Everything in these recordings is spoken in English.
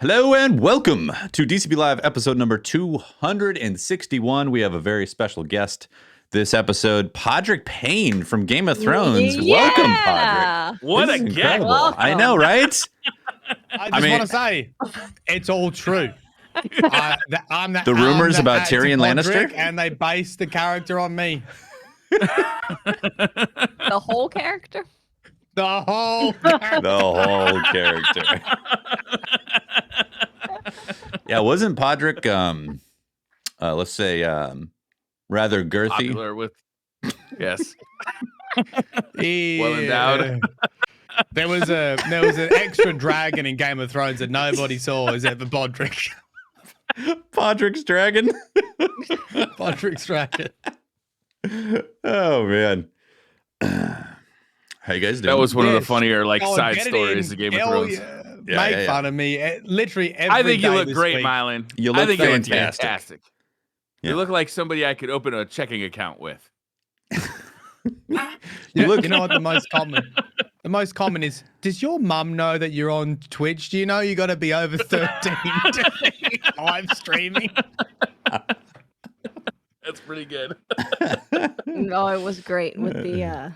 Hello and welcome to DCP Live episode number 261. We have a very special guest this episode, Podrick Payne from Game of Thrones. Yeah! Welcome, Podrick. What This a is guest. incredible. Welcome. I know, right? I just want to say, it's all true. I'm The rumors about actor Tyrion Podrick, Lannister? and they based the character on me. The whole character? The whole The whole character. Yeah, wasn't Podrick, let's say, rather girthy? Popular with, yes. Yeah. Well endowed. There was an extra dragon in Game of Thrones that nobody saw. Is it the Podrick? Podrick's dragon? Podrick's dragon. Oh, man. How you guys doing? That was one of the Yes. funnier Go on, side get it stories in. of Game of Hell Thrones. yeah. Yeah, Make yeah, fun of me. Literally every I think you day look this great, week. Mylan. You I look think you look fantastic. fantastic. Yeah. You look like somebody I could open a checking account with. You know what the most common? The most common is, does your mum know that you're on Twitch? Do you know you got to be over 13 to be live streaming? That's pretty good. No, it was great with the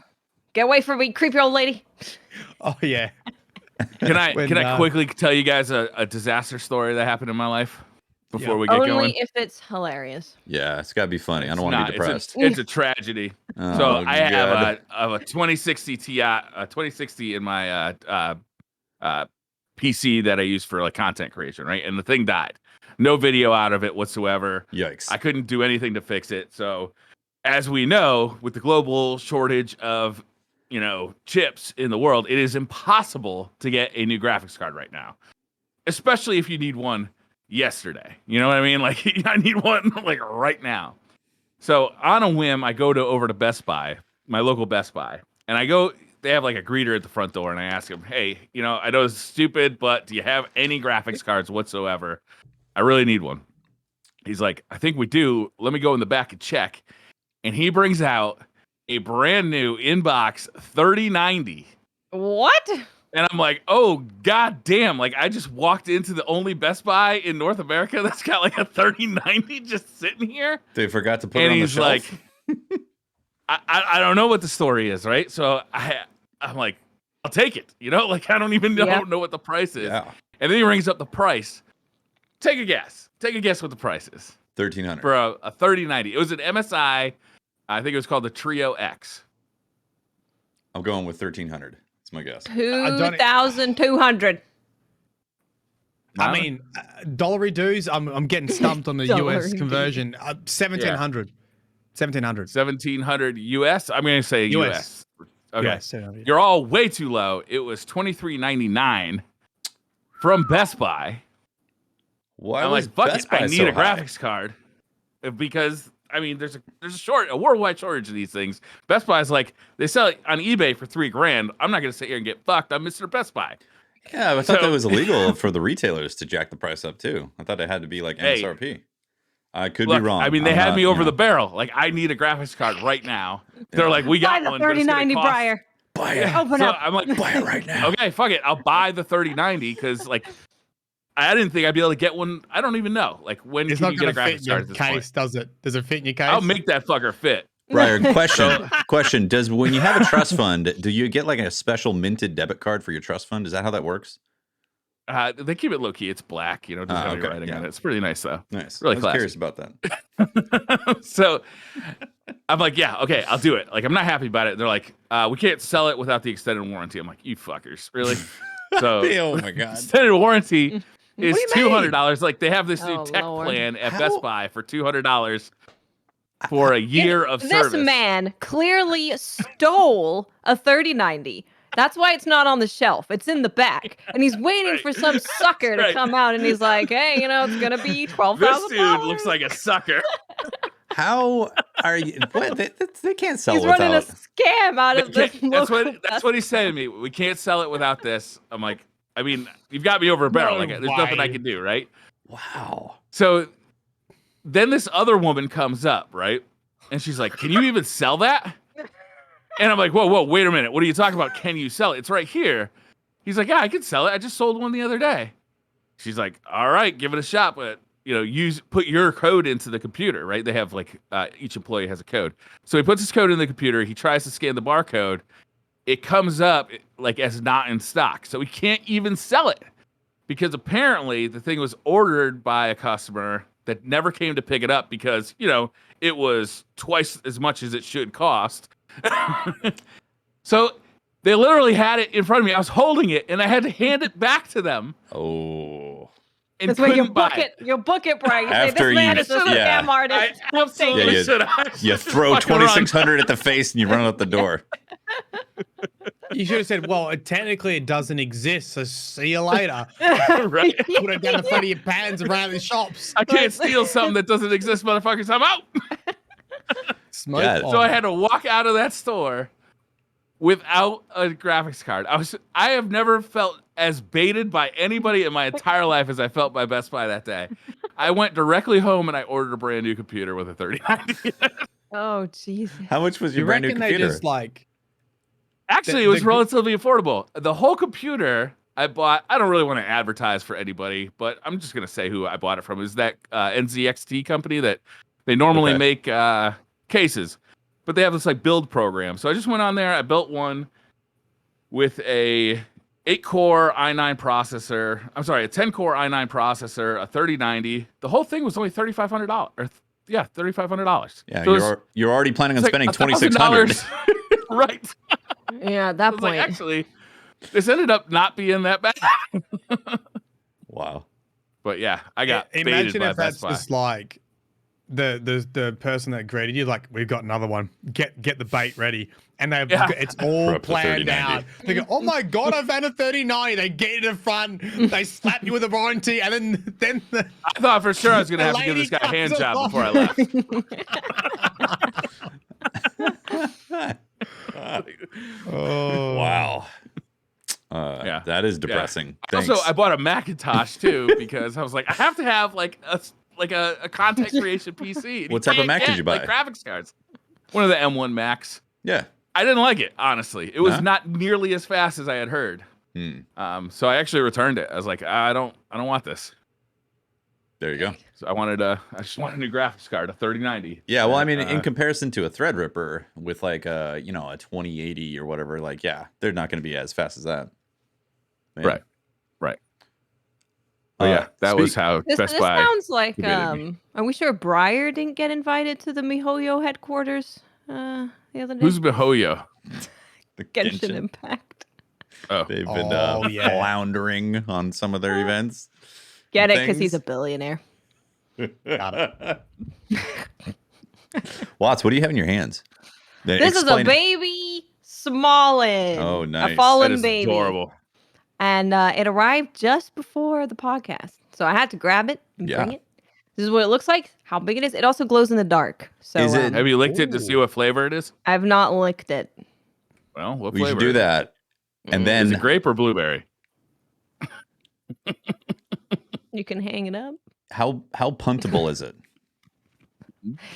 get away from me, creepy old lady. Oh yeah. Can I When, quickly tell you guys a disaster story that happened in my life before we get Only going? if it's hilarious. Yeah, it's got to be funny. I don't want Nah, to be depressed. It's a tragedy. Oh, So I have God. a 2060 Ti, a 2060 in my PC that I use for like content creation, right? And the thing died. No video out of it whatsoever. Yikes. I couldn't do anything to fix it. So, as we know, with the global shortage of chips in the world, it is impossible to get a new graphics card right now, especially if you need one yesterday. You know what I mean? Like I need one like right now. So on a whim, I go over to Best Buy, my local Best Buy, and I go. They have like a greeter at the front door, and I ask him, "Hey, I know it's stupid, but do you have any graphics cards whatsoever? I really need one." He's like, "I think we do. Let me go in the back and check." And he brings out a brand new inbox 3090. What? And I'm like, oh, god damn. Like, I just walked into the only Best Buy in North America that's got like a 3090 just sitting here. They forgot to put it And on the he's shelf. like, I don't know what the story is, right? So I'm like, I'll take it. Like, I don't even know what the price is. Yeah. And then he rings up the price. Take a guess. Take a guess what the price is. 1,300. For a 3090. It was an MSI. I think it was called the Trio X. I'm going with 1,300. That's my guess. 2,200. I mean, dollary dues. I'm getting stumped on the US Dollary conversion. 1,700. 1,700. 1,700 US. I'm going to say US. Okay. Yes. You're all way too low. It was $23.99 from Best Buy. Why I'm was like, fuck Best it. Buy I need so a high? graphics card because there's a worldwide shortage of these things. Best Buy's like, they sell it on eBay for $3,000. I'm not going to sit here and get fucked. I'm Mr. Best Buy. Yeah, I thought that was illegal for the retailers to jack the price up too. I thought it had to be like MSRP. I could be wrong. I mean, they had me over the barrel. Like, I need a graphics card right now. They're like, we got Buy the one. but it's gonna 3090 cost- Briar. Buy it. Open So up. I'm like, Buy it right now. okay, fuck it. I'll buy the 3090 because like I didn't think I'd be able to get one. I don't even know. Like when It's can not you get going a to fit graphics in card your at this case, point? does it? Does it fit in your case? I'll make that fucker fit. Briar, question. Does when you have a trust fund, do you get like a special minted debit card for your trust fund? Is that how that works? They keep it low key. It's black, doesn't have any okay, writing yeah. on it. It's pretty nice though. Nice. Really I was classy. curious about that. So I'm like, yeah, okay, I'll do it. Like I'm not happy about it. They're like, we can't sell it without the extended warranty. I'm like, you fuckers, really? So Oh my god. extended warranty is What do you mean? $200. Like they have this new Oh, tech Lord. plan at How? Best Buy for $200 for a year of This service. man clearly stole a 3090. That's why it's not on the shelf. It's in the back. And he's waiting for some sucker to right. come out and he's like, hey, it's going to be This $12,000. dude looks like a sucker. How are you? What? They can't sell He's it running a without. scam out of this. That's what he's saying to me. We can't sell it without this. I'm like, I mean, you've got me over a barrel. No Like, there's nothing I way. can do, right? Wow. So then this other woman comes up, right? And she's like, can you even sell that? And I'm like, whoa, wait a minute. What are you talking about? Can you sell it? It's right here. He's like, yeah, I can sell it. I just sold one the other day. She's like, all right, give it a shot, but put your code into the computer, right? They have like each employee has a code. So he puts his code in the computer. He tries to scan the barcode. It comes up like as not in stock. So he can't even sell it because apparently the thing was ordered by a customer that never came to pick it up because, it was twice as much as it should cost. So they literally had it in front of me. I was holding it and I had to hand it back to them. Oh. That's where you book it, Brian. You say, this man is a scam artist. I absolutely should have. You throw 2,600 at the face and you run out the door. You should have said, well, technically it doesn't exist, so see you later. Right? Put it down the front of your pants and run out of the shops. I can't steal something that doesn't exist, motherfuckers. I'm out. Smoke So I had to walk out of that store without a graphics card. I have never felt as baited by anybody in my entire life as I felt by Best Buy that day. I went directly home and I ordered a brand new computer with a 3090. Oh, Jesus. How much was your brand new computer? They just like... Actually, it was relatively affordable. The whole computer I bought, I don't really want to advertise for anybody, but I'm just going to say who I bought it from. Is that NZXT company that they normally make cases, but they have this like build program. So I just went on there. I built one with a 8-core i9 processor. I'm sorry, a 10-core i9 processor, a 3090. The whole thing was only $3,500. Yeah, $3,500. Yeah, so you're already planning on spending $2,600. Right. Yeah, at that point. Like, actually, this ended up not being that bad. Wow. But yeah, I got baited imagine by if Best that's Buy. just like the person that greeted you, like, we've got another one. Get the bait ready. And it's all planned out. They go, oh my God, I found a 3090. They get in the front, they slap you with a warranty, and then I thought for sure I was gonna have to give this guy a hand job before I left. Oh wow. Yeah, that is depressing. Yeah. Also, I bought a Macintosh too because I was like, I have to have like a content creation PC. What type of Mac did you buy? Like graphics cards. One of the M1 Macs. Yeah. I didn't like it, honestly. It was not nearly as fast as I had heard. So I actually returned it. I was like, I don't want this. There you go. So I just want a new graphics card, a 3090. Yeah, well, I mean, in comparison to a Threadripper with like a 2080 or whatever, like, yeah, they're not going to be as fast as that. Man. Right. But yeah, that was how Best Buy. This sounds like, are we sure Breyer didn't get invited to the MiHoYo headquarters the other day? Who's MiHoYo? The Genshin Impact. Oh. They've been floundering on some of their events. Get it, because he's a billionaire. Got it. Watts, what do you have in your hands? This is a baby Smallin. Oh, nice. A fallen baby. Adorable. And it arrived just before the podcast. So I had to grab it and bring it. This is what it looks like, how big it is. It also glows in the dark. So is it, have you licked it to see what flavor it is? I've not licked it. Well, what we flavor? should do that. And then is it grape or blueberry? You can hang it up. How puntable is it?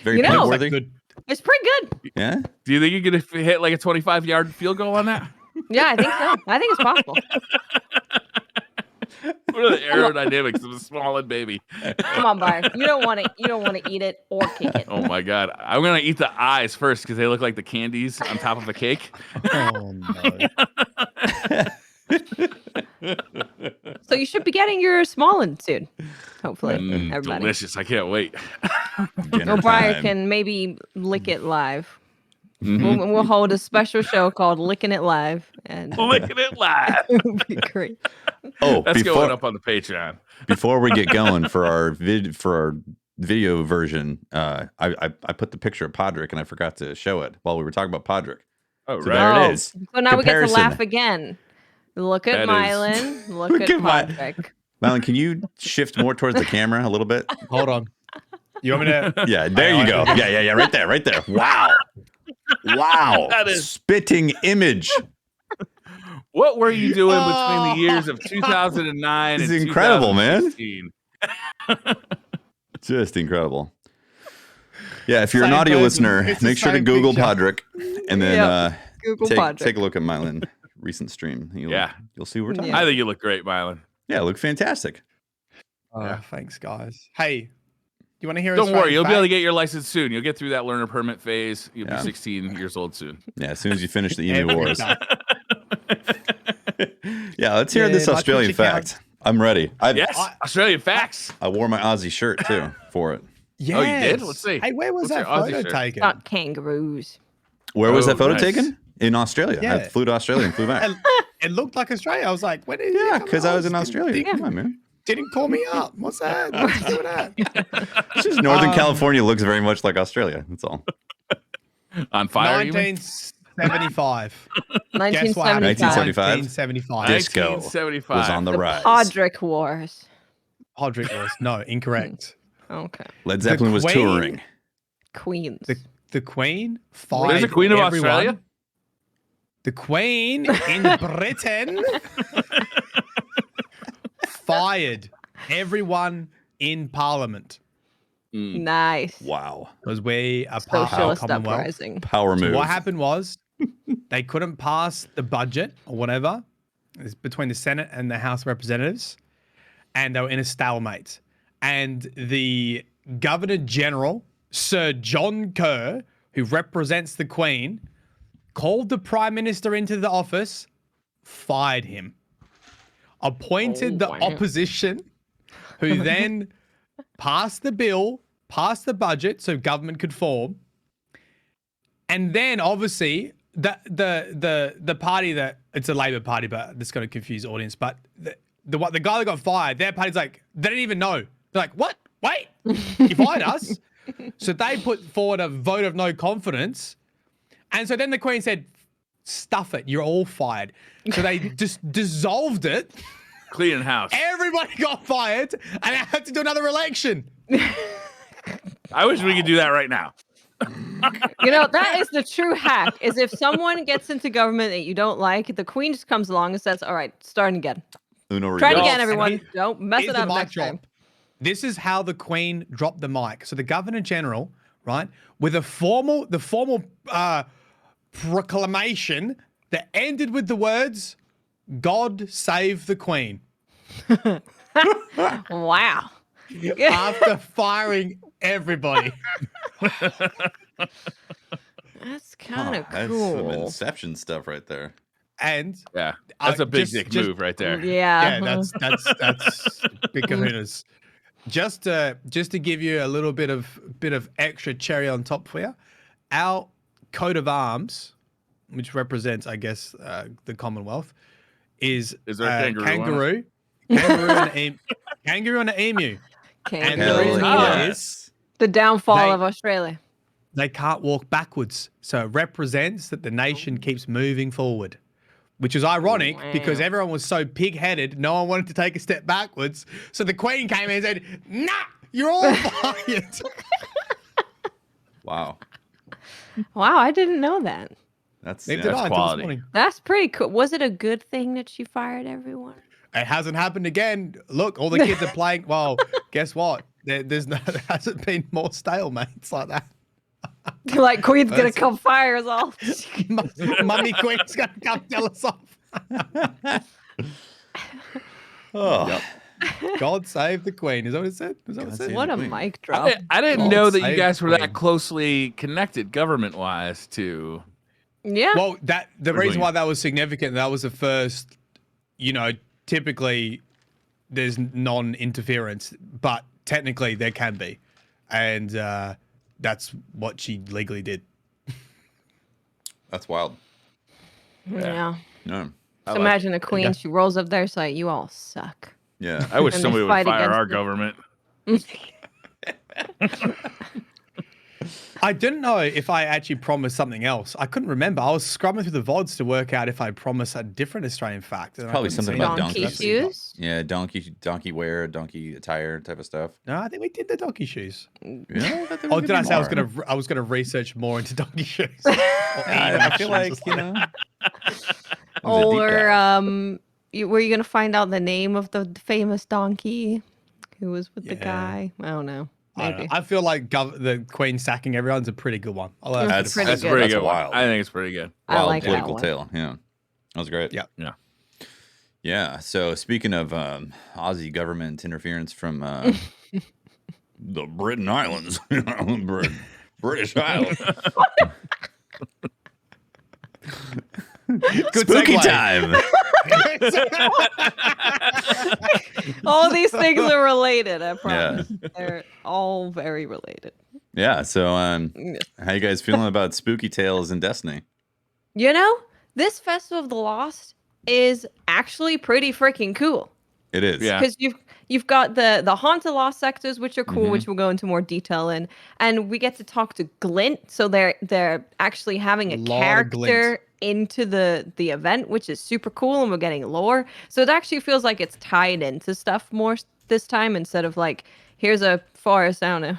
Very You know, punt worthy. It's pretty good. Yeah. Do you think you could hit like a 25-yard field goal on that? Yeah, I think so. I think it's possible. What are the aerodynamics of a small and baby? Come on, Bar. You don't want to eat it or kick it. Oh my God. I'm gonna eat the eyes first because they look like the candies on top of a cake. Oh no. So you should be getting your Smallin soon. Hopefully, everybody. Delicious. I can't wait. O'Brien can maybe lick it live. We'll hold a special show called Licking It Live. And Licking It Live. It would be great. Oh, that's going up on the Patreon. Before we get going for our video version, I put the picture of Podrick and I forgot to show it while we were talking about Podrick. Oh, so right. There it is. So now we get to laugh again. Look at Mylan. Look at Podrick. Mylan, can you shift more towards the camera a little bit? Hold on. You want me to? Yeah, there you go. Yeah. Right there. Wow. That is spitting image. What were you doing between the years of 2009 This and is incredible, man. Just incredible. Yeah, if you're an audio listener, make sure to Google Podrick and then take a look at Mylan recent stream. You'll see what we're talking about. I think you look great, Mylan. Yeah, look fantastic. Thanks, guys. Hey, you want to hear? Don't worry, you'll be able to get your license soon. You'll get through that learner permit phase. You'll be 16 years old soon. Yeah, as soon as you finish the Emu Wars. Yeah, let's hear this Australian fact. I'm ready. Yes, Australian facts. I wore my Aussie shirt too for it. Yes. Oh, you did? Let's see. Hey, where was that photo taken? About kangaroos. Where was that photo taken? In Australia. Yeah. I flew to Australia and flew back. It looked like Australia. I was like, when did Yeah, because I was in Australia. Come on, man. Didn't call me up. What's that? What's doing that? It's just Northern California looks very much like Australia. That's all. On fire, 1975. 1975. 1975. Disco 1975 was on the rise. Podrick Wars. Podrick Wars. No, incorrect. Okay. Led Zeppelin was touring. Queens. The Queen fired There's a Queen of everyone. Australia? The Queen in Britain fired everyone in Parliament. Nice. Wow. Because we are part of the Socialist Commonwealth. uprising. Power move. So what happened was they couldn't pass the budget or whatever. It's between the Senate and the House of Representatives. And they were in a stalemate. And the Governor General, Sir John Kerr, who represents the Queen, called the Prime Minister into the office, fired him, appointed the opposition, who then passed the bill, passed the budget so government could form. And then obviously the party that it's a Labor Party, but that's going to confuse the audience. But the guy that got fired, their party's like, they didn't even know. They're like, what? Wait, you fired us? So they put forward a vote of no confidence. And so then the Queen said, stuff it, you're all fired. So they just dissolved it. Clean house. Everybody got fired and I had to do another election. I wish we could do that right now. You know, that is the true hack, is if someone gets into government that you don't like, the Queen just comes along and says, all right, starting again. Try it again, everyone. Don't mess it up next time. This is how the Queen dropped the mic. So the Governor General, right, with the formal proclamation that ended with the words, God save the Queen. Wow. After firing everybody. That's kind of That's cool. some Inception stuff right there. And yeah, that's a big dick move right there. Yeah. Yeah, that's big kahunas. Just to give you a little bit of extra cherry on top for you, our coat of arms, which represents, I guess, the Commonwealth, is there a kangaroo and an emu. And the Kangaroo. reason why is The downfall of Australia. they can't walk backwards. So it represents that the nation keeps moving forward, which is ironic because everyone was so pig-headed, no one wanted to take a step backwards. So the Queen came in and said, nah, you're all fired. Wow. Wow, I didn't know that. That's quality. That's pretty cool. Was it a good thing that she fired everyone? It hasn't happened again. Look, all the kids are playing. Well, guess what? There hasn't been more stalemates like that. Like Queen's gonna come fire us all. Mummy Queen's gonna come tell us off. Oh. Yep. God save the Queen. Is that what it said? Is that what it said? What a mic drop. I didn't know that you guys were Queen. that closely connected government-wise to. Yeah. Well, the reason why that was significant, that was the first, typically there's non-interference, but technically there can be. And that's what she legally did. That's wild. Yeah. No. So imagine a Queen, she rolls up there, like, you all suck. Yeah. I wish And somebody they would fight fire against our it. government. I didn't know if I actually promised something else. I couldn't remember. I was scrumming through the VODs to work out if I promised a different Australian fact. And I Probably couldn't something see about it. Donkey donkeys. shoes? Yeah, donkey wear, donkey attire type of stuff. No, I think we did the donkey shoes. Yeah. Oh, did I say I was gonna research more into donkey shoes? I feel like, Or were you gonna find out the name of the famous donkey who was with the guy? I don't know. Maybe. I feel like the Queen sacking everyone's a pretty good one. That's pretty That's good. pretty That's good. wild. I think it's pretty good. I Wild like that political one. tale. Yeah. That was great. Yeah. Yeah. Yeah. So speaking of Aussie government interference from the Britain Islands, British Isles. Good Spooky segue. time. All these things are related, I promise. They're all very related. Yeah. So, how you guys feeling about spooky tales in Destiny? You know, this Festival of the Lost is actually pretty freaking cool. It is. Yeah. Because you've got the haunted lost sectors, which are cool, which we'll go into more detail in, and we get to talk to Glint, so they're actually having a character into the event, which is super cool, and we're getting lore. So it actually feels like it's tied into stuff more this time instead of like here's a forest, I don't know,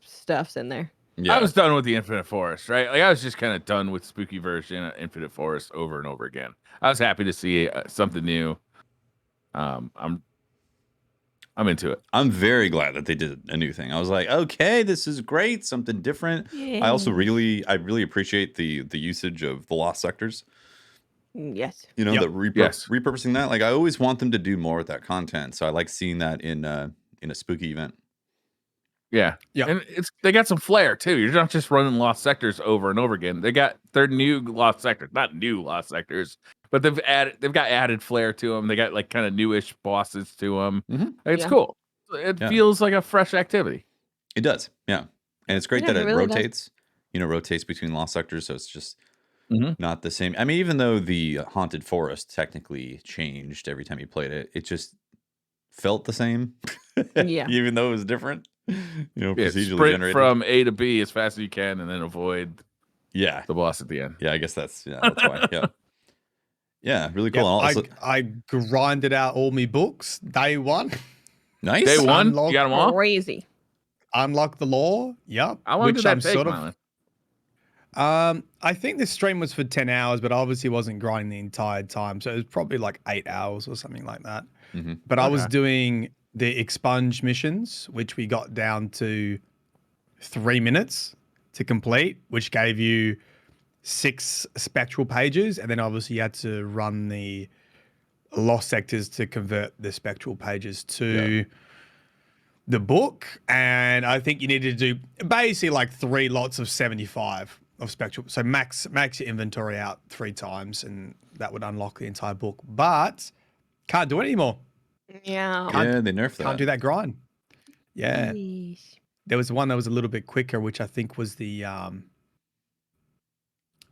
stuff's in there. Yeah. I was done with the Infinite Forest, right? Like I was just kind of done with spooky version of Infinite Forest over and over again. I was happy to see something new. I'm into it. I'm very glad that they did a new thing. I was like, okay, this is great, something different. I also really appreciate the usage of the lost sectors. Yes. You know, repurposing that. Like I always want them to do more with that content. So I like seeing that in a spooky event. Yeah. And they got some flair too. You're not just running lost sectors over and over again. They got their new lost sectors, not new lost sectors, but they've got added flair to them. They got like kind of newish bosses to them. It's cool. It feels like a fresh activity. It does. Yeah. And it's great that it really rotates, rotates between lost sectors. So it's just not the same. I mean, even though the haunted forest technically changed every time you played it, it just felt the same. Even though it was different. Procedurally sprint generated from A to B as fast as you can, and then avoid the boss at the end. Yeah, I guess that's why. Yeah, really cool. Also, I grinded out all my books day one. Nice. Day one, you got them all. Crazy. Unlock the lore. Yep. I want to do that sort of. I think this stream was for 10 hours, but obviously wasn't grinding the entire time, so it was probably like 8 hours or something like that. But I was doing the expunge missions, which we got down to 3 minutes to complete, which gave you 6 spectral pages. And then obviously you had to run the lost sectors to convert the spectral pages to the book. And I think you needed to do basically like 3 lots of 75 of spectral. So max your inventory out 3 times and that would unlock the entire book. But can't do it anymore. Yeah. They nerfed that. Can't do that grind. Yeah. Yeesh. There was one that was a little bit quicker, which I think was the what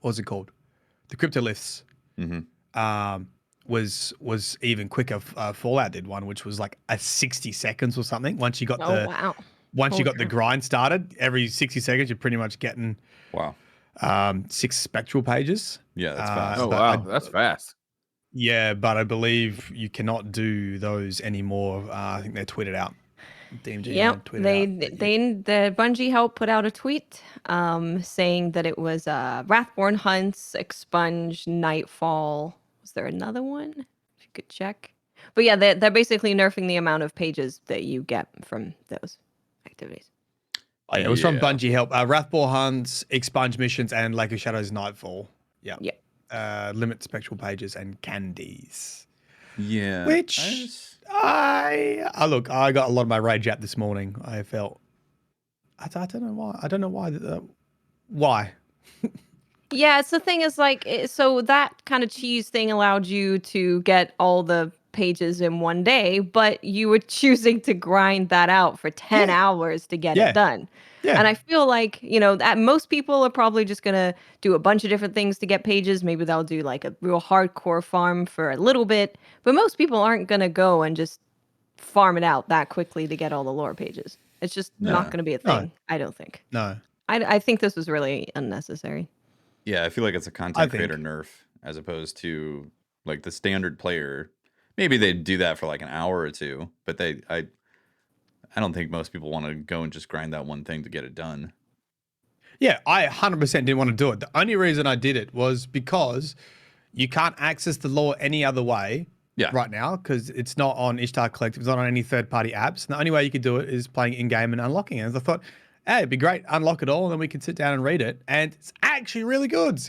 was it called? The cryptoliths. Was even quicker. Fallout did one, which was like a 60 seconds or something. Once you got the grind started, every 60 seconds you're pretty much getting 6 spectral pages. Yeah, that's fast. Oh wow, that's fast. Yeah, but I believe you cannot do those anymore. I think they're tweeted out. DMG the Bungie helped put out a tweet saying that it was Wrathborn Hunts, Expunge, Nightfall. Was there another one? If you could check. But yeah, they're basically nerfing the amount of pages that you get from those activities. Oh, yeah, it was from Bungie help. Wrathborn Hunts, Expunge missions, and Lake of Shadows Nightfall. Yeah. Limit spectral pages and candies. Yeah. Which I look, I got a lot of my rage out this morning. I felt I don't know why. I don't know why. Why? Yeah, it's the thing is like so that kind of cheese thing allowed you to get all the pages in one day, but you were choosing to grind that out for 10 hours to get it done. Yeah. And I feel like, that most people are probably just going to do a bunch of different things to get pages. Maybe they'll do like a real hardcore farm for a little bit, but most people aren't going to go and just farm it out that quickly to get all the lore pages. It's just not going to be a thing, I don't think. No. I think this was really unnecessary. Yeah, I feel like it's a content creator nerf as opposed to like the standard player. Maybe they'd do that for like an hour or two, but I don't think most people want to go and just grind that one thing to get it done. Yeah, I 100% didn't want to do it. The only reason I did it was because you can't access the lore any other way right now because it's not on Ishtar Collective. It's not on any third-party apps. And the only way you could do it is playing in-game and unlocking it. And I thought, hey, it'd be great. Unlock it all, and then we can sit down and read it. And it's actually really good.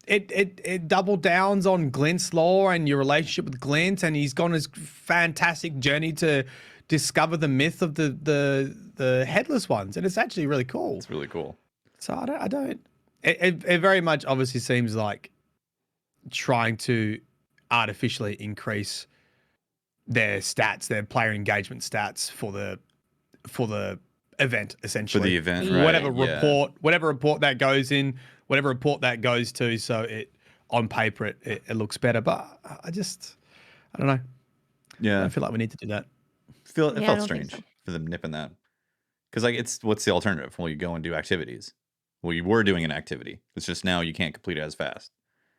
it double downs on Glint's lore and your relationship with Glint, and he's gone his fantastic journey to discover the myth of the headless ones, and it's actually really cool. It's really cool. So it very much obviously seems like trying to artificially increase their stats, their player engagement stats for the event, essentially. For the event, right? Whatever report that goes in, whatever report that goes to, so it on paper it looks better. But I don't know. Yeah, I feel like we need to do that. It felt strange for them nipping that, because like what's the alternative? Well, you go and do activities. Well, you were doing an activity. It's just now you can't complete it as fast.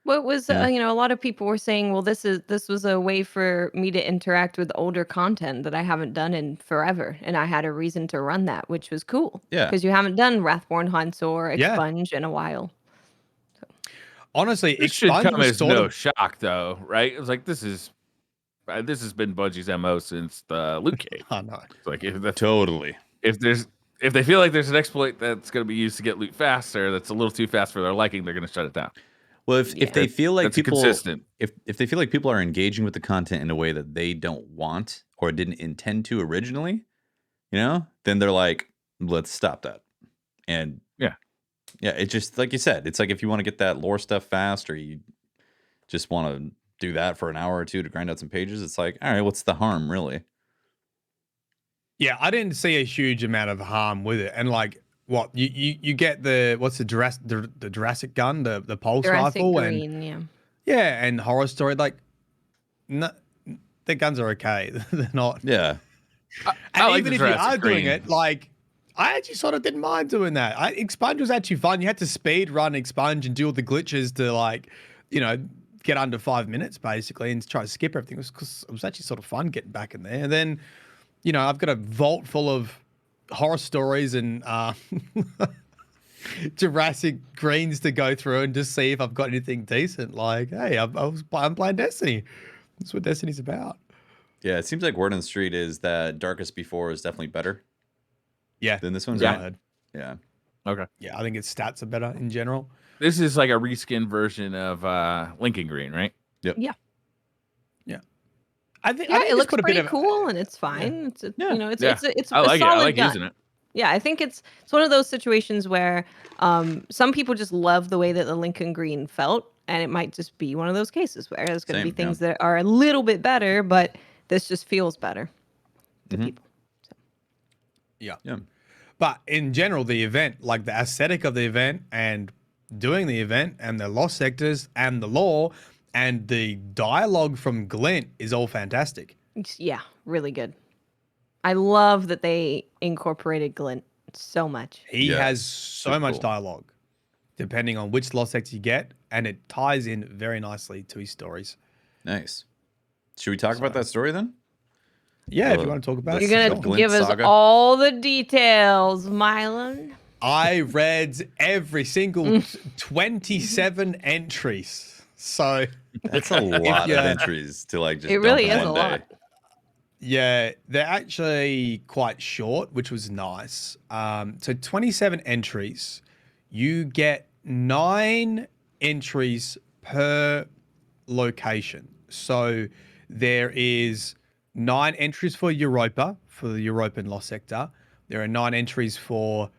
Well, it was, you know, a lot of people were saying, well, this was a way for me to interact with older content that I haven't done in forever. And I had a reason to run that, which was cool. Yeah. Because you haven't done Wrathborn Hunts or Expunge in a while. So. Honestly, it should come as no shock, though, right? It was like, this has been Bungie's MO since the Loot Cave. Oh, no. It's like, Totally. If they feel like there's an exploit that's going to be used to get loot faster, that's a little too fast for their liking, they're going to shut it down. Well, if they feel like people consistent. If they feel like people are engaging with the content in a way that they don't want or didn't intend to originally, you know, then they're like, let's stop that. And yeah, it's just like you said, it's like if you want to get that lore stuff fast, or you just want to do that for an hour or two to grind out some pages, it's like, all right, what's the harm, really? Yeah, I didn't see a huge amount of harm with it, and like. What you get what's the Jurassic gun, the pulse rifle, Green, and and Horror Story, like no, the guns are okay. They're not. Yeah. And like even if you are doing it, like I actually sort of didn't mind doing that. Expunge was actually fun. You had to speed run Expunge and do all the glitches to like, you know, get under 5 minutes basically and try to skip everything. It was actually sort of fun getting back in there. And then, you know, I've got a vault full of horror stories and Jurassic Greens to go through and just see if I've got anything decent. Like, hey, I'm playing Destiny. That's what Destiny's about. Yeah, it seems like word on the street is that Darkest Before is definitely better. Yeah, than this one. Yeah. Yeah. Okay. Yeah, I think its stats are better in general. This is like a reskin version of Lincoln Green, right? Yep. Yeah. I think it looks pretty cool and it's fine. Yeah. You know, it's I like solid it. I like gun. using it. Yeah, I think it's one of those situations where some people just love the way that the Lincoln Green felt, and it might just be one of those cases where there's going to be things that are a little bit better, but this just feels better to people. So. Yeah. But in general, the event, like the aesthetic of the event and doing the event and the lost sectors and the lore and the dialogue from Glint is all fantastic. Yeah, really good. I love that they incorporated Glint so much. He has so much dialogue, depending on which lost sector you get, and it ties in very nicely to his stories. Nice. Should we talk about that story then? Yeah, if you want to talk about it. You're going to give us all the details, Mylan. I read every single 27 entries. So that's a lot of entries to like just it really is a lot. Yeah, they're actually quite short, which was nice. So 27 entries, you get 9 entries per location. So there is 9 entries for Europa, for the European Lost Sector. There are 9 entries for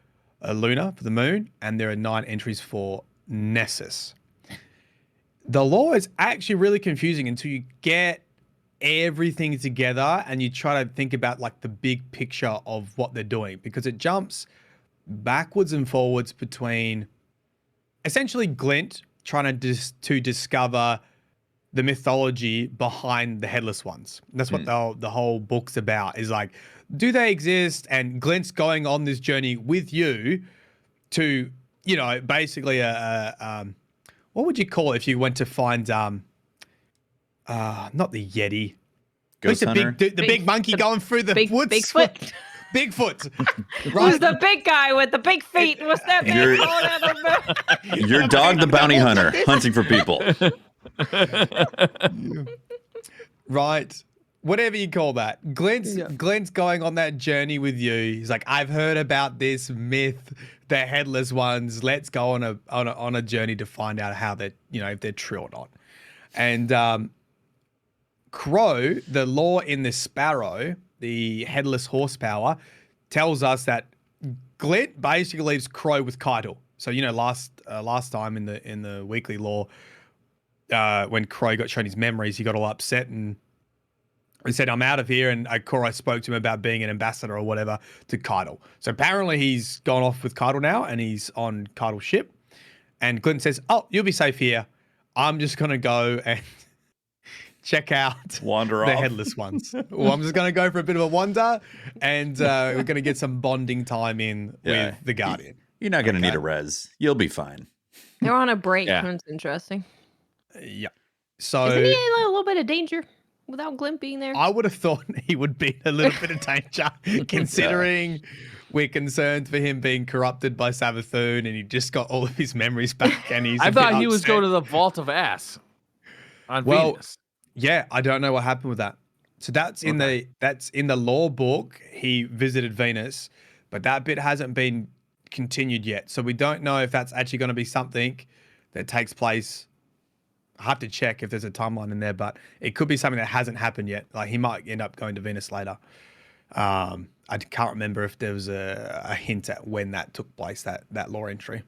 Luna, for the moon, and there are 9 entries for Nessus. The lore is actually really confusing until you get everything together and you try to think about like the big picture of what they're doing, because it jumps backwards and forwards between essentially Glint trying to discover the mythology behind the headless ones. That's what the whole book's about, is like, do they exist? And Glint's going on this journey with you to, you know, basically what would you call it if you went to find not the Yeti, Ghost Hunter? the big monkey going through the woods? Bigfoot. Bigfoot. Right. Who's the big guy with the big feet? What's that big Your dog, the bounty hunter, hunting for people. Right. Whatever you call that. Glint's going on that journey with you. He's like, I've heard about this myth the headless ones. Let's go on a journey to find out how they're, if they're true or not. And Crow, the lore in the Sparrow, the headless horsepower, tells us that Glint basically leaves Crow with Keitel. So last time in the weekly lore, when Crow got shown his memories, he got all upset and he said, "I'm out of here." And Koro spoke to him about being an ambassador or whatever to Keitel. So apparently he's gone off with Keitel now, and he's on Keitel's ship. And Glint says, "Oh, you'll be safe here. I'm just gonna go and check out wander the off. headless ones. Well, I'm just gonna go for a bit of a wander, and we're gonna get some bonding time in with the Guardian." You're not gonna need a res. You'll be fine. They're on a break. That's interesting. Yeah. So isn't he in a little bit of danger without Glint being there? I would have thought he would be in a little bit of danger, considering we're concerned for him being corrupted by Savathun, and he just got all of his memories back. And he's I thought he was going to the Vault of Ass on Venus. Yeah, I don't know what happened with that. So that's in the lore book. He visited Venus, but that bit hasn't been continued yet. So we don't know if that's actually going to be something that takes place. I have to check if there's a timeline in there, but it could be something that hasn't happened yet. Like he might end up going to Venus later. I can't remember if there was a hint at when that took place, that lore entry.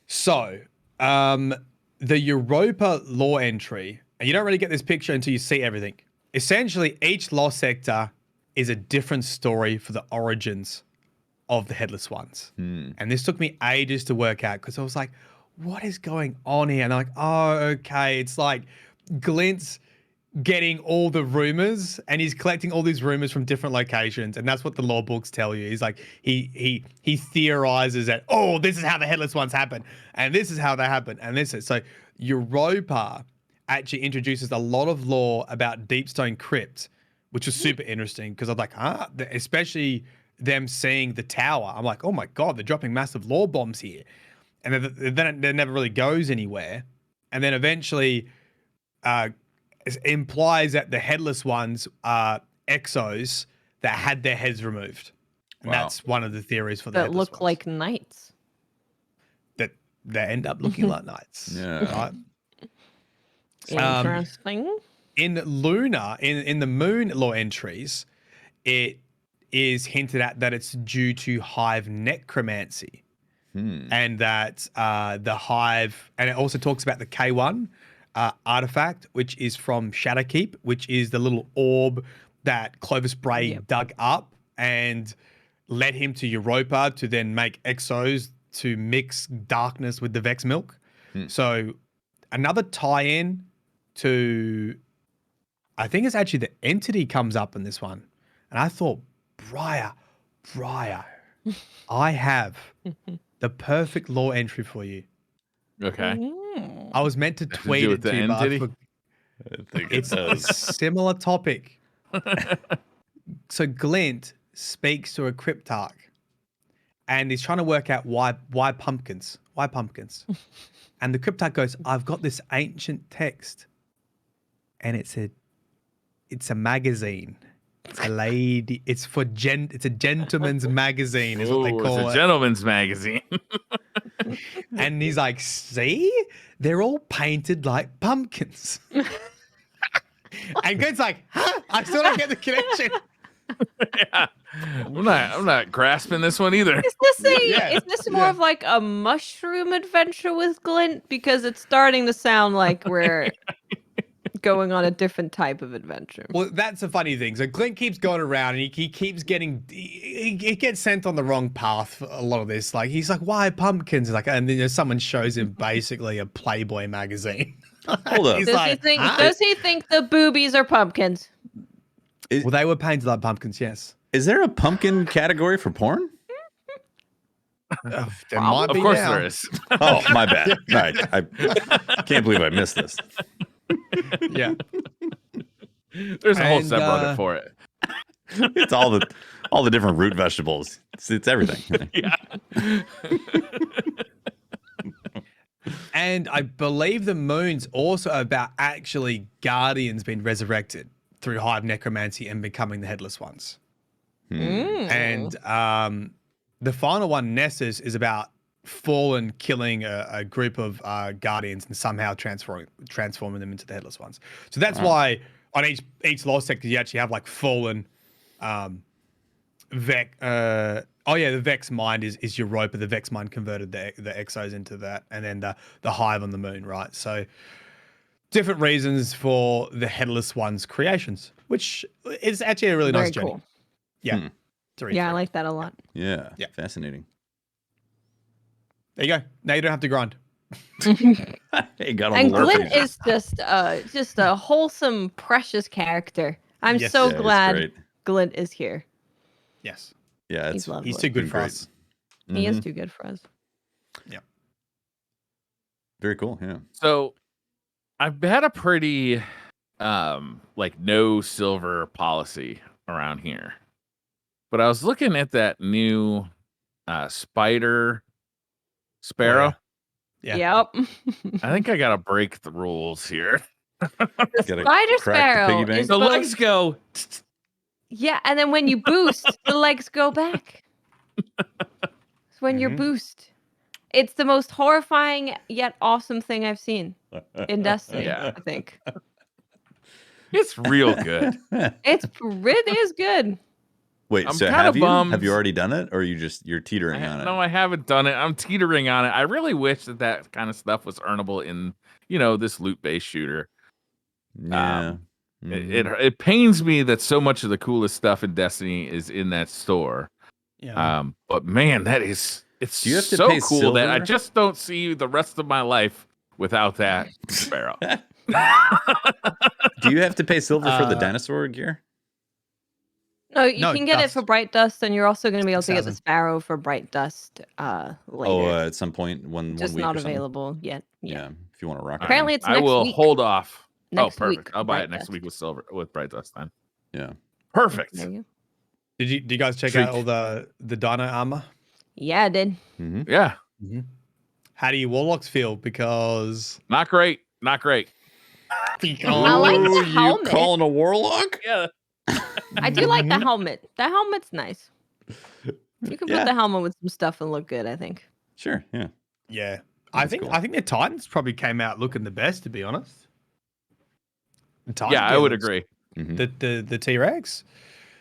So the Europa lore entry, and you don't really get this picture until you see everything. Essentially, each lore sector is a different story for the origins of the Headless Ones. And this took me ages to work out because I was like, what is going on here? And I'm like, oh, okay. It's like Glint's getting all the rumors and he's collecting all these rumors from different locations. And that's what the lore books tell you. He's like, he theorizes that, oh, this is how the Headless Ones happen. And this is how they happen. And this is, so Europa actually introduces a lot of lore about Deepstone Crypt, which was super interesting because I'm like, especially them seeing the tower. I'm like, oh my God, they're dropping massive lore bombs here. And then it never really goes anywhere. And then eventually implies that the Headless Ones are exos that had their heads removed. And that's one of the theories for the that Headless look Ones. like knights. That end up looking like knights. Yeah. Right? Interesting. In Luna, in the Moon lore entries, it is hinted at that it's due to hive necromancy. And that the hive, and it also talks about the K1 artifact, which is from Shadowkeep, which is the little orb that Clovis Bray dug up and led him to Europa to then make exos to mix darkness with the Vex milk. So another tie-in to, I think it's actually the entity comes up in this one. And I thought, Briar, I have the perfect lore entry for you. Okay. I was meant to tweet it to you, but I think it's a similar topic. So Glint speaks to a cryptarch and he's trying to work out why pumpkins? Why pumpkins? And the cryptarch goes, I've got this ancient text and it's a magazine. It's a lady. It's a gentleman's magazine, is what they call it. It's a gentleman's magazine. And he's like, see? They're all painted like pumpkins. And Glint's like, huh? I still don't get the connection. Yeah. I'm not grasping this one either. Is this more of like a mushroom adventure with Glint? Because it's starting to sound like we're going on a different type of adventure. Well, that's a funny thing. So Glint keeps going around and he keeps getting, he gets sent on the wrong path for a lot of this. Like, he's like, why pumpkins? Like, and then someone shows him basically a Playboy magazine. Hold up. Does he think the boobies are pumpkins? Well, they were painted like pumpkins, yes. Is there a pumpkin category for porn? There might be of course now. there is. Oh, my bad. All right. I can't believe I missed this. Yeah. There's a whole subreddit for it. It's all the different root vegetables. It's everything. Yeah. And I believe the moon's also about actually guardians being resurrected through hive necromancy and becoming the Headless Ones. And the final one, Nessus, is about Fallen killing a group of guardians and somehow transforming them into the headless ones. So that's why on each lost sector you actually have like Fallen, Vex. The Vex mind is Europa. The Vex mind converted the Exos into that, and then the Hive on the moon, right? So different reasons for the headless ones creations, which is actually a really nice journey. Cool. Yeah. Yeah, I like that a lot. Yeah. Fascinating. There you go. Now you don't have to grind. Hey, got on And the lore Glint pages. is just a wholesome, precious character. I'm so glad Glint is here. Yes. Yeah, he's too good for us. He is too good for us. Yeah. Very cool. Yeah. So I've had a pretty like no silver policy around here. But I was looking at that new spider sparrow. Oh, yeah. Yep. I think I gotta break the rules here. The spider sparrow is the legs go. Yeah, and then when you boost, the legs go back. It's when you boost. It's the most horrifying yet awesome thing I've seen in Destiny, I think. It's real good. It is good. Wait, I'm so have you already done it, or you're teetering on it? No, I haven't done it. I'm teetering on it. I really wish that kind of stuff was earnable in, this loot-based shooter. Yeah. It pains me that so much of the coolest stuff in Destiny is in that store. Yeah. But man, it's Do you have to so pay cool silver? that I just don't see the rest of my life without that sparrow. Do you have to pay silver for the dinosaur gear? No, you can get it for Bright Dust, and you're also going to be able to get the Sparrow for Bright Dust later. Oh, at some point, one just week not or something? available yet. Yeah, if you want to rock. Apparently, it's I next will week. hold off. Next perfect. week, I'll buy Bright it next Dust. week with Bright Dust then. Yeah, perfect. There you go. Did you guys check out all the dino armor? Yeah, I did. Mm-hmm. Yeah. Mm-hmm. How do you warlocks feel? Because not great. Not great. I like the helmet. You calling a warlock? Yeah. I do like the helmet. The helmet's nice. You can put the helmet with some stuff and look good, I think. Sure. Yeah. Yeah. I think the Titans probably came out looking the best, to be honest. Yeah, I would agree. The T-Rex.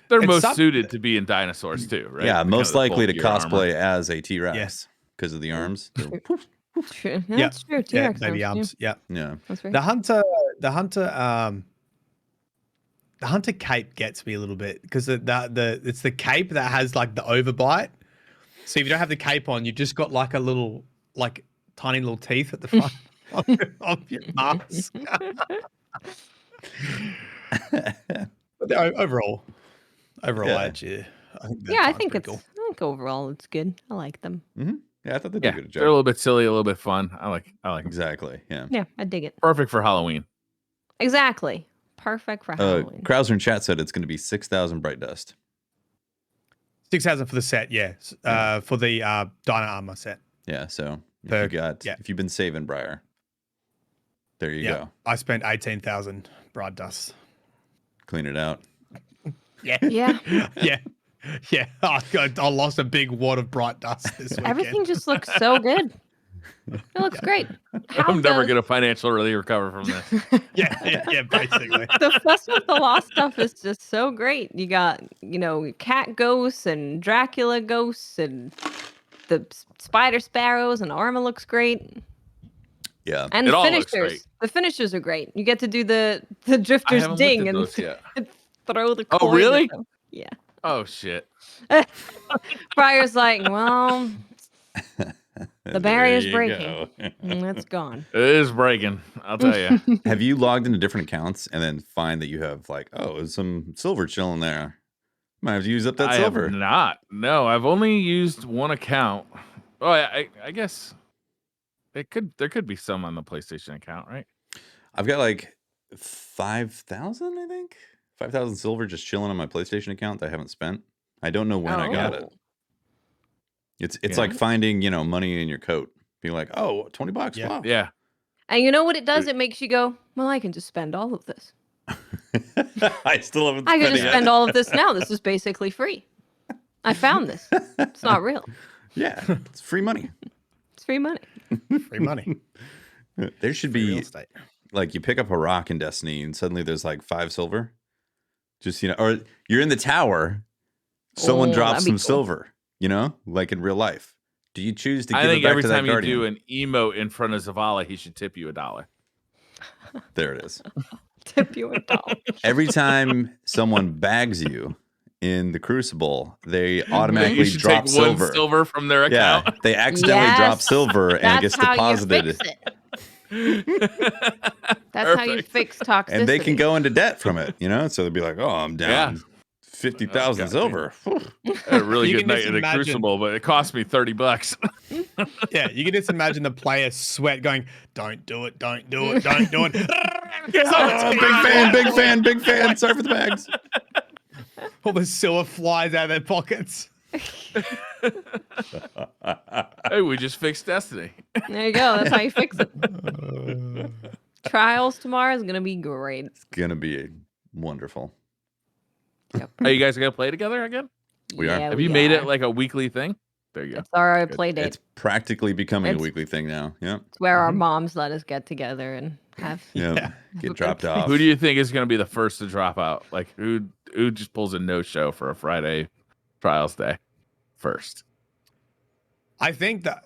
They're most suited to be in dinosaurs too, right? Yeah, most likely to cosplay as a T-Rex because of the arms. True. That's true. T-Rex baby arms. Yeah. That's right. The hunter cape gets me a little bit because it's the cape that has like the overbite. So if you don't have the cape on, you just got like a little tiny little teeth at the front of your mask. But overall, actually, I think overall it's good. I like them. Mm-hmm. Yeah, I thought they did a good job. They're a little bit silly, a little bit fun. I like them. Exactly. Yeah. Yeah, I dig it. Perfect for Halloween. Exactly. Perfect for Halloween. Krauser in chat said it's going to be 6,000 Bright Dust. 6,000 for the set, yeah. For the Dino Armor set. Yeah, so if you've been saving Briar, there you go. I spent 18,000 Bright Dust. Clean it out. Yeah. Yeah. Yeah. I lost a big wad of Bright Dust this weekend. Everything just looks so good. It looks great. I'm never going to financially recover from this. Yeah, basically. The Festival of the Lost stuff is just so great. You got, cat ghosts and Dracula ghosts and the spider sparrows and armor looks great. Yeah. And the finishers. The finishers are great. You get to do the drifter's ding and throw the coin. Oh, really? Yeah. Oh, shit. Briar's like, well, the barrier's breaking. It's gone. It is breaking, I'll tell you. Have you logged into different accounts and then find that you have there's some silver chilling there? Might have to use up that silver. I have not. No, I've only used one account. Oh, I guess there could be some on the PlayStation account, right? I've got 5,000, I think. 5,000 silver just chilling on my PlayStation account that I haven't spent. I don't know when I got it. It's like finding, money in your coat. Being like, oh, $20. Yeah. Wow. Yeah. And you know what it does? It makes you go, well, I can just spend all of this. I still haven't I can just spend all of this now. This is basically free. I found this. It's not real. Yeah, it's free money. It's free money. Free money. There should Free real be estate. like you pick up a rock in Destiny and suddenly there's like 5 silver. Just, or you're in the tower, someone drops some silver, like in real life. Do you choose to give it back to that guardian? Every time you do an emote in front of Zavala, he should tip you $1. There it is. Tip you $1. Every time someone bags you in the Crucible, they automatically drop take silver. 1 silver from their account. Yeah, they accidentally drop silver and it gets deposited. That's how you fix toxicity. And they can go into debt from it, So they'd be like, "Oh, I'm down 50,000 silver." A really good night in the Crucible, but it cost me $30. Yeah, you can just imagine the player sweat going, "Don't do it, don't do it, don't do it." Big fan. Sorry for the bags. All the silver flies out of their pockets. Hey, we just fixed Destiny. There you go. That's how you fix it. Trials tomorrow is gonna be great. It's gonna be wonderful. Yep. Are you guys gonna play together again? We are. Have you made it like a weekly thing? There you go. It's our play date. It's practically becoming a weekly thing now. Yeah. It's where our moms let us get together and have get dropped off. Who do you think is going to be the first to drop out? Like who just pulls a no-show for a Friday trials day first? I think that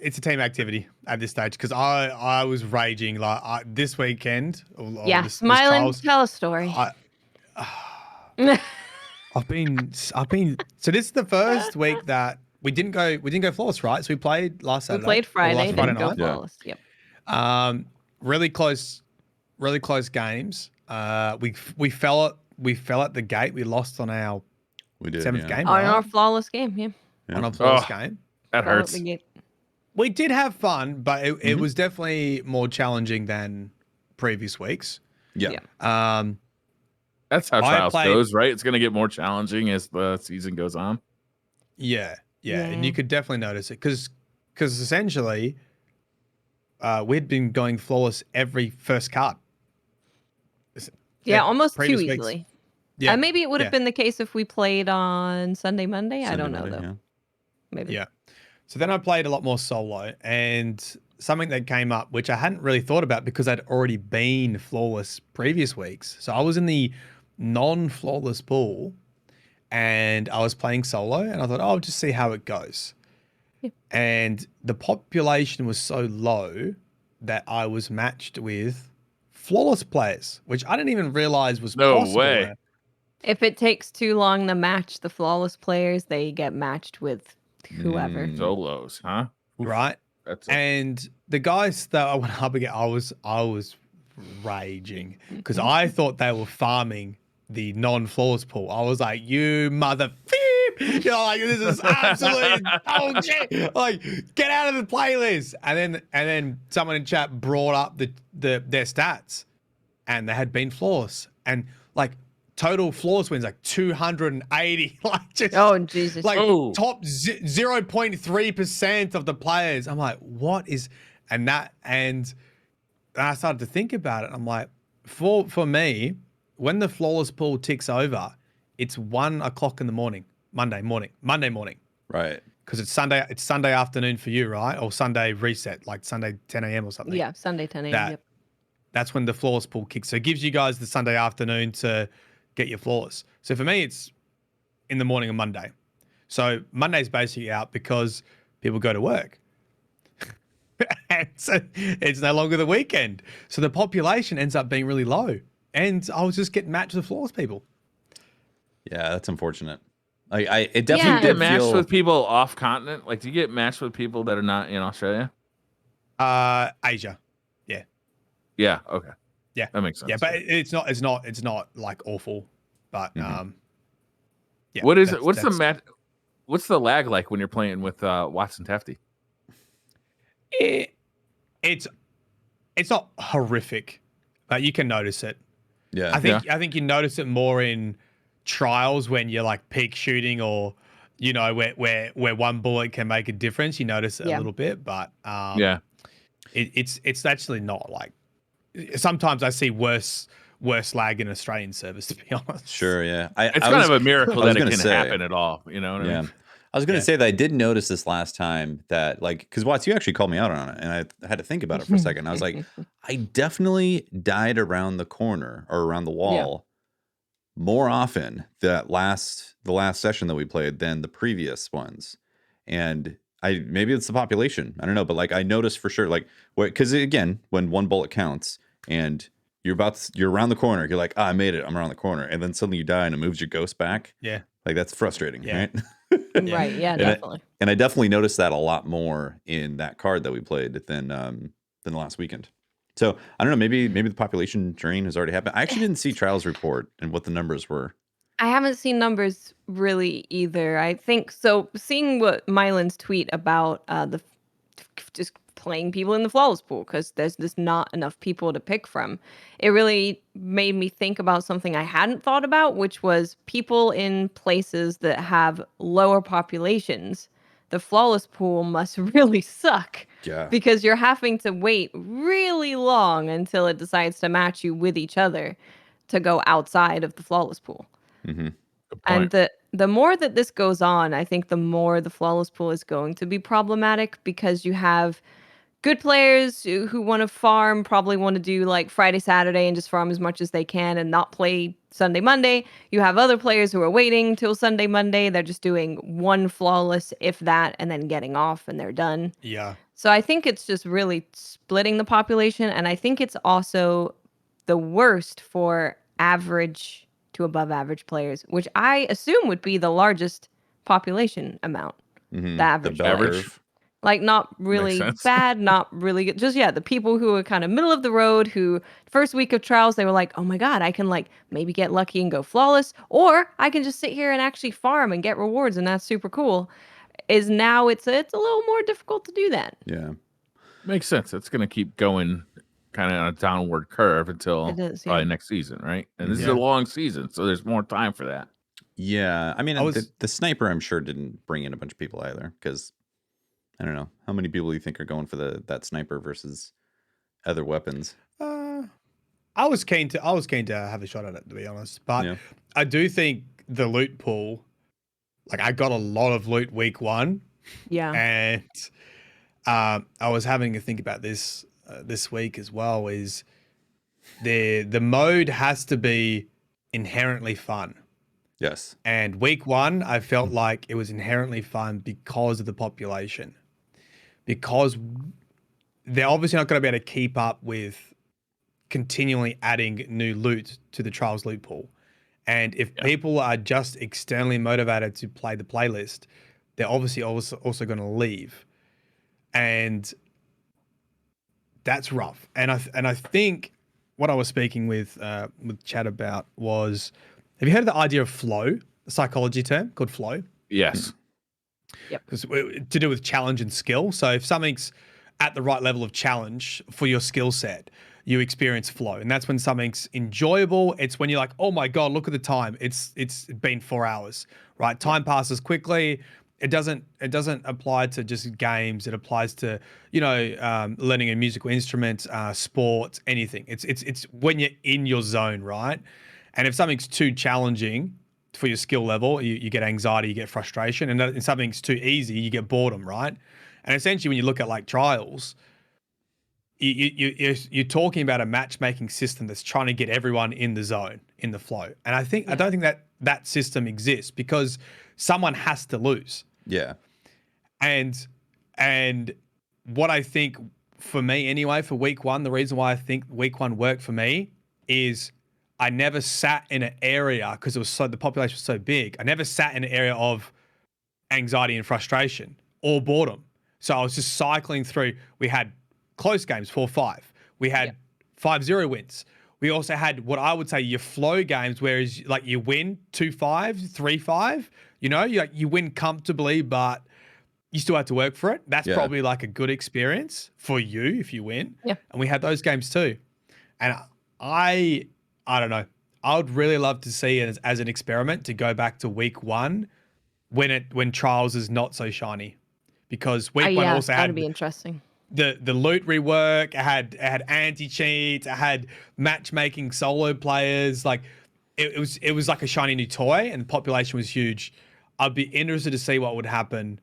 it's a team activity at this stage because I was raging like this weekend. Smiling, tell a story. I've been. So this is the first week that we didn't go flawless, right? So we played last Saturday. We played Friday, didn't go night. flawless. Yep. Really close games. We fell at the gate. We lost on our 7th game. On our flawless game, yeah. On our flawless game. That hurts. We did have fun, but it was definitely more challenging than previous weeks. Yeah. That's how trials goes, right? It's going to get more challenging as the season goes on. Yeah, and you could definitely notice it because essentially we'd been going flawless every first card. Yeah, almost too easily. Weeks. Yeah, maybe it would have been the case if we played on Sunday, Monday. I don't know though. Yeah. Maybe. Yeah. So then I played a lot more solo, and something that came up, which I hadn't really thought about because I'd already been flawless previous weeks. So I was in the non-flawless pool, and I was playing solo, and I thought, I'll just see how it goes. Yeah. And the population was so low that I was matched with flawless players, which I didn't even realize was possible. No way. If it takes too long to match the flawless players, they get matched with whoever. Solos, huh? Right. And the guys that I went up against, I was raging because I thought they were farming the non-flawless pool. I was like, "You mother beep!" Like this is absolute bullshit. Like, get out of the playlist. And then someone in chat brought up their stats, and they had been flawless, and like total flawless wins like 280. Like just Jesus! Like top 0.3% of the players. I'm like, what is? And I started to think about it. I'm like, for me, when the flawless pool ticks over, it's 1 o'clock in the morning, Monday morning. Right. Because it's Sunday afternoon for you, right? Or Sunday reset, like Sunday 10 a.m. or something. Yeah, Sunday 10 a.m. Yep. That's when the flawless pool kicks. So it gives you guys the Sunday afternoon to get your flawless. So for me, it's in the morning of Monday. So Monday's basically out because people go to work. And so it's no longer the weekend. So the population ends up being really low. And I was just getting matched with flawless people. Yeah, that's unfortunate. It definitely did matched feel... with people off continent. Like, do you get matched with people that are not in Australia? Asia. Yeah. Yeah. Okay. Yeah, that makes sense. Yeah, but it's not like awful. But yeah. What is it? What's the match? What's the lag like when you're playing with Watson Tefty? It's not horrific, but you can notice it. Yeah, I think you notice it more in trials when you're like peak shooting, or where one bullet can make a difference. You notice it a little bit, but it's actually not like. Sometimes I see worse worst lag in Australian servers, to be honest. Sure, yeah. It's kind of a miracle that it can happen at all. You know what I mean? I was going to say that I did notice this last time that, like, because Watts, you actually called me out on it, and I had to think about it for a second. I was like, I definitely died around the corner or around the wall more often the last session that we played than the previous ones, and maybe it's the population. I don't know, but like I noticed for sure, like, because again, when one bullet counts and you're around the corner, you're like, I made it, I'm around the corner, and then suddenly you die and it moves your ghost back. Yeah, like that's frustrating, right? Right. Yeah, definitely. And I definitely noticed that a lot more in that card that we played than the last weekend. So I don't know, maybe the population drain has already happened. I actually didn't see Trials report and what the numbers were. I haven't seen numbers really either. I think so. Seeing what Mylan's tweet about just playing people in the flawless pool because there's just not enough people to pick from. It really made me think about something I hadn't thought about, which was people in places that have lower populations. The flawless pool must really suck. Yeah. Because you're having to wait really long until it decides to match you with each other to go outside of the flawless pool. Mm-hmm. And the more that this goes on, I think the more the flawless pool is going to be problematic because you have good players who want to farm, probably want to do like Friday, Saturday and just farm as much as they can and not play Sunday, Monday. You have other players who are waiting till Sunday, Monday. They're just doing one flawless, if that, and then getting off and they're done. Yeah. So I think it's just really splitting the population. And I think it's also the worst for average to above average players, which I assume would be the largest population amount. Mm-hmm. The average. The average. Like not really bad, not really good. Just the people who are kind of middle of the road who first week of trials, they were like, oh my God, I can like maybe get lucky and go flawless, or I can just sit here and actually farm and get rewards. And that's super cool. Is now it's a little more difficult to do that. Yeah. Makes sense. It's going to keep going kind of on a downward curve until probably next season, right? And this is a long season, so there's more time for that. Yeah. I mean, the sniper, I'm sure, didn't bring in a bunch of people either because I don't know. How many people do you think are going for that sniper versus other weapons? I was keen to have a shot at it, to be honest. But I do think the loot pool, like I got a lot of loot week 1. Yeah. And I was having to think about this this week as well, is the mode has to be inherently fun. Yes. And week 1, I felt like it was inherently fun because of the population. Because they're obviously not going to be able to keep up with continually adding new loot to the Trials loot pool. And if people are just externally motivated to play the playlist, they're obviously also going to leave. And that's rough. And I think what I was speaking with Chad about was, have you heard of the idea of flow, a psychology term called flow? Yes. Yep. To do with challenge and skill. So if something's at the right level of challenge for your skill set, you experience flow. And that's when something's enjoyable. It's when you're like, oh my God, look at the time. It's been 4 hours, right? Time passes quickly. It doesn't apply to just games. It applies to, learning a musical instrument, sports, anything. It's when you're in your zone, right? And if something's too challenging for your skill level, you get anxiety, you get frustration, and if something's too easy, you get boredom, right? And essentially, when you look at like trials, you're talking about a matchmaking system that's trying to get everyone in the zone, in the flow. And I don't think that system exists because someone has to lose. Yeah. And what I think for me anyway, for week 1, the reason why I think week 1 worked for me is I never sat in an area because the population was so big. I never sat in an area of anxiety and frustration or boredom. So I was just cycling through. We had close games, 4-5. We had 5-0 wins. We also had what I would say your flow games, whereas like you win 2-5, 3-5. You win comfortably, but you still have to work for it. That's probably like a good experience for you if you win. Yeah. And we had those games too. And I don't know. I would really love to see it as an experiment to go back to week 1 when trials is not so shiny, because week 1 also that'd had be interesting. the loot rework. It had anti-cheats. It had matchmaking solo players. Like it was like a shiny new toy, and the population was huge. I'd be interested to see what would happen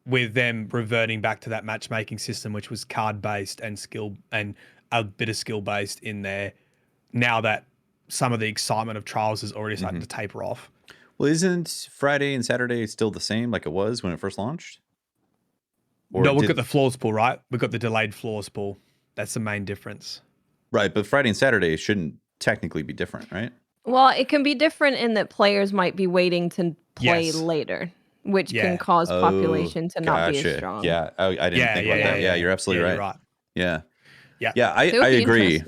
with them reverting back to that matchmaking system, which was card based and skill and a bit of skill based in there. Now that some of the excitement of trials is already starting to taper off. Well, isn't Friday and Saturday still the same like it was when it first launched? Or no, we've got the floors pool, right? We've got the delayed floors pool. That's the main difference. Right, but Friday and Saturday shouldn't technically be different, right? Well, it can be different in that players might be waiting to play later, which can cause population to not be as strong. Yeah, I didn't think about that. Yeah, you're absolutely right. Right. Yeah, I agree.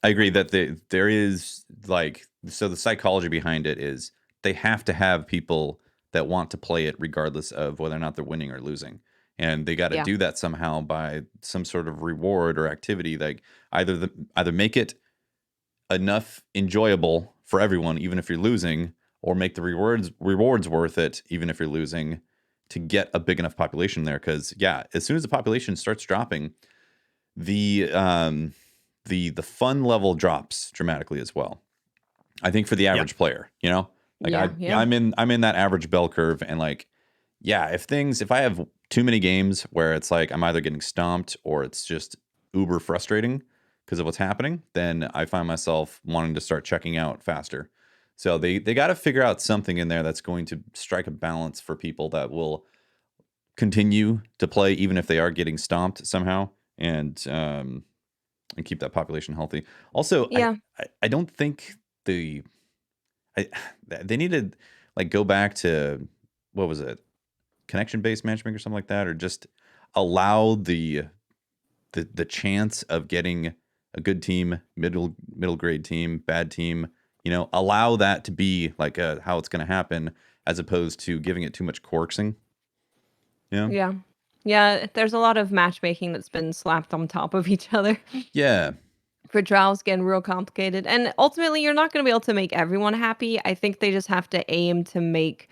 I agree that there is like, so the psychology behind it is they have to have people that want to play it regardless of whether or not they're winning or losing. And they got to do that somehow by some sort of reward or activity, like either make it enough enjoyable for everyone, even if you're losing, or make the rewards worth it, even if you're losing, to get a big enough population there. Because as soon as the population starts dropping, the fun level drops dramatically as well. I think for the average player, you know, like I'm in that average bell curve, and like, if I have too many games where it's like I'm either getting stomped or it's just uber frustrating because of what's happening, then I find myself wanting to start checking out faster. So they got to figure out something in there that's going to strike a balance for people that will continue to play even if they are getting stomped somehow, and keep that population healthy. Also, I don't think they need to like go back to, what was it, connection-based matchmaking or something like that, or just allow the chance of getting a good team, middle grade team, bad team, you know, allow that to be like how it's going to happen, as opposed to giving it too much coaxing. Yeah, there's a lot of matchmaking that's been slapped on top of each other. Yeah. For trials getting real complicated. And ultimately, you're not going to be able to make everyone happy. I think they just have to aim to make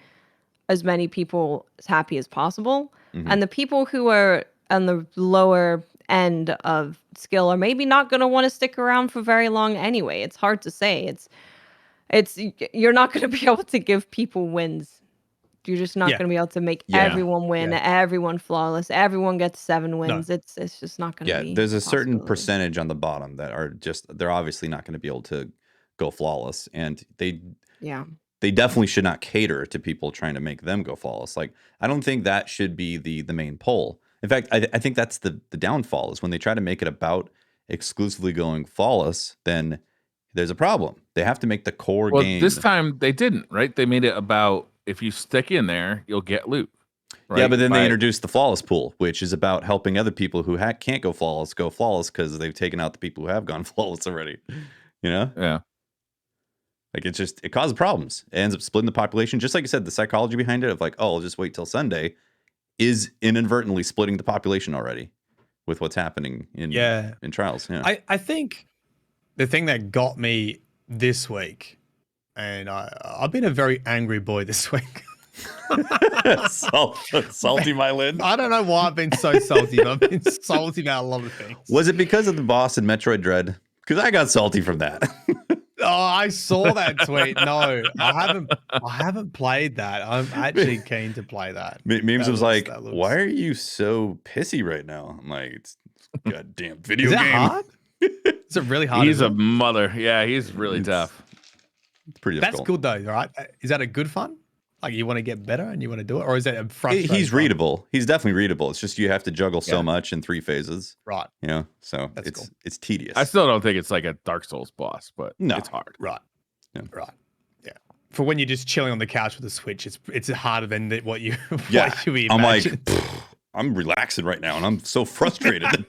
as many people as happy as possible. And the people who are on the lower end of skill are maybe not going to want to stick around for very long anyway. It's hard to say. You're not going to be able to give people wins. You're just not going to be able to make everyone win, everyone flawless, everyone gets 7 wins. No. It's just not going to be. Yeah, there's a certain percentage on the bottom that are they're obviously not going to be able to go flawless, and they definitely should not cater to people trying to make them go flawless. Like, I don't think that should be the main pull. In fact, I think that's the downfall, is when they try to make it about exclusively going flawless, then there's a problem. They have to make the core game. This time they didn't, right? They made it about, if you stick in there, you'll get loot. Right? Yeah, but then they introduced the flawless pool, which is about helping other people who can't go flawless because they've taken out the people who have gone flawless already. You know? Yeah. Like, it causes problems. It ends up splitting the population. Just like you said, the psychology behind it of like, oh, I'll just wait till Sunday, is inadvertently splitting the population already with what's happening in trials. Yeah. I think the thing that got me this week, and I've been a very angry boy this week. Salty my lid. I don't know why I've been so salty, but I've been salty about a lot of things. Was it because of the boss in Metroid Dread? Because I got salty from that. Oh, I saw that tweet. No, I haven't played that. I'm actually keen to play that. Memes was like, why are you so pissy right now? I'm like, it's a goddamn video game. Hard? Is it really hard? He's a mother. Yeah, he's really tough. It's pretty difficult. That's good though, right? Is that a good fun? Like, you want to get better and you want to do it? Or is that a frustrating He's readable. He's definitely readable. It's just you have to juggle so much in 3 phases. Right. You know, so it's tedious. I still don't think it's like a Dark Souls boss, but it's hard. Right. Yeah. Right. Yeah. For when you're just chilling on the couch with a Switch, it's harder than what you imagine. I'm like, I'm relaxing right now and I'm so frustrated.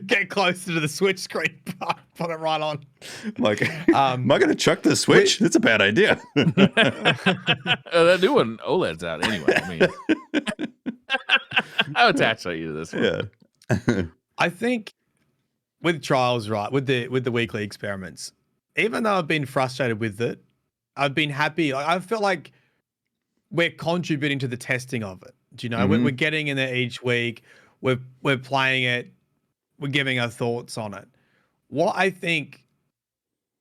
Get closer to the Switch screen. Put it right on. I'm like, am I going to chuck the Switch? That's a bad idea. That new one, OLED's out anyway. I mean, I'll attach you to this one. Yeah. I think with trials, right, with the weekly experiments, even though I've been frustrated with it, I've been happy. I felt like we're contributing to the testing of it. Do you know, we're getting in there each week. we're playing it, we're giving our thoughts on it. What I think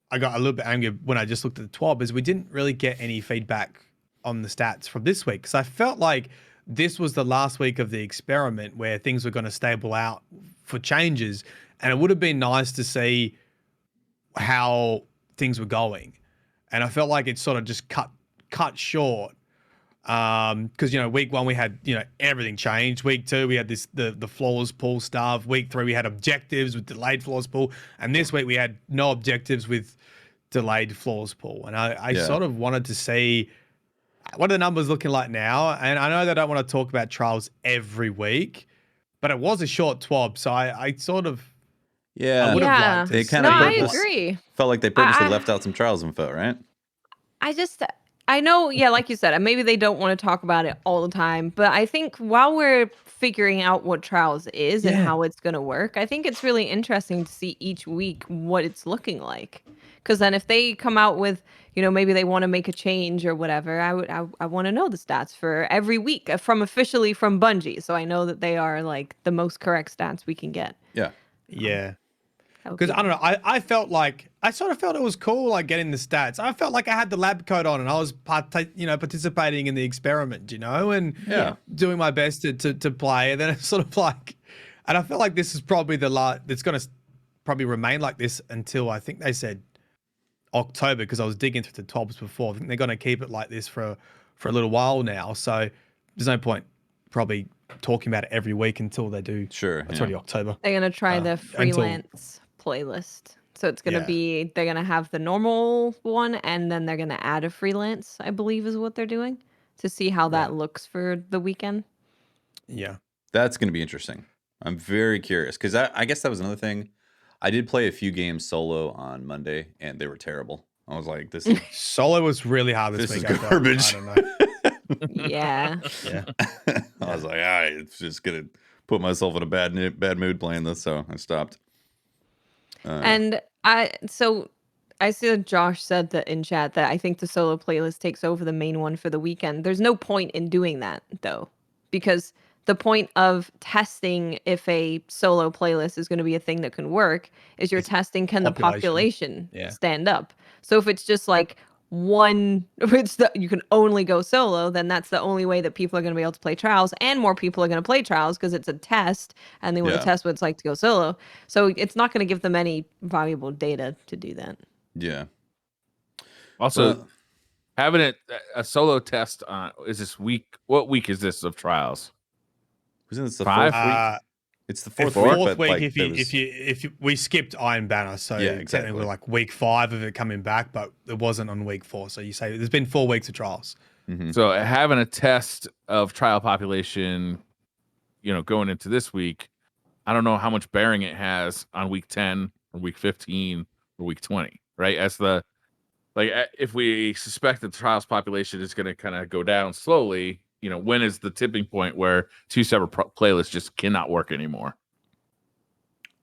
I got a little bit angry when I just looked at the TWAB is we didn't really get any feedback on the stats from this week, because I felt like this was the last week of the experiment where things were going to stable out for changes, and it would have been nice to see how things were going. And I felt like it sort of just cut short. Because, you know, week 1 we had, you know, everything changed. Week 2 we had the flawless pool stuff. Week 3 we had objectives with delayed flawless pool, and this week we had no objectives with delayed flawless pool. And I sort of wanted to see what are the numbers looking like now. And I know they don't want to talk about trials every week, but it was a short TWAB, so I sort of I would have liked they to kind No, of I agree. felt like they purposely left out some trials info, right? I know, yeah, like you said, maybe they don't want to talk about it all the time, but I think while we're figuring out what trials is and how it's going to work, I think it's really interesting to see each week what it's looking like. Because then if they come out with, you know, maybe they want to make a change or whatever, I want to know the stats for every week officially from Bungie, so I know that they are like the most correct stats we can get. Yeah. Yeah. Because I don't know, I felt like I sort of felt it was cool, like getting the stats. I felt like I had the lab coat on and I was participating in the experiment, you know, and doing my best to play. And then it's sort of like, and I felt like this is probably the last. It's going to probably remain like this until I think they said October, because I was digging through the TWABs before. I think they're going to keep it like this for a little while now. So there's no point probably talking about it every week until they do. Sure. It's already October. They're going to try the freelance playlist. So it's going to be, they're going to have the normal one and then they're going to add a freelance, I believe is what they're doing, to see how that looks for the weekend. Yeah. That's going to be interesting. I'm very curious, because I guess that was another thing. I did play a few games solo on Monday and they were terrible. I was like, this is solo was really hard this week. This is garbage. I don't know. Yeah. I was like, it's just going to put myself in a bad mood playing this, so I stopped. And I see that Josh said that in chat that I think the solo playlist takes over the main one for the weekend. There's no point in doing that though, because the point of testing if a solo playlist is going to be a thing that can work is you're testing can the population stand up. So if it's just like you can only go solo, then that's the only way that people are going to be able to play trials, and more people are going to play trials because it's a test and they want to test what it's like to go solo. So it's not going to give them any valuable data to do that. Yeah. Also, having a solo test on is this week? What week is this of trials? Wasn't this the 5 week? It's the fourth week. Like, if we skipped Iron Banner, so technically we're like week 5 of it coming back, but it wasn't on week 4. So you say there's been 4 weeks of trials. Mm-hmm. So having a test of trial population, you know, going into this week, I don't know how much bearing it has on week 10 or week 15 or week 20, right? As if we suspect that the trials population is going to kind of go down slowly, you know, when is the tipping point where 2 separate playlists just cannot work anymore?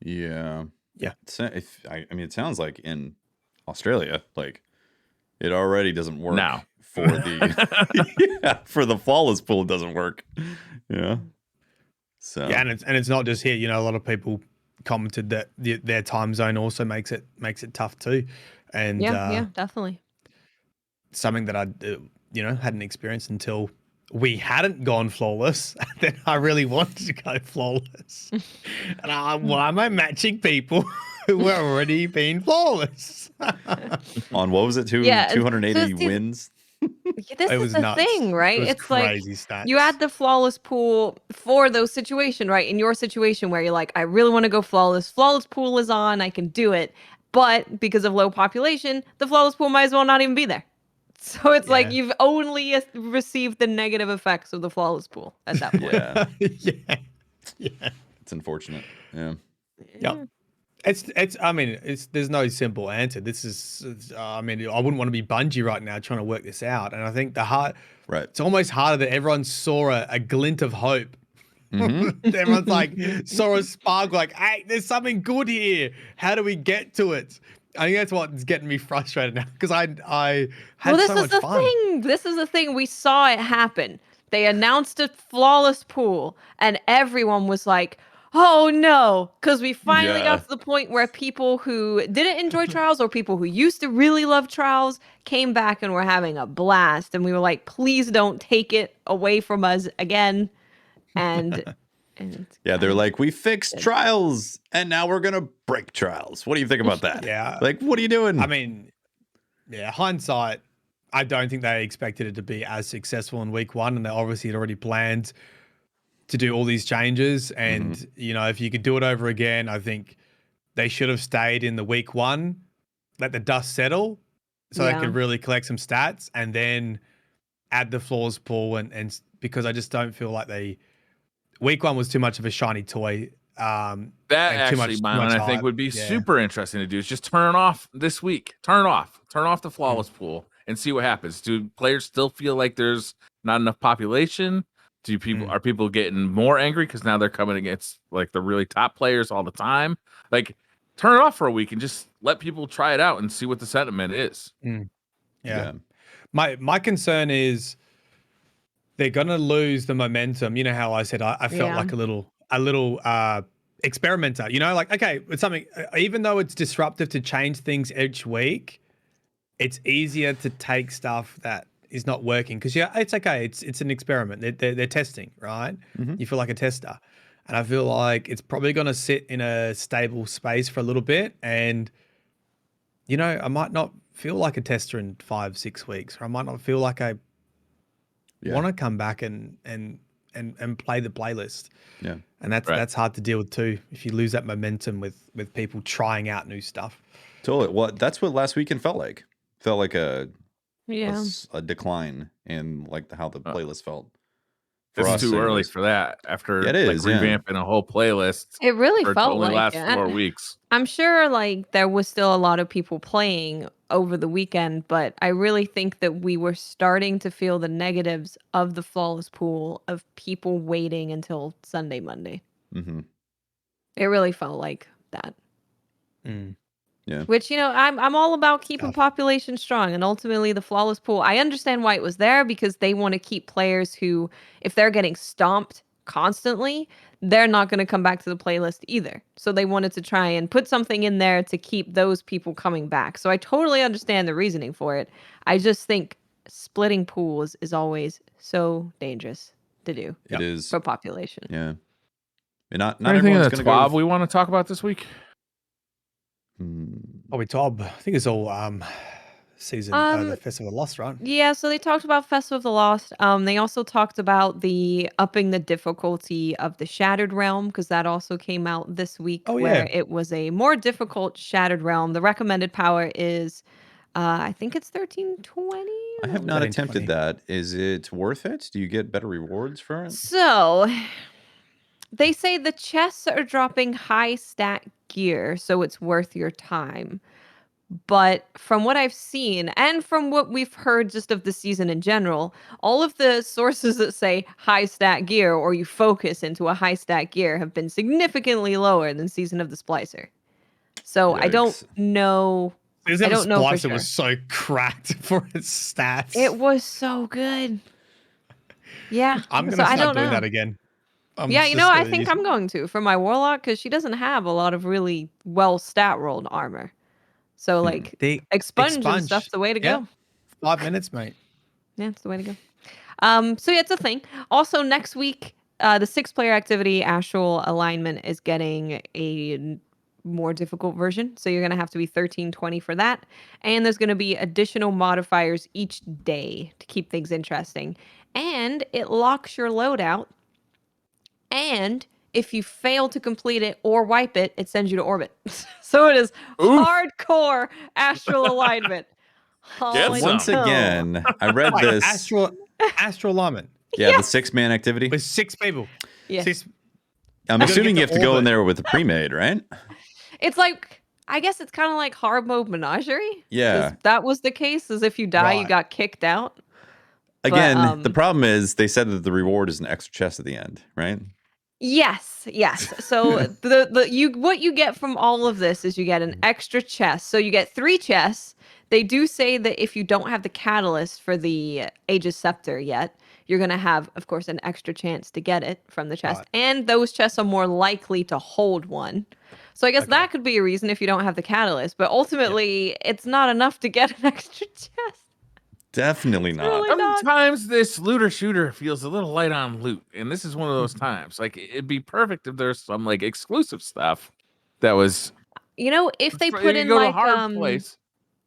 Yeah. Yeah. It sounds like in Australia, like it already doesn't work now for the for the flawless pool. It doesn't work. Yeah. So and it's not just here. You know, a lot of people commented that their time zone also makes it tough too. And yeah, definitely. Something that I hadn't experienced until we hadn't gone flawless. Then I really wanted to go flawless. And why am I matching people who were already being flawless? On what was it? 280 wins? This is the thing, right? It's crazy like stats. You add the flawless pool for those situations, right? In your situation where you're like, I really want to go flawless. Flawless pool is on. I can do it. But because of low population, the flawless pool might as well not even be there. So it's like you've only received the negative effects of the flawless pool at that point. Yeah. It's unfortunate. Yeah. Yep. There's no simple answer. This is, I wouldn't want to be Bungie right now trying to work this out. And I think it's almost harder that everyone saw a glint of hope. Mm-hmm. Everyone's like, saw a spark, like, hey, there's something good here. How do we get to it? I think that's what's getting me frustrated now, because I had so much fun. This is the thing. We saw it happen. they announced a flawless pool, and everyone was like, oh no, because we finally got to the point where people who didn't enjoy trials or people who used to really love trials came back and were having a blast. And we were like, please don't take it away from us again. And yeah, they're like, we fixed trials and now we're going to break trials. What do you think about that? Yeah. Like, what are you doing? I mean, yeah, hindsight, I don't think they expected it to be as successful in week one. And they obviously had already planned to do all these changes. And, you know, if you could do it over again, I think they should have stayed in the week one, let the dust settle so they could really collect some stats and then add the flawless pool. And because I just don't feel like week one was too much of a shiny toy. That actually, Mylan, I think would be super interesting to do is just turn off this week. Turn off the flawless pool and see what happens. Do players still feel like there's not enough population? Are people getting more angry because now they're coming against like the really top players all the time? Like, turn it off for a week and just let people try it out and see what the sentiment is. Yeah. My concern is they're gonna lose the momentum. You know how I said I felt like a little experimenter. You know, like, okay, it's something. Even though it's disruptive to change things each week, it's easier to take stuff that is not working because it's okay. It's an experiment. They're testing, right? You feel like a tester, and I feel like it's probably going to sit in a stable space for a little bit. And you know, I might not feel like a tester in 5-6 weeks, or I might not feel like I want to come back and play the playlist. Yeah, and that's hard to deal with too if you lose that momentum with people trying out new stuff. Totally. Well, that's what last weekend felt like. Felt like a decline in like how the playlist felt. It's too early for that. After revamping a whole playlist, it really felt only like last 4 weeks. I'm sure like there was still a lot of people playing over the weekend, but I really think that we were starting to feel the negatives of the flawless pool of people waiting until Sunday, Monday. It really felt like that. Yeah. Which, you know, I'm all about keeping population strong, and ultimately the flawless pool. I understand why it was there because they want to keep players who, if they're getting stomped constantly, they're not going to come back to the playlist either. So they wanted to try and put something in there to keep those people coming back. So I totally understand the reasoning for it. I just think splitting pools is always so dangerous to do. It is for population. Yeah. And not anything everyone's in the TWAB we want to talk about this week. Probably TWAB. I think it's all season the Festival of the Lost, right? Yeah, so they talked about Festival of the Lost. They also talked about the upping the difficulty of the Shattered Realm because that also came out this week where it was a more difficult Shattered Realm. The recommended power is I think it's 1320. I have not attempted that. Is it worth it? Do you get better rewards for it? So they say the chests are dropping high stat gear, so it's worth your time. But from what I've seen and from what we've heard just of the season in general, all of the sources that say high stat gear or you focus into a high stat gear have been significantly lower than Season of the Splicer. So I don't know. Season of the Splicer was so cracked for its stats. It was so good. Yeah. I'm going to start doing that again. I think I'm going to for my Warlock because she doesn't have a lot of really well stat rolled armor. So like the expunge and stuff's the way to go. 5 minutes, mate. Yeah, it's the way to go. So yeah, it's a thing. Also next week, the 6-player activity Astral Alignment is getting a more difficult version. So you're gonna have to be 1320 for that. And there's gonna be additional modifiers each day to keep things interesting. And it locks your loadout. And if you fail to complete it or wipe it, it sends you to orbit. So it is hardcore Astral Alignment. Once again, I read this. Astral Alignment. Yeah, the 6-man activity. With 6 people. Yeah. I'm assuming you have to go in there with a pre-made, right? It's like, I guess it's kind of like hard mode menagerie. Yeah. That was the case, as if you die, you got kicked out. Again, the problem is they said that the reward is an extra chest at the end, right? Yes. So what you get from all of this is you get an extra chest. So you get 3 chests. They do say that if you don't have the catalyst for the Aegis Scepter yet, you're going to have, of course, an extra chance to get it from the chest. Right. And those chests are more likely to hold one. So I guess that could be a reason if you don't have the catalyst. But ultimately, it's not enough to get an extra chest. Definitely not. Really Sometimes this looter shooter feels a little light on loot. And this is one of those times. Like, it'd be perfect if there's some, like, exclusive stuff that was... You know, if they put in, like,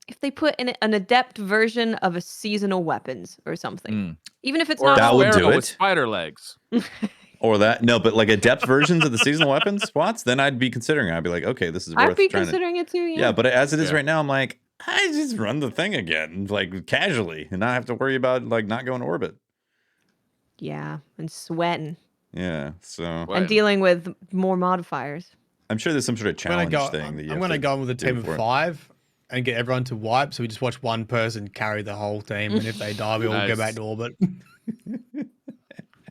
if they put in an adept version of a seasonal weapons or something, even if it's not that would do it with spider legs, or that but like adept versions of the seasonal weapon spots, then I'd be considering it. I'd be like, okay, this is worth. I'd be considering it too. Yeah, but as it is right now, I'm like, I just run the thing again, like casually, and not have to worry about like not going to orbit. Yeah, and sweating. Yeah, so and dealing with more modifiers. I'm sure there's some sort of challenge thing. I'm going to go in with a team of 5. And get everyone to wipe, so we just watch one person carry the whole team, and if they die, we all go back to orbit.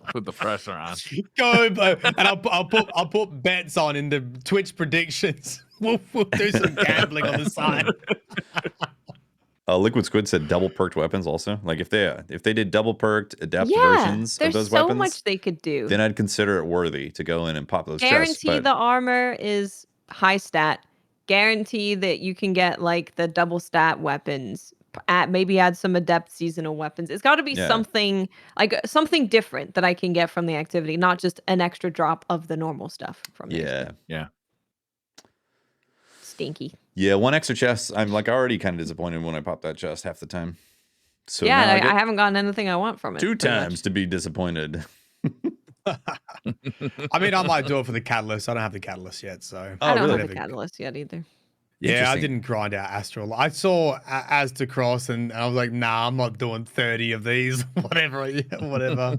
Put the pressure on. Go, and I'll put bets on in the Twitch predictions. We'll do some gambling on the side. Liquid Squid said double perked weapons also. Like if they did double perked adept versions of those weapons, there's so much they could do. Then I'd consider it worthy to go in and pop those chests. Guarantee the armor is high stat. Guarantee that you can get like the double stat weapons. Maybe add some adept seasonal weapons. It's got to be something like something different that I can get from the activity, not just an extra drop of the normal stuff from the Yeah. Stinky. Yeah, one extra chest. I'm like already kind of disappointed when I pop that chest half the time. So yeah, I haven't gotten anything I want from it. 2 times to be disappointed. I mean, I might do it for the catalyst. I don't have the catalyst yet, so I don't have the catalyst yet either. Yeah, I didn't grind out Astral. I saw As to Cross, and I was like, nah, I'm not doing 30 of these. whatever.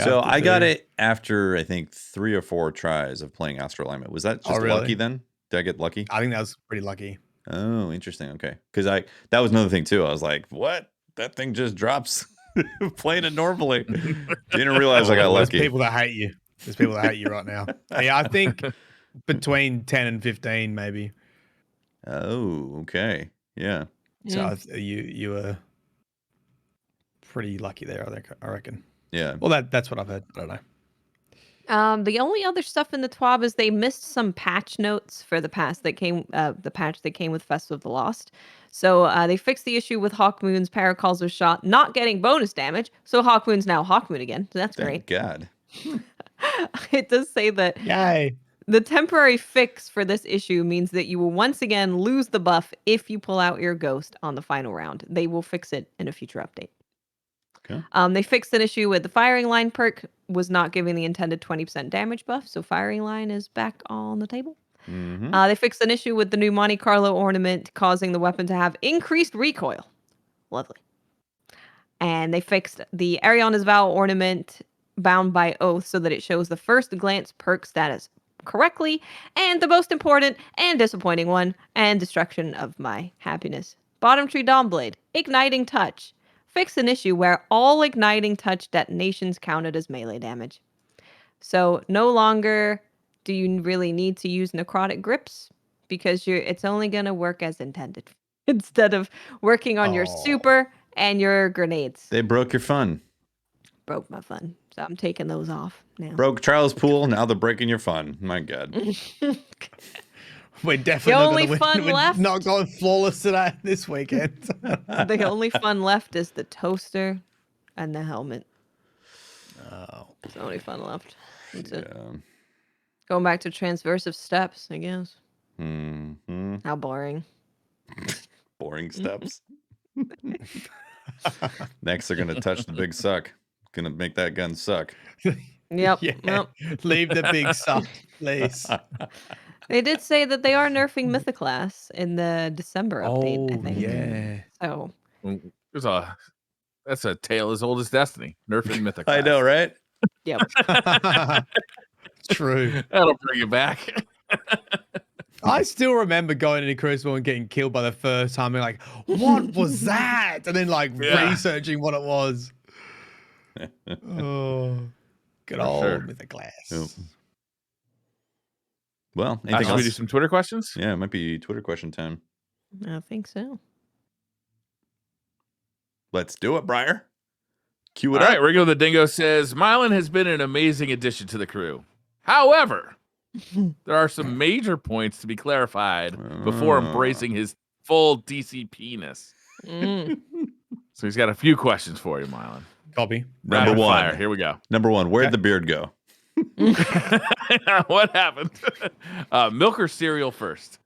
So I got it after I think 3 or 4 tries of playing Astral Alignment. Was that just lucky then? Did I get lucky? I think that was pretty lucky. Oh, interesting. Okay, because that was another thing too. I was like, what? That thing just drops. Playing it normally. Didn't realize I got lucky. There's people that hate you. There's people that hate you right now. Yeah, I think between 10 and 15, maybe. Oh, okay. Yeah. So you were pretty lucky there, I reckon. Yeah. Well, that's what I've heard. I don't know. The only other stuff in the TWAB is they missed some patch notes for the patch that came with Festival of the Lost. So they fixed the issue with Hawkmoon's Paracausal shot not getting bonus damage. So Hawkmoon's now Hawkmoon again. So that's great. Thank God. It does say that. Yay. The temporary fix for this issue means that you will once again lose the buff if you pull out your ghost on the final round. They will fix it in a future update. Okay. They fixed an issue with the firing line perk was not giving the intended 20% damage buff, so firing line is back on the table. Mm-hmm. They fixed an issue with the new Monte Carlo ornament causing the weapon to have increased recoil. Lovely. And they fixed the Ariana's Vow ornament bound by oath so that it shows the first glance perk status correctly, and the most important and disappointing one, and destruction of my happiness. Bottom Tree Dawnblade, Igniting Touch. Fix an issue where all igniting touch detonations counted as melee damage. So no longer do you really need to use necrotic grips because it's only going to work as intended instead of working on your super and your grenades. They broke your fun. Broke my fun. So I'm taking those off now. Broke Trials Pool, now they're breaking your fun. My God. We're definitely left. Not going flawless today this weekend. The only fun left is the toaster and the helmet. Oh. It's the only fun left. That's it. Going back to transversive steps, I guess. Mm-hmm. How boring. Boring steps. Next, they're going to touch the big suck. Going to make that gun suck. Yep. Yeah. Yep. Leave the big suck, please. They did say that they are nerfing Mythoclass in the December update, I think. Yeah. So that's a tale as old as Destiny. Nerfing Mythoclass. I know, right? Yep. True. That'll bring you back. I still remember going into Crucible and getting killed by the first time and like, what was that? And then like researching what it was. Oh, good old Mythoclass. Yep. Well, anything else? Should we do some Twitter questions? Yeah, it might be Twitter question time. I think so. Let's do it, Briar. Cue it All up. right, Ringo the Dingo says, Mylan has been an amazing addition to the crew. However, there are some major points to be clarified before embracing his full DCP-ness. So he's got a few questions for you, Mylan. Copy. Number one. Fire. Here we go. Number one, where'd the beard go? What happened? Milk or cereal first?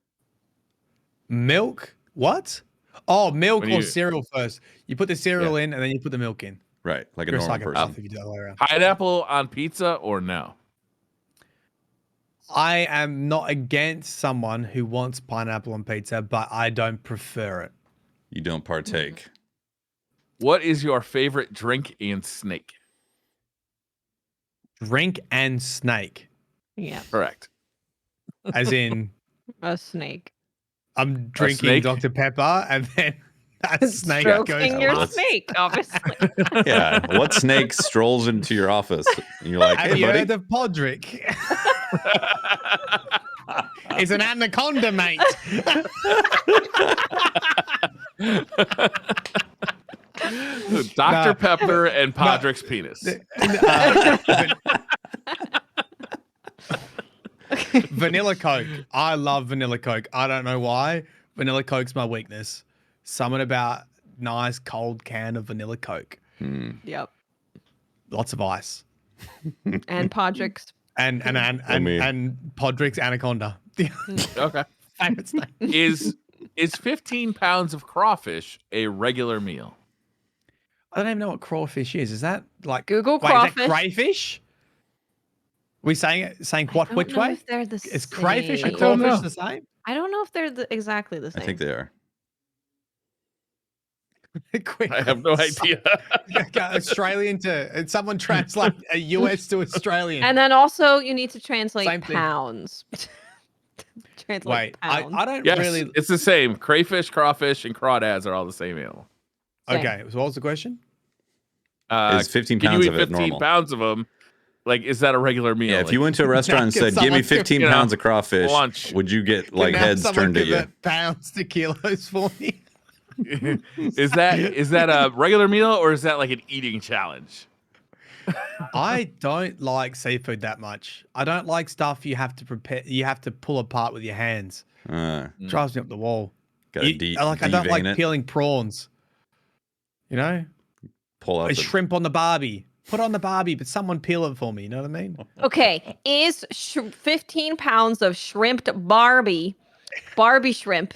Milk? What? Oh, milk or cereal first. You put the cereal in and then you put the milk in. Right, like a normal person. If you do that way around. Pineapple on pizza or no? I am not against someone who wants pineapple on pizza, but I don't prefer it. You don't partake. What is your favorite drink and snake? Drink and snake. Yeah. Correct. As in a snake. I'm drinking Dr. Pepper and then that snake Stroking goes your snake, obviously. Yeah. What snake strolls into your office? And you're like, hey, have you buddy. heard of Podrick? It's an anaconda, mate. Dr. Pepper and Podrick's penis. Vanilla Coke. I love vanilla Coke. I don't know why. Vanilla Coke's my weakness. Something about nice cold can of vanilla Coke. Yep. Lots of ice. And Podrick's. And Podrick's anaconda. Okay. Favorite snake. Is 15 pounds of crawfish a regular meal? I don't even know what crawfish is. Is that like Google crawfish? crawfish? Is that crayfish? We saying what? Which way? If they're the same. Is crayfish and I don't crawfish know. the same? I don't know if they're exactly the same. I think they are. I have no idea. Australian to someone translate a US to Australian. And then also you need to translate Same thing. pounds. Wait, pounds. I don't Yes, really. it's the same. Crayfish, crawfish, and crawdads are all the same animal. Same. Okay, so what was the question? Is 15 Can pounds you of eat it 15 normal? pounds of them? Like, is that a regular meal? Yeah, if you went to a restaurant and said, "Give me 15 pounds of crawfish," lunch. would you get like heads turned at you? Pounds to kilos for me. Is that a regular meal or is that like an eating challenge? I don't like seafood that much. I don't like stuff you have to prepare. You have to pull apart with your hands. Drives me up the wall. Gotta I don't like peeling prawns. You know, pull out a shrimp on the barbie. Put on the barbie, but someone peel it for me. You know what I mean? Okay, is 15 pounds of shrimped Barbie shrimp,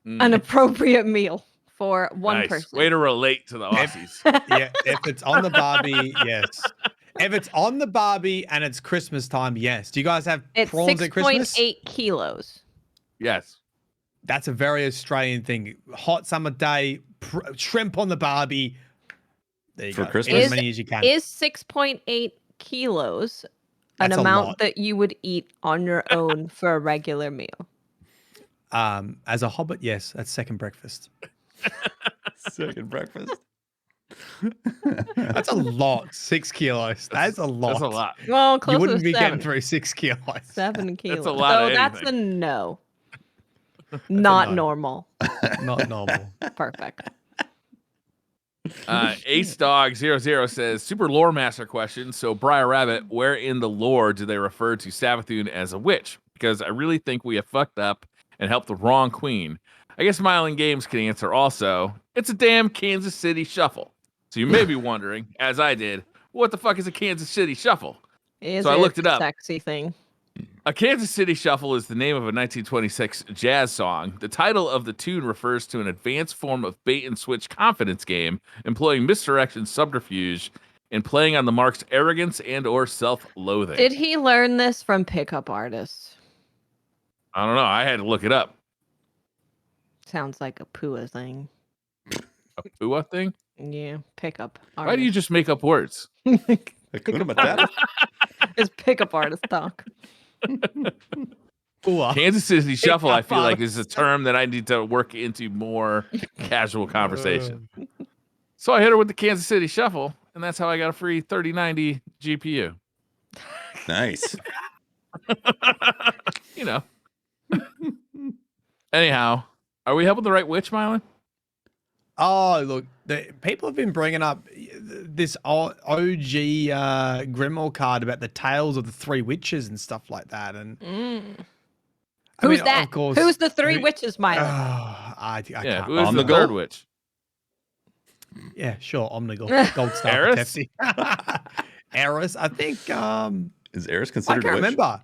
an appropriate meal for one person? Way to relate to the Aussies. Yeah, if it's on the barbie, yes. If it's on the barbie and it's Christmas time, yes. Do you guys have prawns at Christmas? 6.8 kilos. Yes. That's a very Australian thing. Hot summer day, shrimp on the barbie. There you For go. Christmas? As many as you can. Is 6.8 kilos an That's a amount lot. that you would eat on your own for a regular meal? As a hobbit, yes. That's second breakfast. Second breakfast. That's a lot. 6 kilos. That's a lot. That's a lot. Well, close You wouldn't to be 7. getting through 6 kilos. 7 kilos. That's a lot So of that's a anything. no. Not no. normal. Not normal. Perfect. Ace Dog 00 says, super lore master question. So, Briar Rabbit, where in the lore do they refer to Savathun as a witch? Because I really think we have fucked up and helped the wrong queen. I guess Mylan Games can answer also. It's a damn Kansas City shuffle. So you may be wondering, as I did, what the fuck is a Kansas City shuffle? Is So I looked it up. Sexy thing. A Kansas City Shuffle is the name of a 1926 jazz song. The title of the tune refers to an advanced form of bait-and-switch confidence game, employing misdirection subterfuge and playing on the mark's arrogance and or self-loathing. Did he learn this from pickup artists? I don't know. I had to look it up. Sounds like a Pua thing. A Pua thing? Yeah, pickup artist. Why do you just make up words? Hakuna Matata? It's pickup artist talk. Kansas City Shuffle, I feel like, is a term that I need to work into more casual conversation. So I hit her with the Kansas City Shuffle, and that's how I got a free 3090 GPU. Nice. You know. Anyhow, are we helping the right witch, Mylan? Oh, look, people have been bringing up this OG Grimoire card about the tales of the three witches and stuff like that. And who's that? Of course, who's the three witches, Milo? I can't. Who is the Omnigul? third witch? Yeah, sure. Omnigul, Gold Star for Eris? Tefty. Eris, I think. Is Eris I considered can't a witch? remember.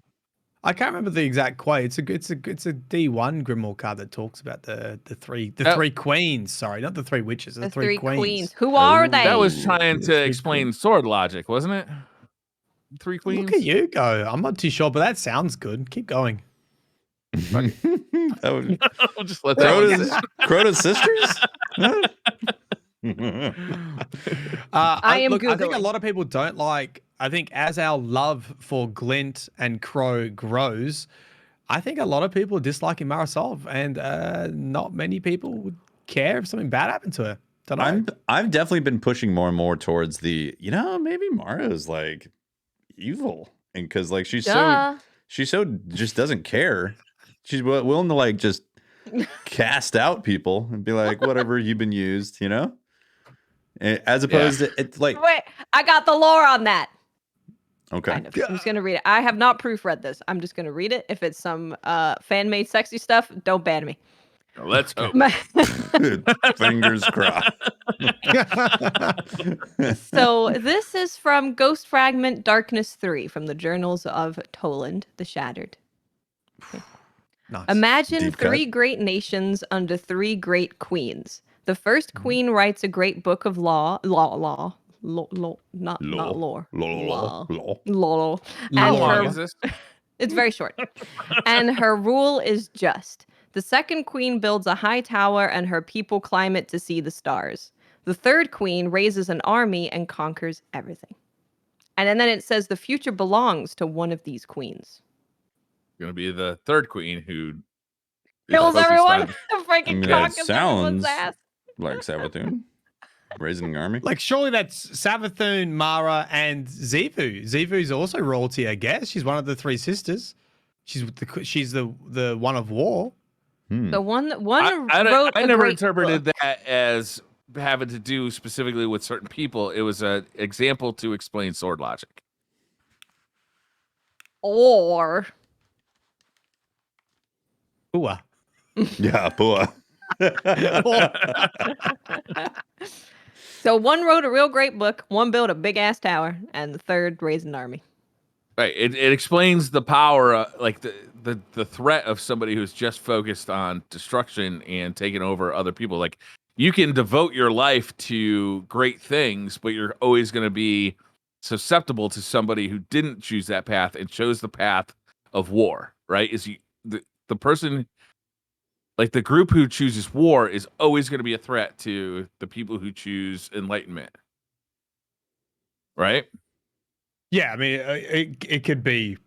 I can't remember the exact quote. It's a D1 Grimoire card that talks about the three queens. Sorry, not the three witches. The three queens. Who are they? That was trying The to three explain queens. sword logic, wasn't it? Three queens. Look at you go. I'm not too sure, but that sounds good. Keep going. That would... We'll just let that one go. Crota's sisters? I think a Googling. lot of people don't like. I think as our love for Glint and Crow grows, I think a lot of people are disliking Marasov, and not many people would care if something bad happened to her. Don't know. I've definitely been pushing more and more towards the, maybe Mara's like evil, and because like she's so just doesn't care. She's willing to like just cast out people and be like, whatever, you've been used, as opposed to it's like, Wait, I got the lore on that. okay, Kind of. I'm just gonna read it. I have not proofread this. I'm just gonna read it. If it's some fan-made sexy stuff, don't ban me. Let's go. fingers crossed. So this is from Ghost Fragment Darkness 3 from the Journals of Toland the Shattered. Nice. Imagine Deep three cut. great nations under three great queens. The first queen writes a great book of law, not lore. Law. And How long her, is this? it's very short. And her rule is just. The second queen builds a high tower and her people climb it to see the stars. The third queen raises an army and conquers everything. And then it says the future belongs to one of these queens. Going to be the third queen who Kills everyone. Freaking that conquers everyone's sounds ass. like Savathun raising an army. Like, surely that's Savathun, Mara, and Xivu. Xivu's also royalty, I guess. She's one of the three sisters. She's the one of war. The one that I never interpreted that as having to do specifically with certain people. It was an example to explain sword logic. Or Pua. Yeah, Pua. So one wrote a real great book, one built a big ass tower, and the third raised an army. Right. It explains the power, like the threat of somebody who's just focused on destruction and taking over other people. Like, you can devote your life to great things, but you're always going to be susceptible to somebody who didn't choose that path and chose the path of war. Right? The person, like the group who chooses war, is always going to be a threat to the people who choose enlightenment. Right? Yeah, I mean, it could be.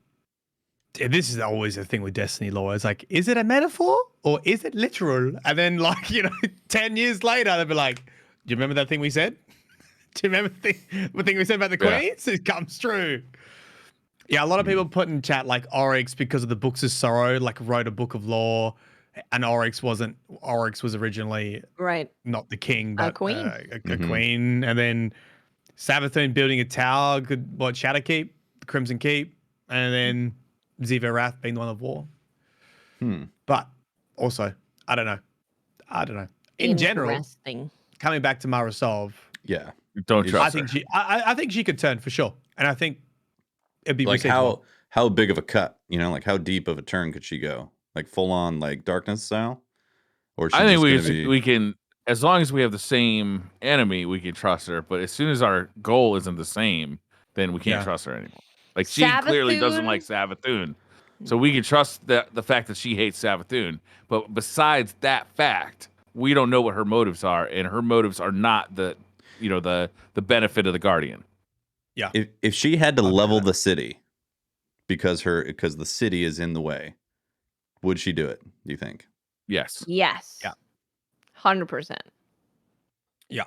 This is always a thing with Destiny lore. It's like, is it a metaphor or is it literal? And then, like, 10 years later, they'll be like, "Do you remember that thing we said? Do you remember the thing we said about the queens? It comes true." Yeah, a lot of people put in chat like Oryx, because of the Books of Sorrow, like wrote a book of lore, and Oryx was originally not the king, but a queen. A queen, and then Savathun building a tower, Shadowkeep, Crimson Keep, and then Xivu Wrath being the one of war. But also, I don't know. In general, coming back to Marasov, yeah, don't trust her. I think she could turn for sure, and I think it'd be like how big of a cut, like how deep of a turn could she go? Like full on like darkness style, or I think we can. As long as we have the same enemy, we can trust her. But as soon as our goal isn't the same, then we can't trust her anymore. Like, she clearly doesn't like Savathun. So we can trust the fact that she hates Savathun. But besides that fact, we don't know what her motives are. And her motives are not the benefit of the Guardian. Yeah. If she had to level the city because the city is in the way, would she do it, do you think? Yes. Yes. Yeah. 100%. Yeah.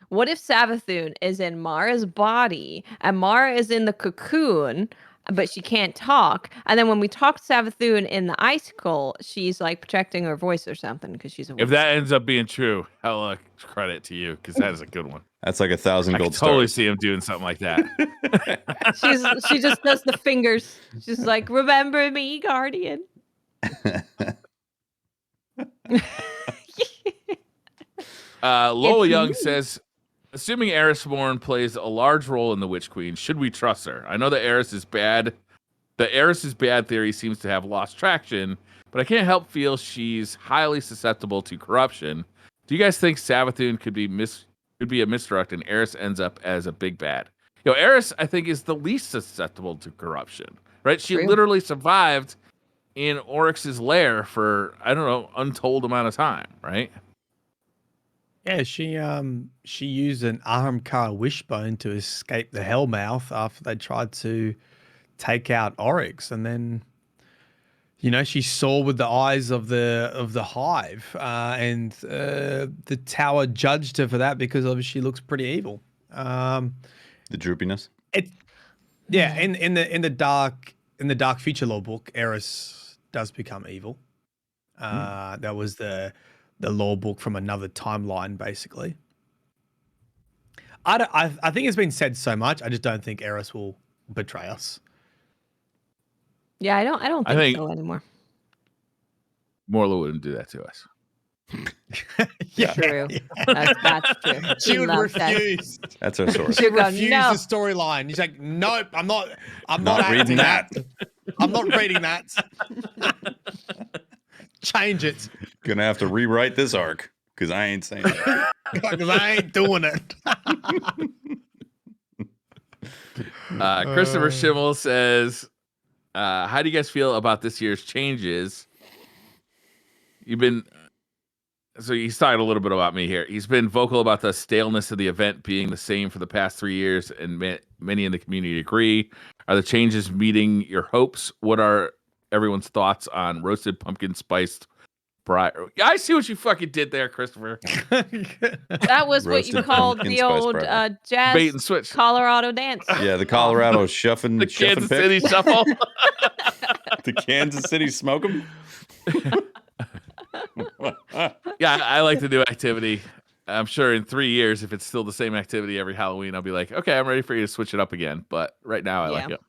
What if Savathun is in Mara's body and Mara is in the cocoon but she can't talk. And then when we talk to Savathun in the icicle, she's like protecting her voice or something because she's a If that ends up being true, hella credit to you because that is a good one. That's like 1,000 gold stars. I totally see him doing something like that. She just does the fingers. She's like, remember me, Guardian. Lola Young says, assuming Erisborn plays a large role in the Witch Queen, should we trust her? I know the Eris is bad. The Eris is bad theory seems to have lost traction, but I can't help feel she's highly susceptible to corruption. Do you guys think Savathun could be a misdirect and Eris ends up as a big bad? Eris, I think, is the least susceptible to corruption, right? She literally survived in Oryx's lair for, I don't know, untold amount of time, right? Yeah, she used an Ahamkar wishbone to escape the Hellmouth after they tried to take out Oryx, and then she saw with the eyes of the hive, and the tower judged her for that because obviously she looks pretty evil. The droopiness. In the dark future lore book, Eris does become evil. That was the lore book from another timeline, basically. I think it's been said so much. I just don't think Eris will betray us. Yeah, I don't think so anymore. Morla wouldn't do that to us. Yeah, true. That's true. She would refuse. That's our source. She would refuse the storyline. He's like, nope, I'm not reading that. I'm not reading that. Change it. Gonna have to rewrite this arc because I ain't saying it. Because I ain't doing it. Christopher Schimmel says, how do you guys feel about this year's changes? So he's talking a little bit about me here. He's been vocal about the staleness of the event being the same for the past 3 years, and many in the community agree. Are the changes meeting your hopes? What are everyone's thoughts on roasted pumpkin spiced bride? I see what you fucking did there, Christopher. That was what you called the old jazz bait and switch Colorado dance. Yeah, the Colorado shuffling. The Kansas City shuffle. The Kansas City smoke 'em. Yeah, I like the new activity. I'm sure in 3 years, if it's still the same activity every Halloween, I'll be like, okay, I'm ready for you to switch it up again. But right now, I like it.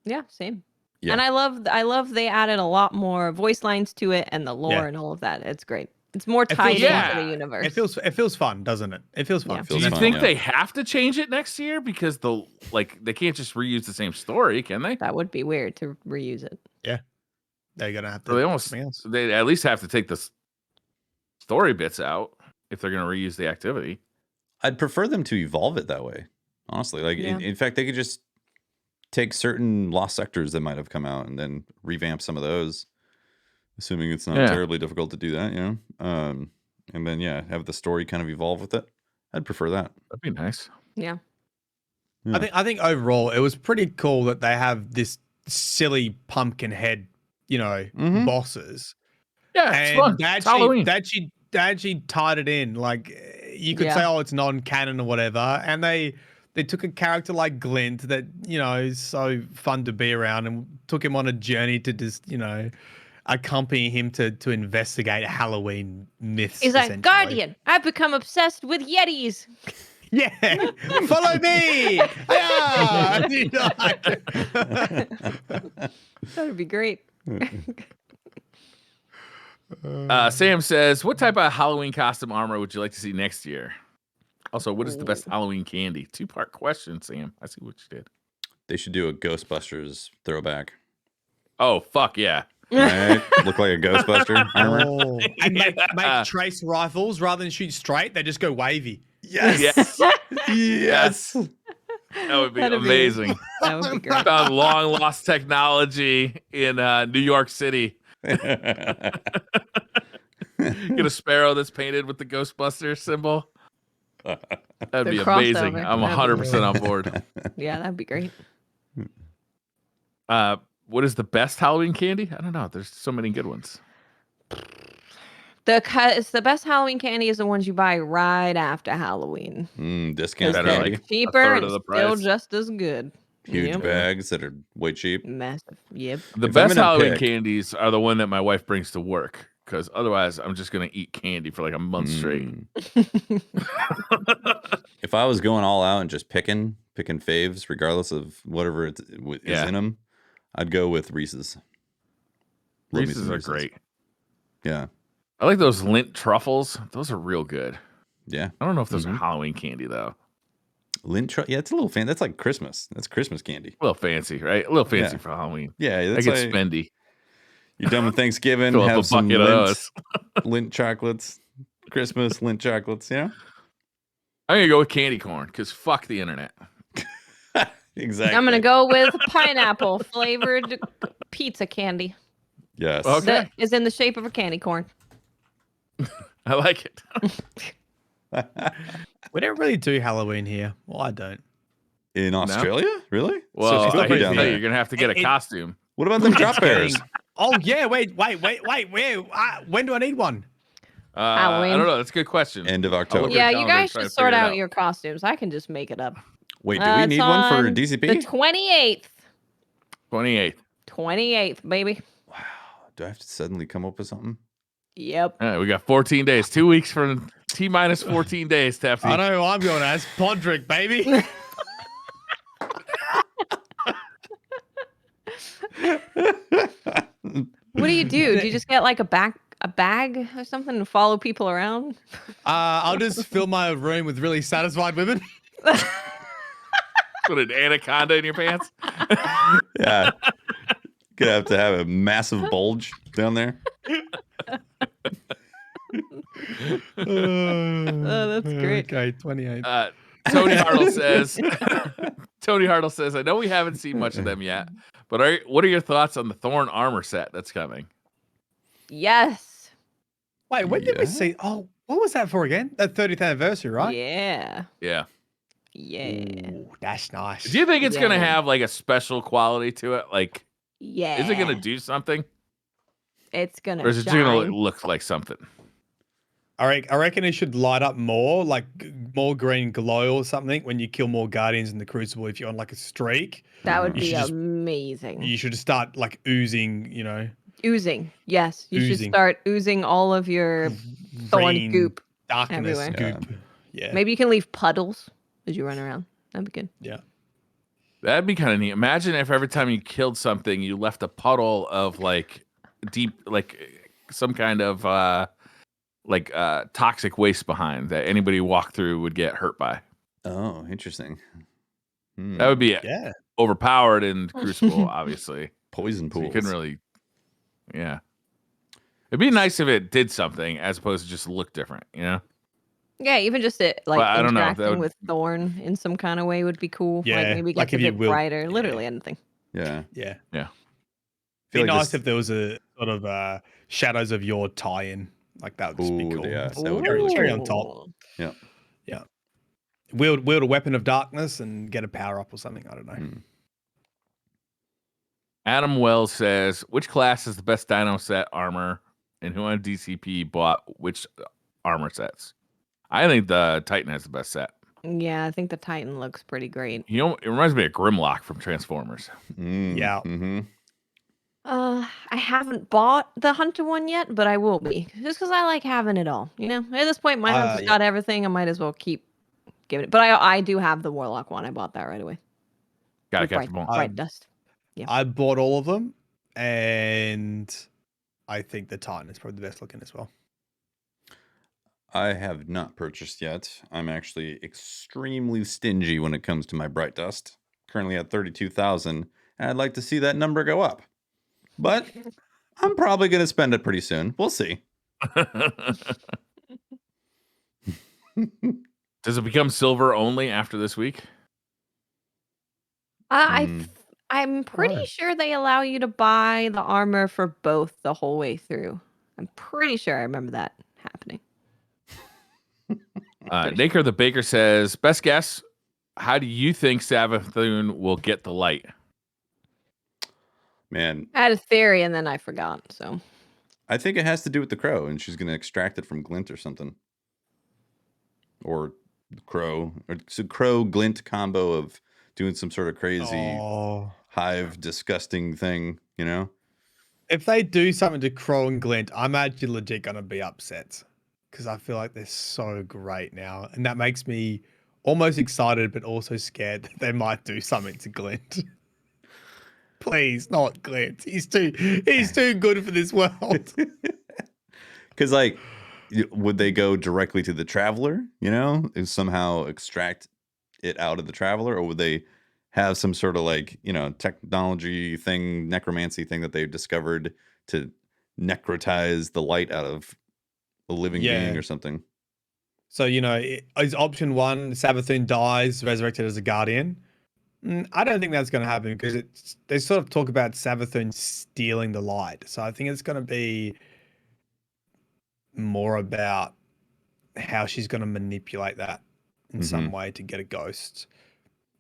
Yeah, same. Yeah. And I love they added a lot more voice lines to it and the lore and all of that. It's great. It's more tied into the universe. It feels fun, doesn't it? It feels fun. Yeah. Do you think they have to change it next year because they can't just reuse the same story, can they? That would be weird to reuse it. Yeah, they're gonna have to. So they at least have to take the story bits out if they're gonna reuse the activity. I'd prefer them to evolve it that way, honestly. Like in fact, they could just take certain lost sectors that might have come out and then revamp some of those, assuming it's not terribly difficult to do that, and then have the story kind of evolve with it. I'd prefer that. That'd be nice. Yeah. I think overall it was pretty cool that they have this silly pumpkin head, bosses. Yeah, it's fun. It's Halloween. They actually tied it in. Like, you could say, oh, it's non-canon or whatever, and they took a character like Glint that is so fun to be around and took him on a journey to just accompany him to investigate Halloween myths. He's like, Guardian, I've become obsessed with Yetis. Yeah, follow me. That would be great. Sam says, what type of Halloween costume armor would you like to see next year? Also, what is the best Halloween candy? 2-part question, Sam. I see what you did. They should do a Ghostbusters throwback. Oh, fuck yeah. Right? Look like a Ghostbuster armor. Oh. And make trace rifles rather than shoot straight. They just go wavy. Yes. Yes. That would be amazing. That would be great. Found long lost technology in New York City. Get a sparrow that's painted with the Ghostbuster symbol. That'd be amazing. Crossover. I'm 100% on board. Yeah, that'd be great. What is the best Halloween candy? I don't know. There's so many good ones. It's the best Halloween candy is the ones you buy right after Halloween. Discount They're candy. cheaper and still just as good. Huge bags that are way cheap. Massive. Yep. The best Halloween candies are the one that my wife brings to work, because otherwise I'm just gonna eat candy for like a month straight. If I was going all out and just picking faves, regardless of whatever is in them, I'd go with Reese's. Reese's are great. Yeah. I like those lint truffles. Those are real good. Yeah. I don't know if those are Halloween candy though. Yeah, it's a little fancy. That's like Christmas. That's Christmas candy. A little fancy, right? A little fancy for Halloween. Yeah, that's I get spendy. You're done with Thanksgiving, Fill have up a some bucket of those. lint chocolates. Christmas lint chocolates, yeah. I'm gonna go with candy corn because fuck the internet. Exactly. I'm gonna go with pineapple flavored pizza candy. Yes. Okay. That is in the shape of a candy corn. I like it. We don't really do Halloween here. Well, I don't. In Australia? Really? Well, So I hate to tell you, you're gonna have to get a costume. What about them drop bears? Oh yeah, wait. When do I need one? Halloween. I don't know. That's a good question. End of October. Yeah, you guys should sort out your costumes. I can just make it up. Wait, do we need one for DCP? The 28th. 28th. 28th, baby. Wow. Do I have to suddenly come up with something? Yep. All right, we got 14 days. 2 weeks from T-minus 14 days, Tefty. I know I'm going as Podrick, baby. What do you do? Do you just get like a bag or something and follow people around? I'll just fill my room with really satisfied women. Put an anaconda in your pants. Yeah. Gonna have to have a massive bulge down there. Oh, that's great. Okay, 28. Tony Hartle says, I know we haven't seen much of them yet, but what are your thoughts on the Thorn armor set that's coming? Yes. Wait, when did we see? Oh, what was that for again? That 30th anniversary, right? Yeah. Yeah. Yeah. Ooh, that's nice. Do you think it's going to have like a special quality to it? Like, yeah. Is it going to do something? It's going to Or is it just going to look like something? I reckon it should light up more, like more green glow or something when you kill more Guardians in the Crucible if you're on like a streak. That would be amazing. You should start like oozing, Oozing. Yes. You should start oozing all of your thorn goop. Darkness everywhere. goop. Yeah. Maybe you can leave puddles as you run around. That'd be good. Yeah. That'd be kind of neat. Imagine if every time you killed something, you left a puddle of like deep, like some kind of toxic waste behind that anybody walk through would get hurt by. Oh, interesting. That would be overpowered in Crucible, obviously. Poison pools. So you couldn't really. Yeah. It'd be nice if it did something as opposed to just look different, Yeah, even just I don't know, interacting with Thorn in some kind of way would be cool. Yeah, like maybe get a bit brighter. Literally anything. Yeah. Yeah. Yeah. It'd be nice if there was a sort of Shadows of Your tie-in. Like that would just be cool. Yeah, that would be cherry on top. Yeah. Yeah. Wield a weapon of darkness and get a power up or something. I don't know. Adam Wells says, which class is the best dino set armor and who on DCP bought which armor sets? I think the Titan has the best set. Yeah, I think the Titan looks pretty great. It reminds me of Grimlock from Transformers. Yeah. Mm-hmm. I haven't bought the Hunter one yet, but I will be. Just because I like having it all. At this point, my Hunter's got everything. I might as well keep giving it. But I do have the Warlock one. I bought that right away. Gotta catch them all. Bright Dust. Yeah. I bought all of them, and I think the Titan is probably the best looking as well. I have not purchased yet. I'm actually extremely stingy when it comes to my Bright Dust. Currently at 32,000, and I'd like to see that number go up. But I'm probably going to spend it pretty soon. We'll see. Does it become silver only after this week? I'm pretty sure they allow you to buy the armor for both the whole way through. I'm pretty sure I remember that happening. Naker the Baker says, best guess, how do you think Savathun will get the light? Man, I had a theory and then I forgot. So I think it has to do with the crow, and she's going to extract it from glint or something, or crow glint combo of doing some sort of crazy hive disgusting thing, you know? If they do something to Crow and Glint, I'm actually legit gonna be upset because I feel like they're so great now, and that makes me almost excited, but also scared that they might do something to Glint. Please, not Glint. He's too good for this world. Because like, would they go directly to the Traveler? You know, and somehow extract it out of the Traveler, or would they have some sort of like, you know, technology thing, necromancy thing that they've discovered to necrotize the light out of a living being or something? So, you know, is option one, Savathun dies, resurrected as a guardian? I don't think that's going to happen because they sort of talk about Savathun stealing the light. So I think it's going to be more about how she's going to manipulate that in some way to get a ghost.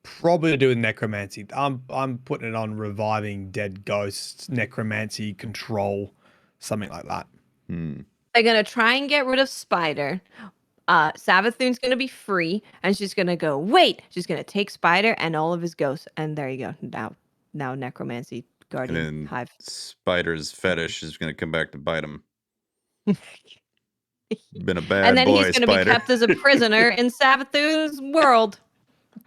Probably to do with necromancy. I'm putting it on reviving dead ghosts, necromancy, control, something like that. They're gonna try and get rid of Spider. Savathun's gonna be free, and she's gonna go. Wait, she's gonna take Spider and all of his ghosts, and there you go. Now necromancy guardian And then hive. Spider's fetish is going to come back to bite him. Been a bad and then boy, he's gonna Spider. be kept as a prisoner in Savathun's world,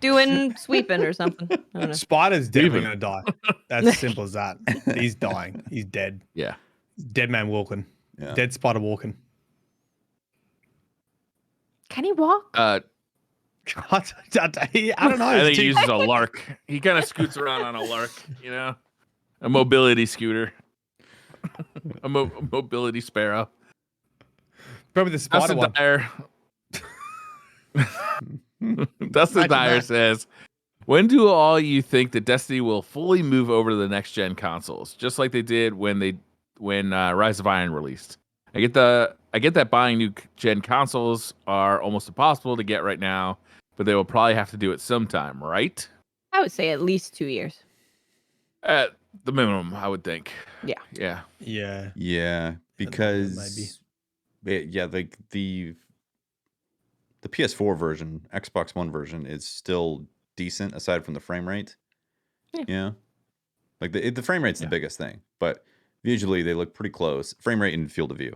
doing sweeping or something. I don't know. Spider's definitely gonna die. That's as simple as that. He's dying. He's dead. Yeah. Dead man walking. Yeah. Dead Spider walking. Can he walk? I don't know. I think he uses a lark. He kind of scoots around on a lark, you know, a mobility scooter, a mobility sparrow. Probably the spider one. Dustin Dyer says, when do all you think that Destiny will fully move over to the next gen consoles, just like they did when Rise of Iron released? I get that buying new gen consoles are almost impossible to get right now, but they will probably have to do it sometime, right? I would say at least 2 years. At the minimum, I would think. Yeah. Yeah, because like the PS4 version, Xbox One version is still decent aside from the frame rate. Yeah. Like the frame rate's the biggest thing, but visually they look pretty close. Frame rate and field of view.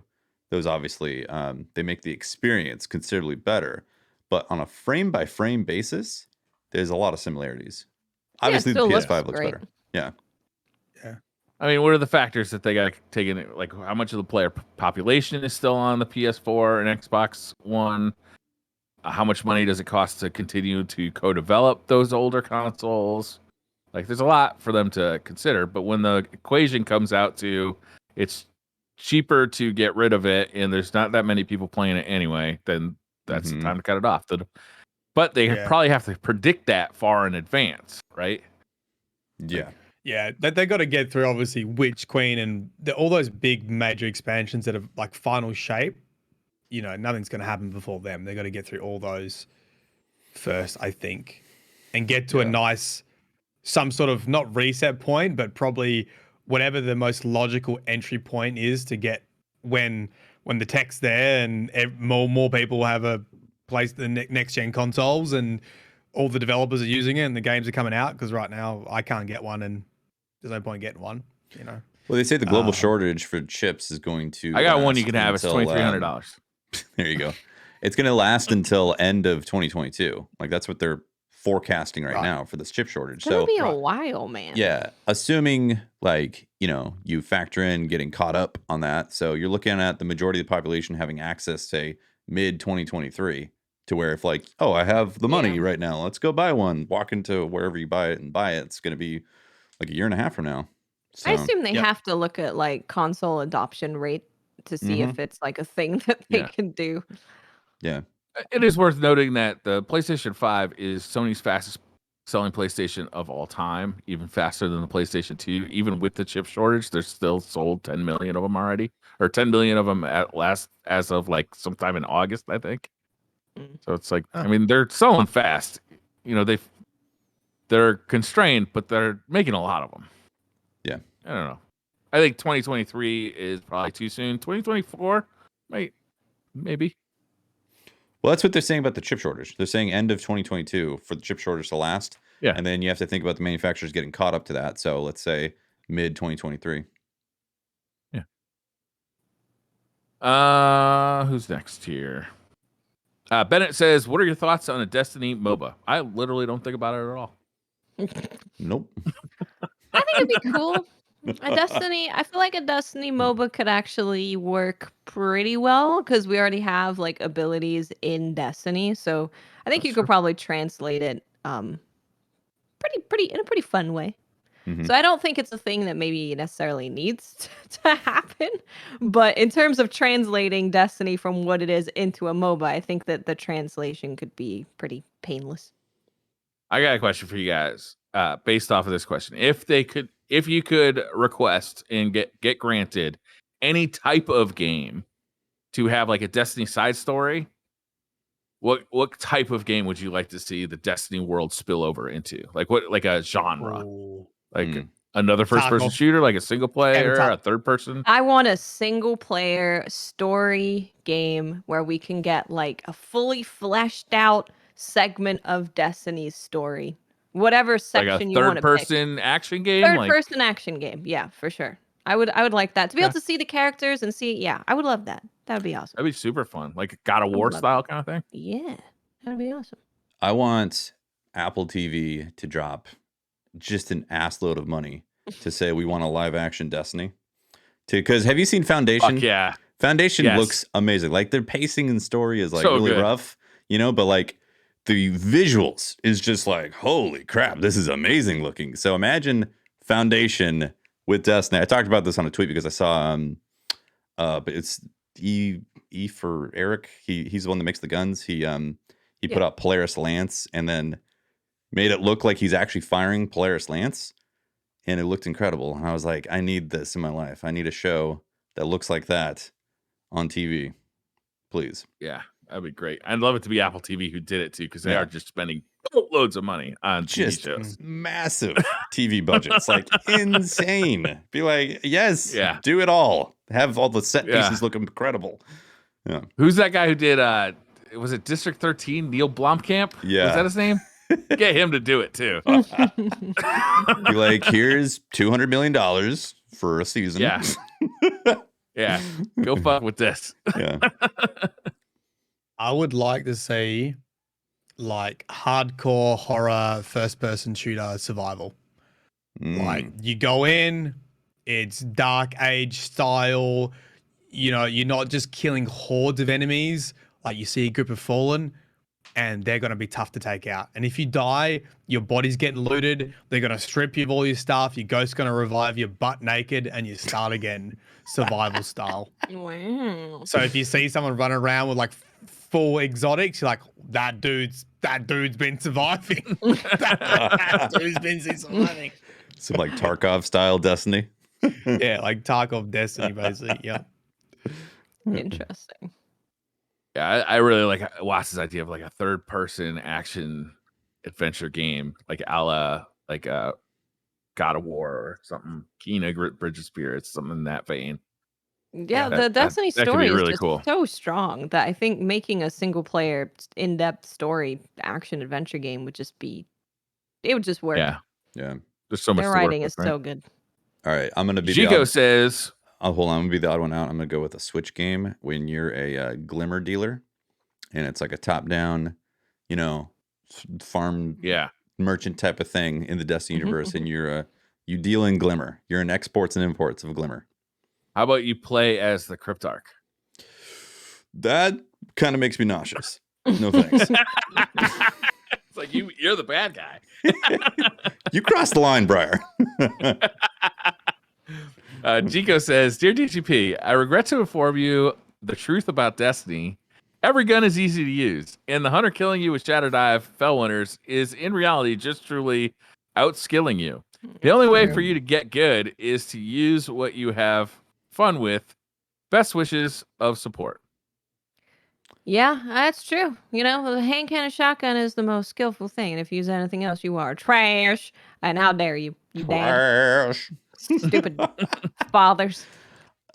Those obviously they make the experience considerably better, but on a frame by frame basis, there's a lot of similarities. Obviously the PS5 looks better. Yeah. I mean, what are the factors that they got to take in? Like, how much of the player population is still on the PS4 and Xbox One? How much money does it cost to continue to co-develop those older consoles? Like, there's a lot for them to consider. But when the equation comes out to it's cheaper to get rid of it, and there's not that many people playing it anyway, then that's the time to cut it off. But they probably have to predict that far in advance, right? Yeah. They got to get through obviously Witch Queen and all those big major expansions that have like final shape. You know, nothing's going to happen before them. They got to get through all those first, I think, and get to some sort of not reset point, but probably whatever the most logical entry point is to get when the tech's there and more people will have a place the next gen consoles and all the developers are using it and the games are coming out, because right now I can't get one and there's no point getting one, you know. Well, they say the global shortage for chips is going to. I got one you can have. It's $2,300. There you go. It's going to last until end of 2022. Like that's what they're forecasting right now for this chip shortage. It's gonna be a while, man. Yeah, assuming like, you know, you factor in getting caught up on that. So you're looking at the majority of the population having access, say, mid 2023, to where if like, oh, I have the money right now, let's go buy one. Walk into wherever you buy it and buy it. It's going to be like a year and a half from now. So, I assume they have to look at like console adoption rate to see if it's like a thing that they can do. Yeah. It is worth noting that the PlayStation 5 is Sony's fastest selling PlayStation of all time, even faster than the PlayStation 2. Even with the chip shortage, they're still sold 10 million of them already, or 10 million of them as of like sometime in August, I think. So it's like, I mean, they're selling fast. You know, they're constrained, but they're making a lot of them. Yeah. I don't know. I think 2023 is probably too soon. 2024, maybe. Well, that's what they're saying about the chip shortage. They're saying end of 2022 for the chip shortage to last. Yeah. And then you have to think about the manufacturers getting caught up to that. So let's say mid 2023. Yeah. Who's next here? Bennett says, "What are your thoughts on a Destiny MOBA?" I literally don't think about it at all. Nope. I think it'd be cool. I feel like a Destiny MOBA could actually work pretty well because we already have like abilities in Destiny. So I think you could probably translate it pretty in a pretty fun way. Mhm. So I don't think it's a thing that maybe necessarily needs to happen. But in terms of translating Destiny from what it is into a MOBA, I think that the translation could be pretty painless. I got a question for you guys. Based off of this question, if you could request and get granted any type of game to have like a Destiny side story, what type of game would you like to see the Destiny world spill over into? Like a genre? Ooh. Like another first person shooter, like a single player, a third person? I want a single player story game where we can get like a fully fleshed out segment of Destiny's story. Whatever section you want to pick. Third person action game? Third person action game. Yeah, for sure. I would like that. To be able to see the characters and see, I would love that. That would be awesome. That'd be super fun. Like God of War style kind of thing. Yeah. That'd be awesome. I want Apple TV to drop just an assload of money to say we want a live action Destiny. Because have you seen Foundation? Fuck yeah. Foundation looks amazing. Like their pacing and story is like So really good. rough, but like the visuals is just like, holy crap, this is amazing looking. So imagine Foundation with Destiny. I talked about this on a tweet because I saw but it's E for Eric. He's the one that makes the guns. He put out Polaris Lance and then made it look like he's actually firing Polaris Lance, and it looked incredible. And I was like, I need this in my life. I need a show that looks like that on TV, please. Yeah, that'd be great. I'd love it to be Apple TV who did it too, because they are just spending loads of money on TV shows. Massive TV budgets, like insane. Be like, yes, Yeah. do it all. Have all the set pieces look incredible. Yeah. Who's that guy who did? Was it District 13? Neil Blomkamp? Yeah. Was that his name? Get him to do it too. Be like, here's $200 million for a season. Yeah. Yeah. Go fuck with this. Yeah. I would like to see like hardcore horror first person shooter survival. Like you go in, it's dark age style. You're not just killing hordes of enemies. Like you see a group of fallen, and they're going to be tough to take out. And if you die, your body's getting looted. They're going to strip you of all your stuff. Your ghost's going to revive you butt naked, and you start again, survival style. Wow. So if you see someone running around with like full exotics, you're like, that dude's been surviving. that dude's been surviving. Some like Tarkov style Destiny. Yeah, like Tarkov Destiny, basically. Yeah. Interesting. Yeah, I really like Wass's idea of like a third person action adventure game, like a la like a God of War or something. Kena Bridge of Spirits, something in that vein. Yeah, the Destiny that could story be is really just cool. so strong that I think making a single player in-depth story action adventure game would just work. Yeah. Yeah. There's so much Their to work writing with, is right? so good. All right. I'm going to be Chico says, hold on. I'm going to be the odd one out. I'm going to go with a Switch game when you're a Glimmer dealer. And it's like a top-down, farm merchant type of thing in the Destiny universe. And you deal in Glimmer. You're in exports and imports of Glimmer. how about you play as the Cryptarch? That kind of makes me nauseous. No thanks. It's like you're the bad guy. You crossed the line, Briar. Chico says, "Dear DCP, I regret to inform you the truth about Destiny. Every gun is easy to use, and the hunter killing you with Shatter Dive Fellwinners is in reality just truly outskilling you. The only way for you to get good is to use what you have fun with. Best wishes of support." Yeah, that's true. The hand cannon shotgun is the most skillful thing. And if you use anything else, you are trash. And how dare you dad. Trash. Stupid fathers.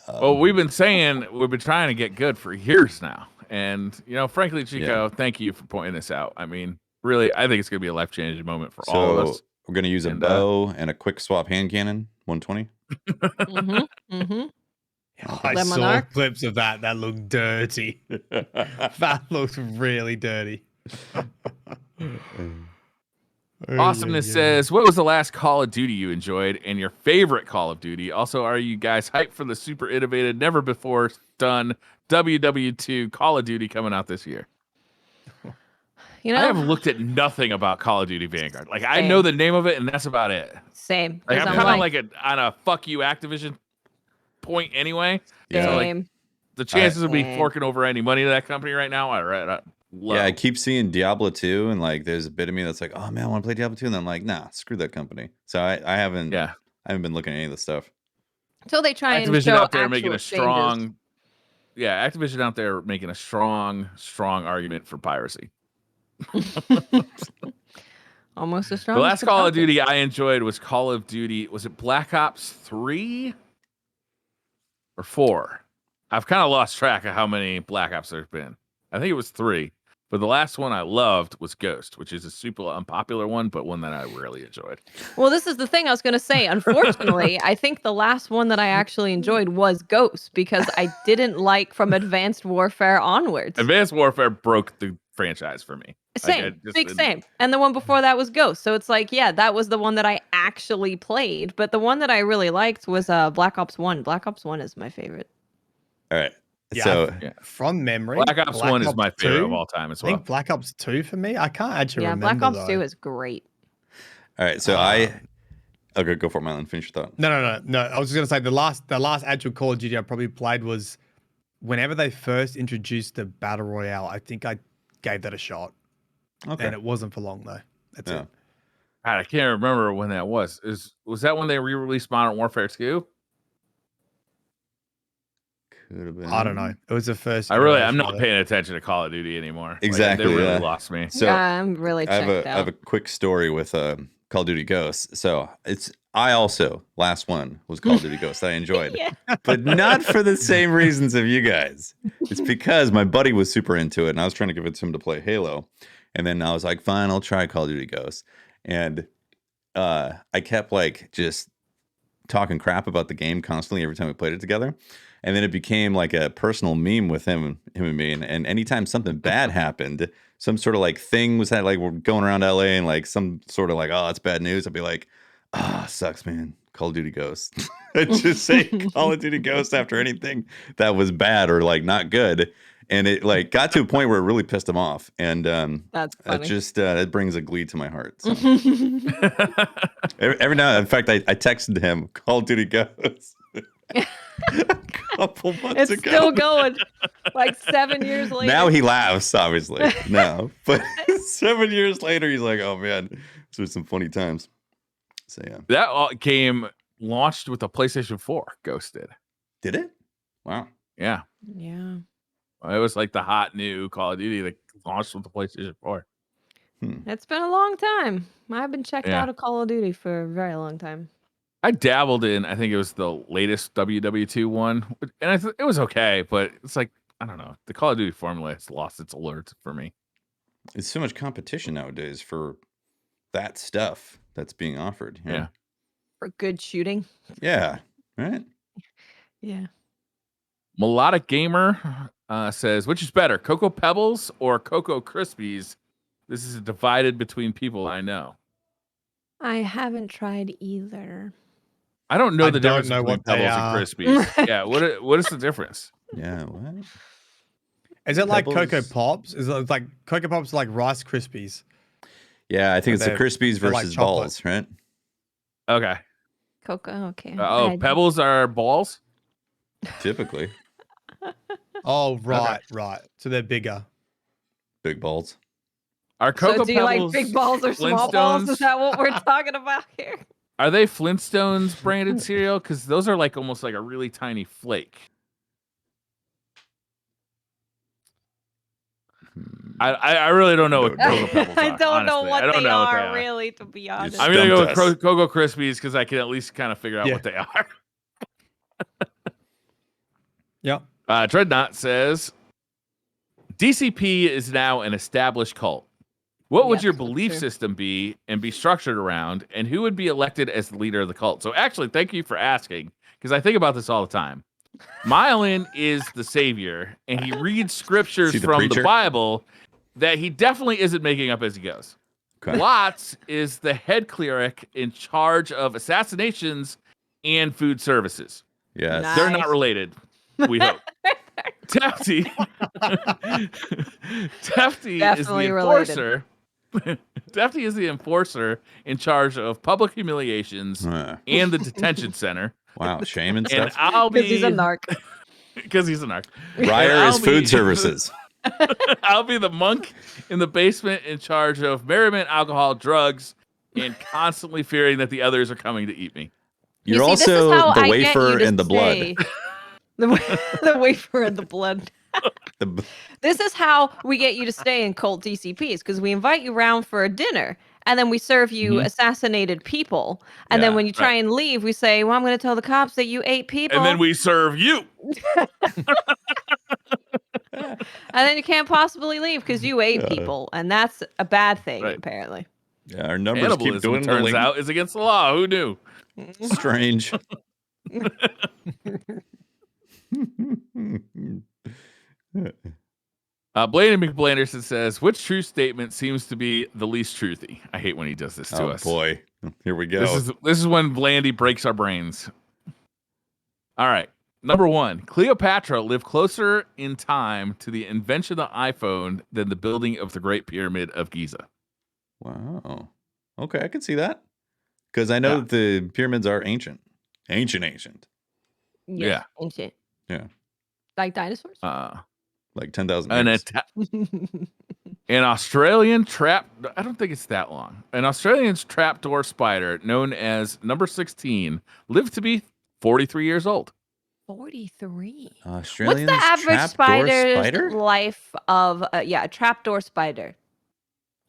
Well, we've been trying to get good for years now, And frankly, Chico, thank you for pointing this out. I mean, really, I think it's gonna be a life-changing moment for all of us. We're gonna use a bow and a quick swap hand cannon, 120. I saw clips of that. That looked dirty. That looks really dirty. Awesomeness says, what was the last Call of Duty you enjoyed and your favorite Call of Duty? Also, are you guys hyped for the super innovative, never before done WW2 Call of Duty coming out this year? I have looked at nothing about Call of Duty Vanguard. Like, I know the name of it, and that's about it. Same. Like, I'm kind of like on a fuck you Activision point anyway. Same. So, like, the chances of me forking over any money to that company right now are low. Yeah, I keep seeing Diablo 2, and like, there's a bit of me that's like, oh man, I want to play Diablo 2, and then I'm like, nah, screw that company. So I haven't been looking at any of the stuff. So they try Activision and show out there making a strong, changes. Activision out there making a strong argument for piracy. Almost as strong. The last Call of Duty I enjoyed was Call of Duty. Was it Black Ops 3 or 4? I've kind of lost track of how many Black Ops there's been. I think it was 3. But the last one I loved was Ghost, which is a super unpopular one, but one that I really enjoyed. Well, this is the thing I was going to say. Unfortunately, I think the last one that I actually enjoyed was Ghost because I didn't like from Advanced Warfare onwards. Advanced Warfare broke the franchise for me. Same. Same. And the one before that was Ghost. So it's like, yeah, that was the one that I actually played. But the one that I really liked was Black Ops 1. Black Ops 1 is my favorite. All right. Yeah, so from memory, Black Ops 1 is my favorite of all time as well. I think Black Ops 2 for me. I can't actually remember. Yeah, Black Ops 2 is great. All right, so okay, go for it, Mylan. Finish your thought. No. I was just gonna say the last actual Call of Duty I probably played was whenever they first introduced the Battle Royale. I think I gave that a shot. Okay. And it wasn't for long though. That's it. God, I can't remember when that was. Was that when they re-released Modern Warfare 2? Could have been. I don't know. It was the first. I'm not paying attention to Call of Duty anymore. Exactly. Like, they really lost me. So I'm really checked out. I have a quick story with Call of Duty Ghosts. So I also, last one was Call of Duty Ghosts that I enjoyed, but not for the same reasons of you guys. It's because my buddy was super into it and I was trying to convince him to play Halo. And then I was like, fine, I'll try Call of Duty Ghosts. And I kept like just talking crap about the game constantly every time we played it together. And then it became like a personal meme with him and me. And anytime something bad happened, some sort of like thing was that like we're going around LA and like some sort of like, oh, it's bad news. I'd be like, sucks, man. Call of Duty Ghosts. I'd just say Call of Duty Ghosts after anything that was bad or like not good. And it like got to a point where it really pissed him off. And that's funny. It brings a glee to my heart. So. every now, in fact, I texted him Call of Duty Ghosts. A couple months ago. It's still going like 7 years later. Now he laughs, obviously. No, but 7 years later, he's like, oh man, these were some funny times. So yeah. That game launched with the PlayStation 4, Ghost did. Did it? Wow. Yeah. Yeah. It was like the hot new Call of Duty that launched with the PlayStation 4. It's been a long time. I've been checked out of Call of Duty for a very long time. I dabbled in, I think it was the latest WW2 one, and it was okay, but it's like, I don't know. The Call of Duty formula has lost its allure for me. There's so much competition nowadays for that stuff that's being offered. Yeah. For good shooting. Yeah. Right? Yeah. Melodic Gamer says, which is better, Cocoa Pebbles or Cocoa Krispies? This is divided between people I know. I haven't tried either. I don't know the difference between Pebbles and Krispies. Yeah, what is the difference? Yeah, what? Is it like Cocoa Pops? Is it like Cocoa Pops like Rice Krispies? Yeah, I think it's the Krispies versus like balls, right? Okay. Cocoa, okay. Pebbles are balls? Typically. Oh, right. So they're bigger. Big balls. Are Cocoa do you Pebbles like big balls or small balls? Is that what we're talking about here? Are they Flintstones branded cereal? Because those are like almost like a really tiny flake. I really don't know what Cocoa Pebbles are. I don't know honestly. what they are, really, to be honest. I'm going to go with Cocoa Krispies because I can at least kind of figure out what they are. Yep. Dreadnought says, DCP is now an established cult. What would your belief system be and be structured around, and who would be elected as the leader of the cult? So actually, thank you for asking, because I think about this all the time. Myelin is the savior, and he reads scriptures from the Bible that he definitely isn't making up as he goes. Okay. Watts is the head cleric in charge of assassinations and food services. Yes. Nice. They're not related, we hope. Tefty is the enforcer. Tefty is the enforcer in charge of public humiliations and the detention center. Wow, shame and stuff. Because he's a narc. Because he's a narc. Ryer is food services. I'll be the monk in the basement in charge of merriment, alcohol, drugs, and constantly fearing that the others are coming to eat me. You're also the wafer and the blood. The wafer and the blood. This is how we get you to stay in cult DCPs, because we invite you around for a dinner, and then we serve you assassinated people. And then when you try and leave, we say, well, I'm going to tell the cops that you ate people. And then we serve you. And then you can't possibly leave because you ate people. And that's a bad thing, apparently. Yeah, our numbers keep dwindling. Turns out, is against the law. Who knew? Strange. Blaney McBlanderson says, which true statement seems to be the least truthy? I hate when he does this to us. Oh boy, here we go. This is when Blandy breaks our brains. All right, number 1, Cleopatra lived closer in time to the invention of the iPhone than the building of the Great Pyramid of Giza. Wow. Okay, I can see that, because I know the pyramids are ancient. Ancient. Yeah, ancient. Yeah. Like dinosaurs? Like 10,000 years. An Australian trap... I don't think it's that long. An Australian trapdoor spider known as number 16 lived to be 43 years old. 43? Australian What's the average spider's life of... a trapdoor spider?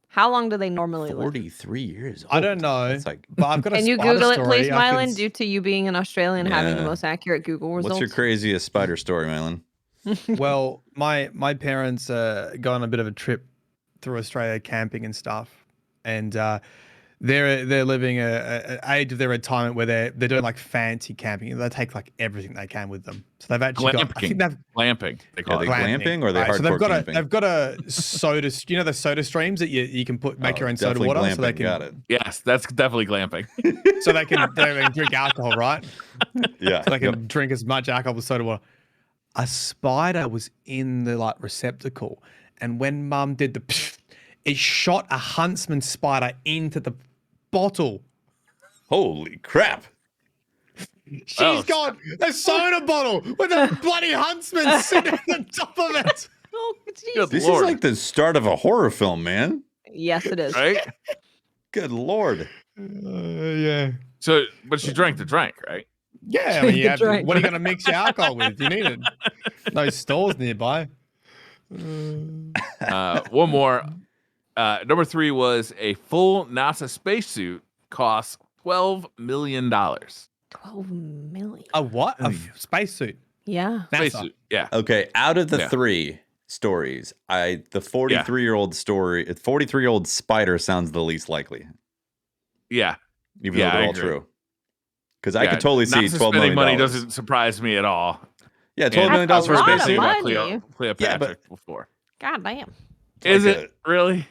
How long do they normally live? 43 years old. I don't know. But I've got Can you Google it, please, Mylan? Due to you being an Australian having the most accurate Google results. What's your craziest spider story, Mylan? Well, my parents go on a bit of a trip through Australia camping and stuff, and they're living a age of their retirement where they're doing like fancy camping. They take like everything they can with them. So they've actually glamping. They call it glamping, or they hardcore so they've got a soda. You know the soda streams that you can make your own soda water, glamping. so they can. Got it. Yes, that's definitely glamping. So they can drink alcohol, right? Yeah. So they can drink as much alcohol as soda water. A spider was in the receptacle, and when Mum did it shot a huntsman spider into the bottle. Holy crap! She's got a soda bottle with a bloody huntsman sitting on the top of it. Oh, Jesus. This is like the start of a horror film, man. Yes, it is. Right? Good Lord. Yeah. So, but she drank the drink, right? Yeah, I mean, what are you going to mix your alcohol with? You need it. No stores nearby. One more. Number 3 was a full NASA spacesuit costs $12 million. 12 million. A what? A spacesuit? Yeah. Spacesuit. Yeah. Okay, out of the 3 stories, the 43-year-old story, 43-year-old spider sounds the least likely. Yeah. Even though they're all true. Because I could totally see $12 million. Money doesn't surprise me at all. Yeah, $12 million for a spacesuit. Cleopatra before. God damn. Is it really?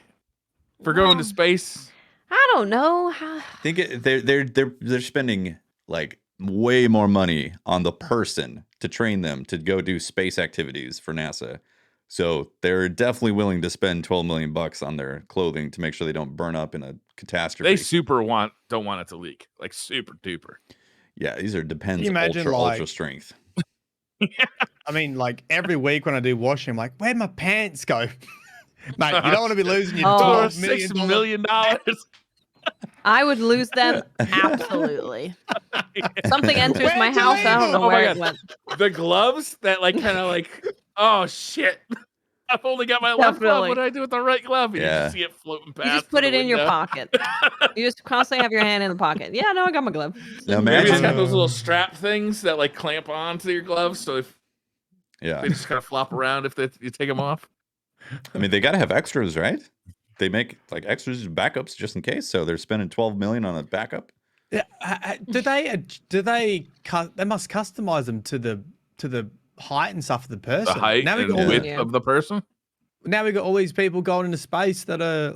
For going to space? I don't know. I think they're spending like way more money on the person to train them to go do space activities for NASA. So they're definitely willing to spend $12 million on their clothing to make sure they don't burn up in a catastrophe. They don't want it to leak, like super duper. Yeah, these are Depends ultra strength. I mean, like every week when I do washing, I'm like, where'd my pants go? Mate, you don't want to be losing your $6 million. I would lose them absolutely. Something enters my house. I don't know where it went. The gloves that oh shit. I've only got my left glove. What do I do with the right glove? You just see it floating past. You just put it in your pocket. You just constantly have your hand in the pocket. Yeah, no, I got my glove. Now maybe it's got those little strap things that clamp onto your gloves. So if they just kind of flop around if you take them off. I mean, they got to have extras, right? They make like extras, backups just in case. So they're spending 12 million on a backup. Yeah, they must customize them to the height and stuff of the person. The height and width of the person. Now we got all these people going into space that are.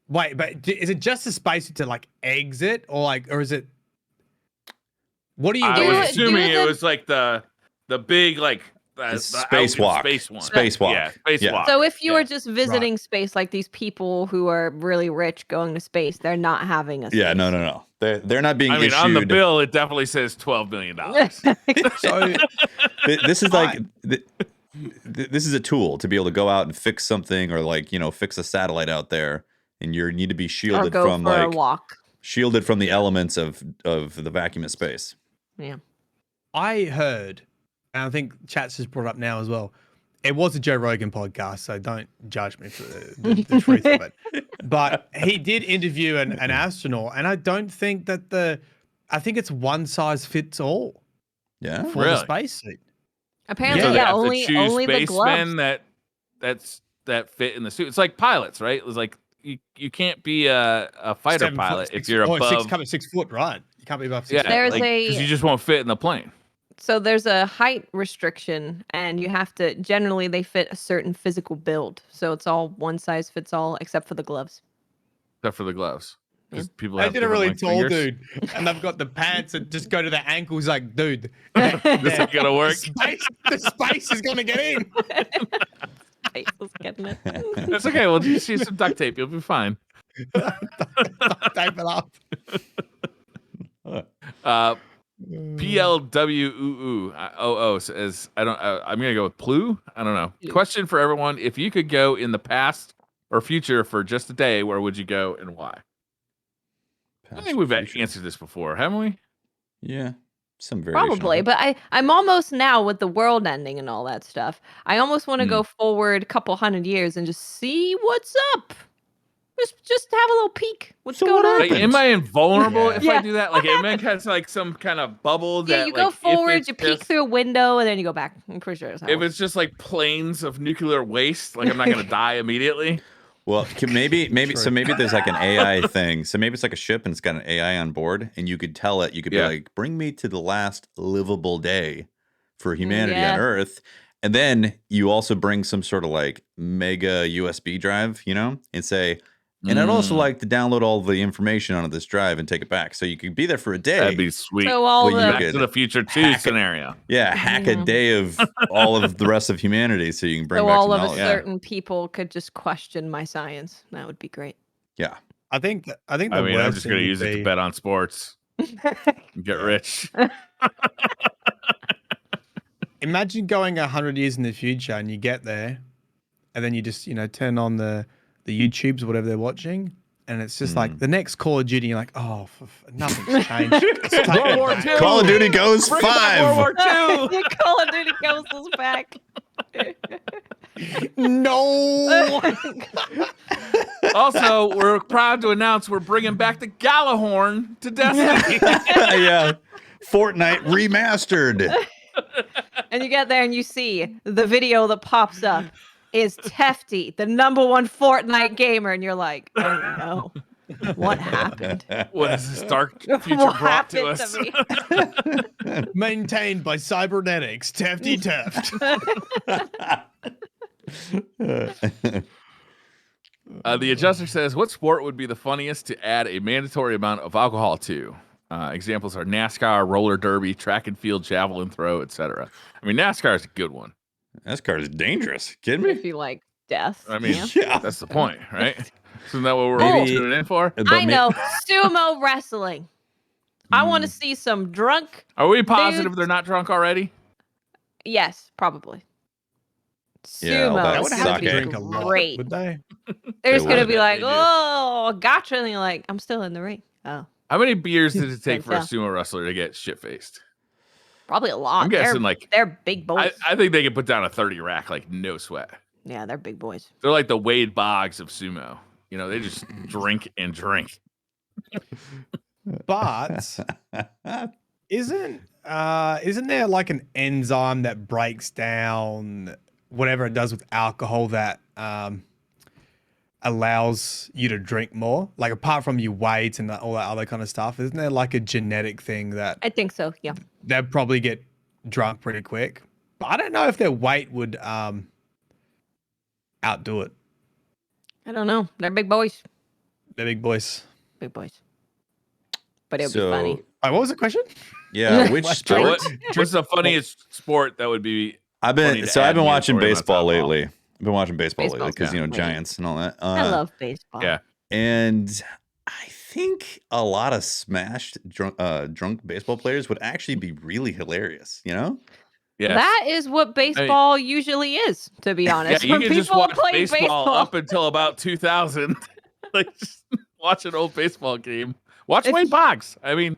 Wait, but is it just a space to like exit, or is it? What do you? I was assuming it was like the big like spacewalk. Spacewalk. Yeah, spacewalk. So if you were just visiting space, like these people who are really rich going to space, they're not having a. Space. Yeah, no. They're not being. I mean, issued... on the bill, it definitely says $12 billion. So this is like. This is a tool to be able to go out and fix something, or like fix a satellite out there, and you need to be shielded from like shielded from the elements of the vacuum of space. Yeah, I heard, and I think Chats just brought it up now as well. It was a Joe Rogan podcast, so don't judge me for the truth of it. But he did interview an astronaut, and I don't think that I think it's one size fits all. Yeah, for the spacesuit. Apparently, so only the gloves that fit in the suit. It's like pilots, right? It was like you can't be a fighter pilot if you're above 6 foot, right? You can't be above 6 foot. There's because you just won't fit in the plane. So there's a height restriction, and you have to generally they fit a certain physical build. So it's all one size fits all except for the gloves. Except for the gloves. Because people I did a really tall dude, and I've got the pants that just go to the ankles. Like, dude, this ain't gonna work. The space is gonna get in. Space is getting it. It's okay. We'll just use some duct tape. You'll be fine. Tape it up. PLWOO says I'm gonna go with Plu. I don't know. Question for everyone: if you could go in the past or future for just a day, where would you go and why? I think we've answered this before, haven't we? Yeah, some variation. Probably, but I'm almost now with the world ending and all that stuff. I almost want to go forward a couple hundred years and just see what's up. Just have a little peek. What's going on? Like, am I invulnerable if I do that? Like, it meant has like some kind of bubble that. Yeah, you go forward, you peek through a window, and then you go back. I'm pretty sure. If it's just like planes of nuclear waste, like I'm not gonna die immediately. Well, maybe there's like an AI thing. So maybe it's like a ship and it's got an AI on board, and you could tell it. You could be like, "Bring me to the last livable day for humanity on Earth," and then you also bring some sort of like mega USB drive, and say, "And I'd also like to download all the information onto this drive and take it back." So you could be there for a day. That'd be sweet. So all Back to the Future 2 scenario. Hack a day of all of the rest of humanity, so you can bring back all some of knowledge. a certain people could just question my science. That would be great. Yeah, I think. I mean, I'm just gonna use it to bet on sports. Get rich. Imagine going 100 years in the future, and you get there, and then you just turn on the YouTubes or whatever they're watching, and it's just like the next Call of Duty. You're like, oh, nothing's changed. World War II. Call of Duty goes Bring 5. World War II. Call of Duty Ghosts is back. No. Also, we're proud to announce we're bringing back the Galahorn to Destiny. Yeah, Fortnite remastered. And you get there and you see the video that pops up is Tefty, the #1 Fortnite gamer, and you're like, oh no, what happened? What is this dark future brought to us? Maintained by cybernetics, Tefty Teft. The adjuster says, what sport would be the funniest to add a mandatory amount of alcohol to? Examples are NASCAR, roller derby, track and field, javelin throw, etc. I mean, NASCAR is a good one. NASCAR is dangerous. Kidding me? If you like death. I mean, yeah. That's the point, right? Isn't that what we're all tuning in for? I know. Sumo wrestling. I want to see some drunk. Are we positive they're not drunk already? Yes, probably. Yeah, Sumo would have to drink a lot, great. would they? They're just going to be like, They do. oh, gotcha. And you're like, I'm still in the ring. Oh. How many beers did it take for a sumo wrestler to get shit-faced? Probably a lot. I'm guessing they're big boys. I think they could put down a 30 rack, like no sweat. Yeah, they're big boys. They're like the Wade Boggs of sumo. They just drink and drink. But isn't there like an enzyme that breaks down whatever it does with alcohol that allows you to drink more? Like apart from your weight and all that other kind of stuff, isn't there like a genetic thing that I think so. Yeah. they'd probably get drunk pretty quick? But I don't know if their weight would outdo it. I don't know. They're big boys. They're big boys. Big boys. But it would be funny. What was the question? Yeah, which sport? What's the funniest sport that would be? I've been watching baseball lately. I've been watching baseball lately because Giants and all that. I love baseball. Yeah, and I think a lot of smashed drunk baseball players would actually be really hilarious. You know? Yeah. That is what baseball usually is, to be honest. Yeah, you can just watch baseball up until about 2000. Like, just watch an old baseball game. Watch Wayne Boggs. I mean,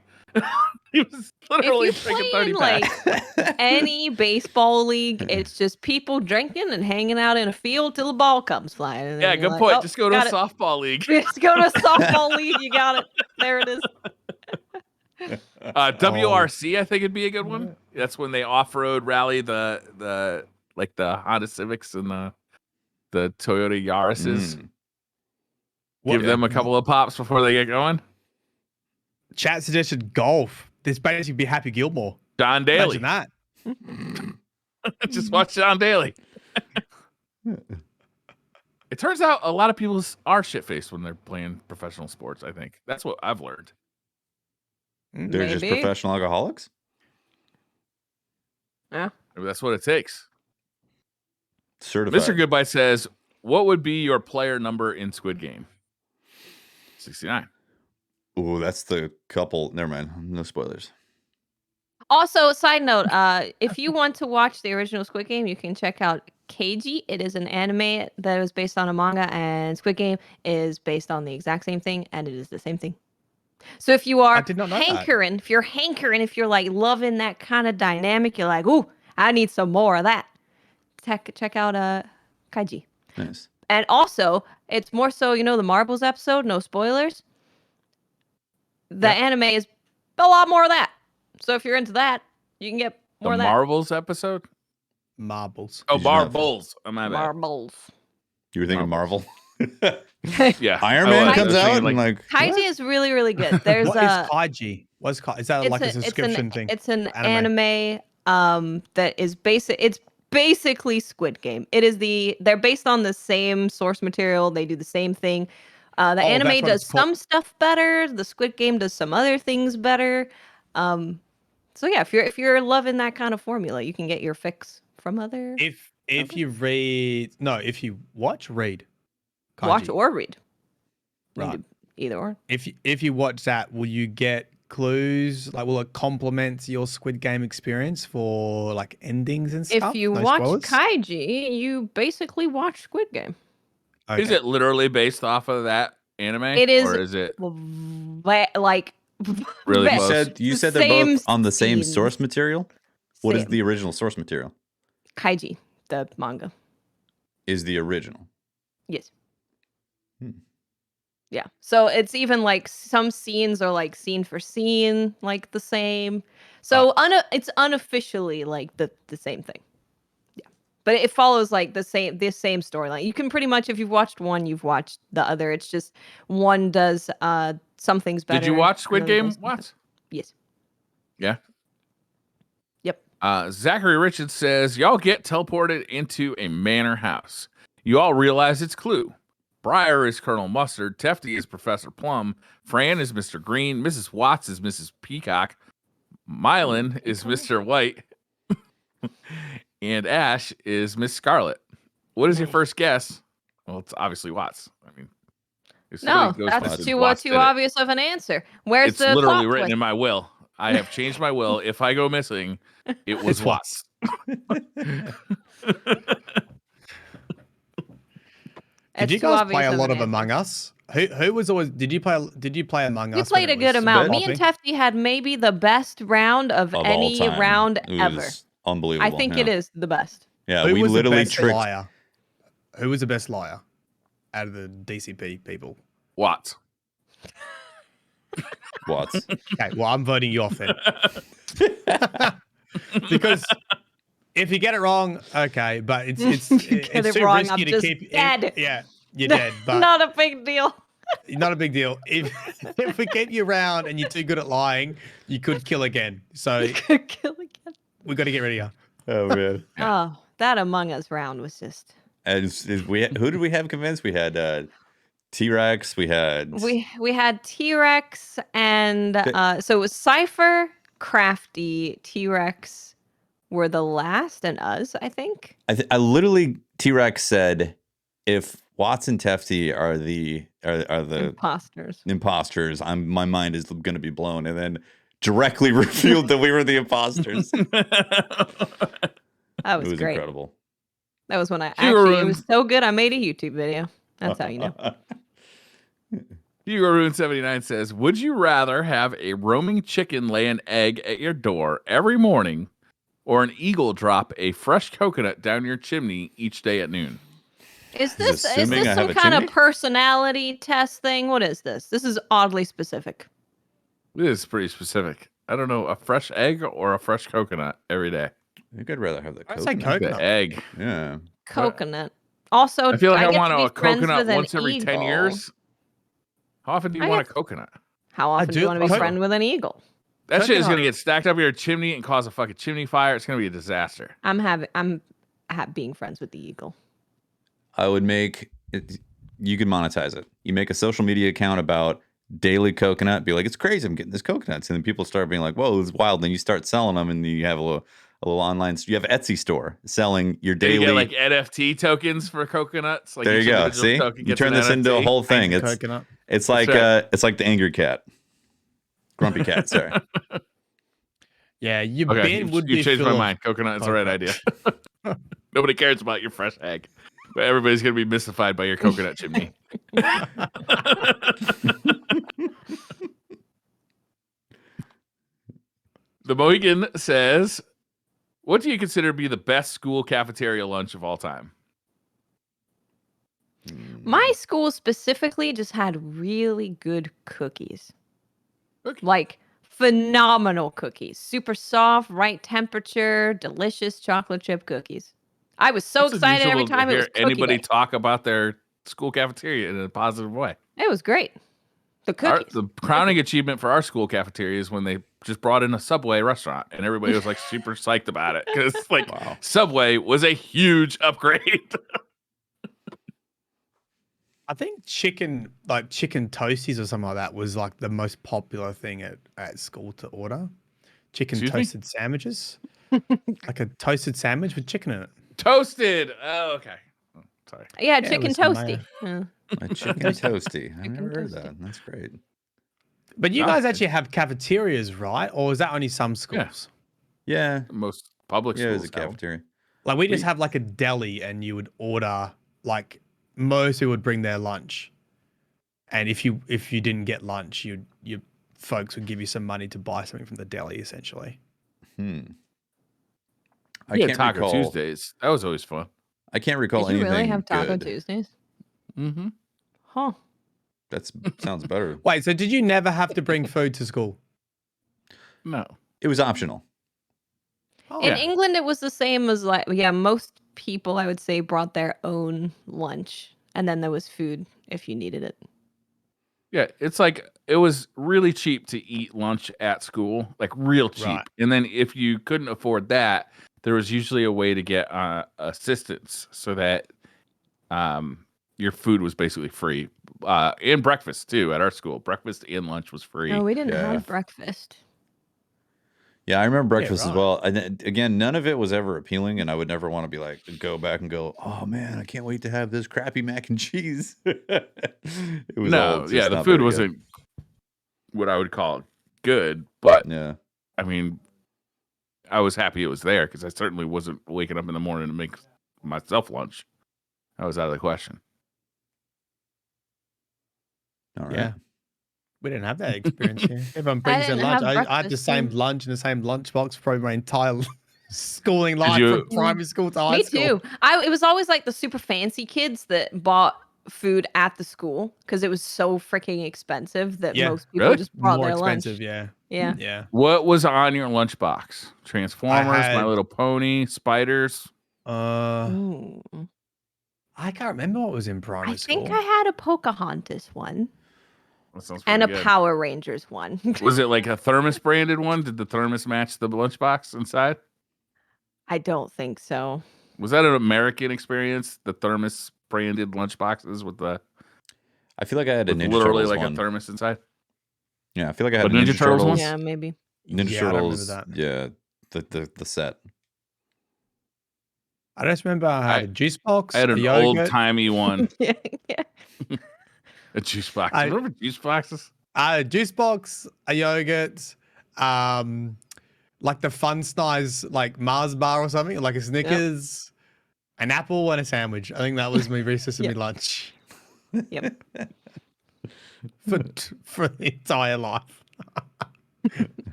he was literally drinking 30 packs. Like any baseball league, it's just people drinking and hanging out in a field till the ball comes flying. Yeah, good point. Just go to a softball league. Just go to a softball league. You got it. There it is. WRC, I think it'd be a good one. That's when they off-road rally the Honda Civics and the Toyota Yaris's. Give them a couple of pops before they get going. Chat suggested golf. This basically be Happy Gilmore. John Daly. Imagine that. Just watch John Daly. It turns out a lot of people are shit-faced when they're playing professional sports, I think. That's what I've learned. They're just professional alcoholics? Yeah. Maybe that's what it takes. Certified. Mr. Goodbye says, what would be your player number in Squid Game? 69. Ooh, that's the couple. Never mind. No spoilers. Also, side note, if you want to watch the original Squid Game, you can check out Keiji. It is an anime that was based on a manga, and Squid Game is based on the exact same thing, and it is the same thing. So if you are hankering, if you're like loving that kind of dynamic, you're like, ooh, I need some more of that. Check out Keiji. Nice. And also, it's more so, the Marbles episode, no spoilers. The anime is a lot more of that. So if you're into that, you can get more of that. The Marbles episode? Marbles. Oh, Marbles. Oh, my bad. Marbles. You were thinking Marvel? Yeah. Iron Man comes out and like Kaiji is really, really good. There's what is Kaiji? Is that like a subscription thing? It's an anime that is it's basically Squid Game. They're based on the same source material. They do the same thing. The anime does some stuff better. The Squid Game does some other things better. So yeah, if you're loving that kind of formula, you can get your fix from other. If you read Kaiji. Watch or read. Right. Either or. If you watch that, will you get clues? Like, will it complement your Squid Game experience for like endings and stuff? If you watch Kaiji, you basically watch Squid Game. Okay. Is it literally based off of that anime? It is. Or is it like really close? You said they're both on the same source material? What is the original source material? Kaiji, the manga. Is the original? Yes. Yeah. So it's even like some scenes are like scene for scene, like the same. So it's unofficially like the same thing. Yeah. But it follows like the same storyline. You can pretty much, if you've watched one, you've watched the other. It's just one does some things better. Did you watch Squid Game? What? Yes. Yeah. Yep. Zachary Richards says, y'all get teleported into a manor house. You all realize it's Clue. Briar is Colonel Mustard. Tefty is Professor Plum. Fran is Mr. Green. Mrs. Watts is Mrs. Peacock. Mylan is Mr. White. And Ash is Miss Scarlet. What is your first guess? Well, it's obviously Watts. I mean, no, that's too obvious of an answer. Where's the literally written in my will. I have changed my will. If I go missing, it was Watts. Did you guys play a lot of Among Us? Who was always? Did you play Among Us? We played a good amount. Me and Tefty had maybe the best round of any round ever. Unbelievable. I think it is the best. Yeah, we literally tricked. Liar? Who was the best liar out of the DCP people? Watts. Okay, well, I'm voting you off then. Because If you get it wrong, okay, but it's too wrong, risky I'm to just keep. dead. Yeah, you're dead. But Not a big deal. not a big deal. If we keep you around and you're too good at lying, you could kill again. So You could kill again. we got to get rid of you. Oh man. Oh, that Among Us round was just. And who did we have convinced? We had T-Rex. We had We had T-Rex and so it was Cypher, Crafty, T-Rex were the last, and us, I think. I literally T-Rex said, if Watts and Tefty are the imposters, my mind is going to be blown, and then directly revealed that we were the imposters. That was it was great. incredible. That was when it was so good I made a YouTube video. That's how you know. HugoRune79 says, would you rather have a roaming chicken lay an egg at your door every morning, or an eagle drop a fresh coconut down your chimney each day at noon? Is this some kind of personality test thing? What is this? This is oddly specific. It is pretty specific. I don't know, a fresh egg or a fresh coconut every day. I think I'd rather have the coconut. I say coconut. The egg. Yeah. Coconut. Also, I feel like I want a coconut once every 10 years. How often do you want a coconut? How often do you want to be friends with an eagle? That shit is going to get stacked up in your chimney and cause a fucking chimney fire. It's going to be a disaster. I'm being friends with the eagle. I would make it. You could monetize it. You make a social media account about daily coconut. Be like, it's crazy. I'm getting this coconuts, and then people start being like, "Whoa, it's wild." Then you start selling them, and you have a little online. You have Etsy store selling your daily. You get like NFT tokens for coconuts. Like there you go. See, you turn this into a whole thing. It's like the angry cat, grumpy cat. Sorry. Yeah, bin would be. You changed my mind. Coconut is the right idea. Nobody cares about your fresh egg, but everybody's gonna be mystified by your coconut chimney. The Mohican says, what do you consider to be the best school cafeteria lunch of all time? My school specifically just had really good cookies. Like phenomenal cookies. Super soft, right temperature, delicious chocolate chip cookies. I was so excited every time it was cookie anybody day. talk about their school cafeteria in a positive way. It was great. The cookies. The crowning achievement for our school cafeteria is when they just brought in a Subway restaurant, and everybody was like super psyched about it because Subway was a huge upgrade. I think chicken toasties or something like that was like the most popular thing at school to order. Chicken toasted sandwiches. Like a toasted sandwich with chicken in it. Toasted. Oh, okay. Oh, sorry. Yeah, chicken toasty. A chicken toasty. I never heard that. That's great. But you guys actually have cafeterias, right? Or is that only some schools? Yeah. Most public schools. Yeah, there's a cafeteria. Like we just have like a deli, and you would order, like most people would bring their lunch. And if you didn't get lunch, your folks would give you some money to buy something from the deli, essentially. I can't Taco recall. Tuesdays. That was always fun. I can't recall anything. Did you really have Taco good. Tuesdays? Mm-hmm. Huh. That sounds better. Wait, so did you never have to bring food to school? No. It was optional. In England, it was the same as most people, I would say, brought their own lunch. And then there was food if you needed it. Yeah, it's like it was really cheap to eat lunch at school, like real cheap. Right. And then if you couldn't afford that, there was usually a way to get assistance so that your food was basically free. And breakfast, too, at our school. Breakfast and lunch was free. No, we didn't have breakfast. Yeah, I remember breakfast as well. And again, none of it was ever appealing, and I would never want to be like, go back and go, oh, man, I can't wait to have this crappy mac and cheese. It was the food wasn't what I would call good, but yeah, I mean, I was happy it was there because I certainly wasn't waking up in the morning to make myself lunch. That was out of the question. All right. Yeah. We didn't have that experience here. Everyone brings their lunch. I had the same lunch in the same lunchbox for my entire schooling life from primary school to high school. Me too. It was always like the super fancy kids that bought food at the school because it was so freaking expensive that most people Really? just brought More their expensive, lunch. yeah. Yeah. What was on your lunchbox? Transformers, My Little Pony, spiders. Ooh. I can't remember what was in primary I school. think I had a Pocahontas one. That sounds And a pretty good. Power Rangers one. Was it like a thermos branded one? Did the thermos match the lunchbox inside? I don't think so. Was that an American experience? The thermos branded lunchboxes with the I feel like I had a Ninja literally Turtles like one. a thermos inside. Yeah, I feel like I had The a Ninja Turtles one? Yeah, maybe. Ninja Yeah, I don't remember Turtles. that. Yeah, the set. I just remember I had a juice box. I had an old timey one. Yeah. A juice box. Remember juice boxes? A juice box, a yogurt, like the Fun Size, like Mars bar or something, like a Snickers, an apple, and a sandwich. I think that was my recess and my lunch. Yep. For the entire life.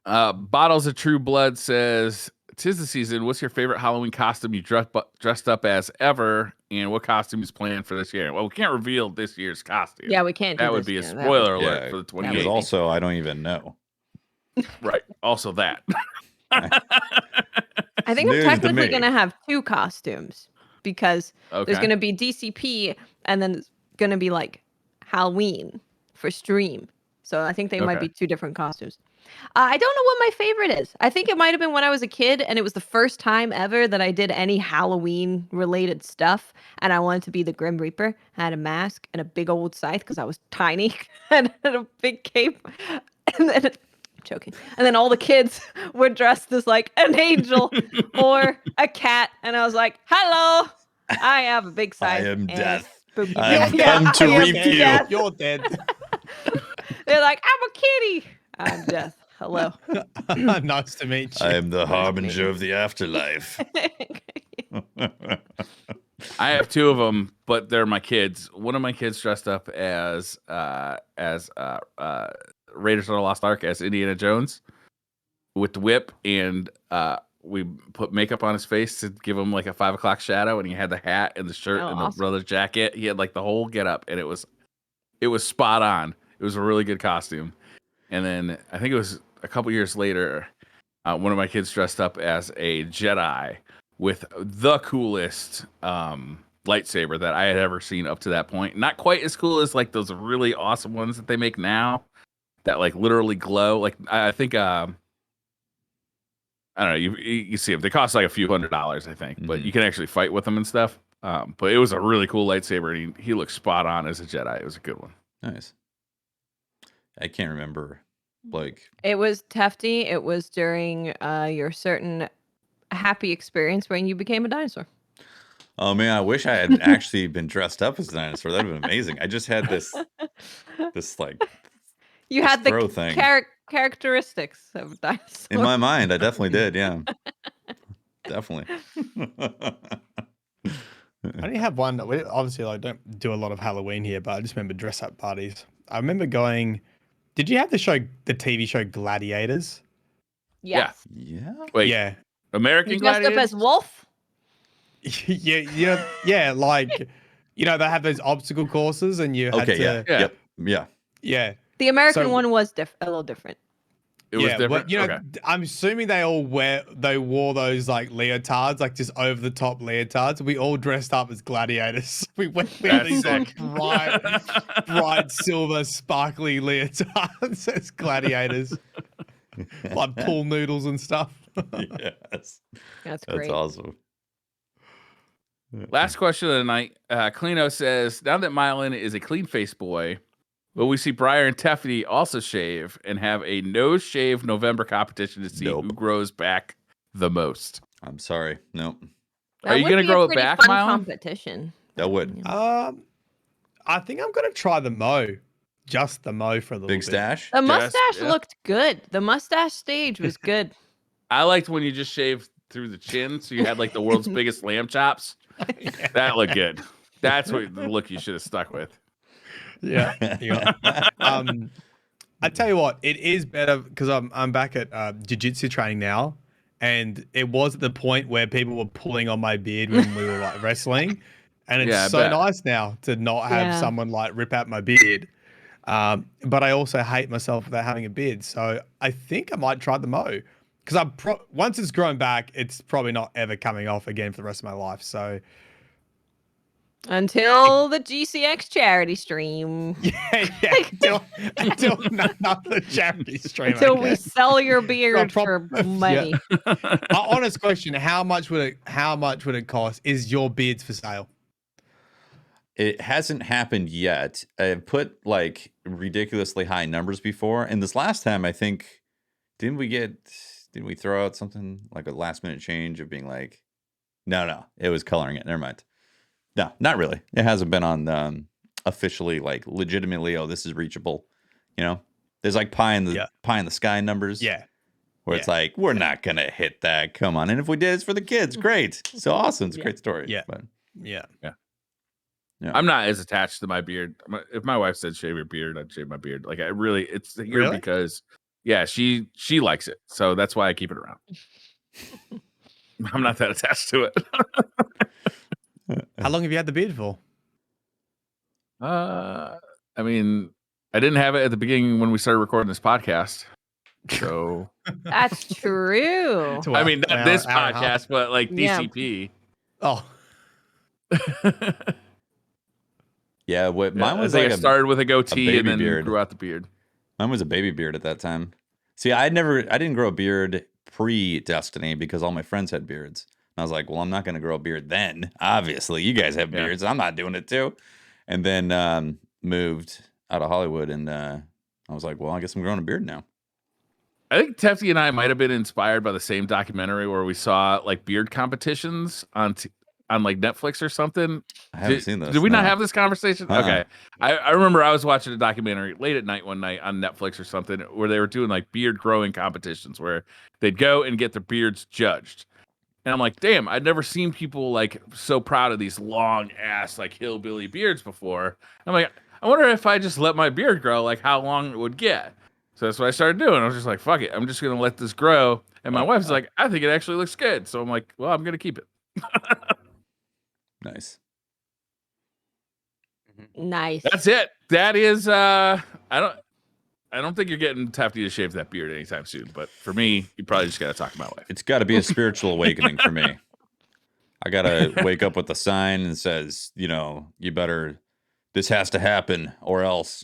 Bottles of True Blood says, "'Tis the season. What's your favorite Halloween costume you dressed up as ever, and what costume is planned for this year?" Well, we can't reveal this year's costume. Yeah, we can't. That would be a spoiler alert for the 28th. Because also, I don't even know. Right. Also that. I think I'm technically going to have 2 costumes because there's going to be DCP and then it's going to be like Halloween for stream. So I think they might be 2 different costumes. I don't know what my favorite is. I think it might have been when I was a kid and it was the first time ever that I did any Halloween related stuff. And I wanted to be the Grim Reaper. I had a mask and a big old scythe because I was tiny and had a big cape. And then joking. And then all the kids were dressed as like an angel or a cat. And I was like, hello, I have a big scythe. I am death. I have come to reap you. You're dead. They're like, I'm a kitty. I'm death. Hello. Nice to meet you. I am the harbinger of the afterlife. I have 2 of them, but they're my kids. One of my kids dressed up as Raiders of the Lost Ark as Indiana Jones with the whip, and we put makeup on his face to give him like a 5 o'clock shadow, and he had the hat and the shirt and the brother jacket. He had like the whole get up, and it was spot on. It was a really good costume. And then I think it was a couple years later, one of my kids dressed up as a Jedi with the coolest lightsaber that I had ever seen up to that point. Not quite as cool as like those really awesome ones that they make now that like literally glow. Like I think I don't know, you see them. They cost like a few $100s, I think, but you can actually fight with them and stuff. But it was a really cool lightsaber, and he looked spot on as a Jedi. It was a good one. Nice. I can't remember. Like it was Tefty. It was during your certain happy experience when you became a dinosaur. Oh man, I wish I had actually been dressed up as a dinosaur. That'd have been amazing. I just had this like you had the thing. Characteristics of a dinosaur. In my mind, I definitely did, yeah. Definitely. I only have one. We obviously like don't do a lot of Halloween here, but I just remember dress up parties. I remember going. Did you have the TV show Gladiators? Yes. Yeah. Wait. Yeah. American you dressed Gladiators? up as Wolf? Yeah. Like, they have those obstacle courses, and you had to. Yeah. The American one was a little different. It was different. But, I'm assuming they wore those like leotards, like just over the top leotards. We all dressed up as gladiators. We had these like bright silver sparkly leotards as gladiators, like pool noodles and stuff. Yes, that's great. That's awesome. Last question of the night. Clino says, now that Mylan is a clean face boy, will we see Briar and Tefty also shave and have a nose shave November competition to see who grows back the most? I'm sorry. Nope. Are you going to grow it back, Mylan? Competition. That would. I think I'm going to try the mow. Just the mow for a little big bit. stash? The mustache looked good. The mustache stage was good. I liked when you just shaved through the chin, so you had like the world's biggest lamb chops. That looked good. That's what the look you should have stuck with. Yeah. I tell you what, it is better because I'm back at jiu-jitsu training now, and it was at the point where people were pulling on my beard when we were like wrestling, and it's so nice now to not have someone like rip out my beard. But I also hate myself without having a beard, so I think I might try the mow, because once it's grown back, it's probably not ever coming off again for the rest of my life. So until the GCX charity stream. Until not the charity stream. Until we sell your beard for money. Honest question: How much would it cost? Is your beards for sale? It hasn't happened yet. I've put like ridiculously high numbers before, and this last time I think didn't we throw out something like a last minute change of being like, no, it was coloring it. Never mind. No, not really. It hasn't been on officially, like legitimately. Oh, this is reachable. You know, there's like pie in the sky numbers. Yeah, where it's like we're not gonna hit that. Come on, and if we did, it's for the kids. Great, so awesome. It's a great story. Yeah, but yeah. I'm not as attached to my beard. If my wife said shave your beard, I'd shave my beard. Like it's here because she likes it, so that's why I keep it around. I'm not that attached to it. How long have you had the beard for? I mean, I didn't have it at the beginning when we started recording this podcast. So that's true. I mean, not this podcast, but like DCP. Oh. Yeah, mine was like I started with a goatee and then grew out the beard. Mine was a baby beard at that time. See, I didn't grow a beard pre-Destiny because all my friends had beards. And I was like, well, I'm not going to grow a beard then. Obviously, you guys have beards. I'm not doing it too. And then moved out of Hollywood, and I was like, well, I guess I'm growing a beard now. I think Tefty and I might have been inspired by the same documentary where we saw like beard competitions on like Netflix or something. I haven't seen this. Did we not have this conversation? Okay. I remember I was watching a documentary late at night one night on Netflix or something where they were doing like beard growing competitions where they'd go and get their beards judged. And I'm like, damn, I'd never seen people like so proud of these long ass like hillbilly beards before. I'm like, I wonder if I just let my beard grow, like how long it would get. So that's what I started doing. I was just like, fuck it. I'm just going to let this grow. And my wife's like, I think it actually looks good. So I'm like, well, I'm going to keep it. Nice. Nice. That's it. That is, I don't think you're getting Tefty to shave that beard anytime soon. But for me, you probably just got to talk to my wife. It's got to be a spiritual awakening for me. I got to wake up with a sign that says, this has to happen or else.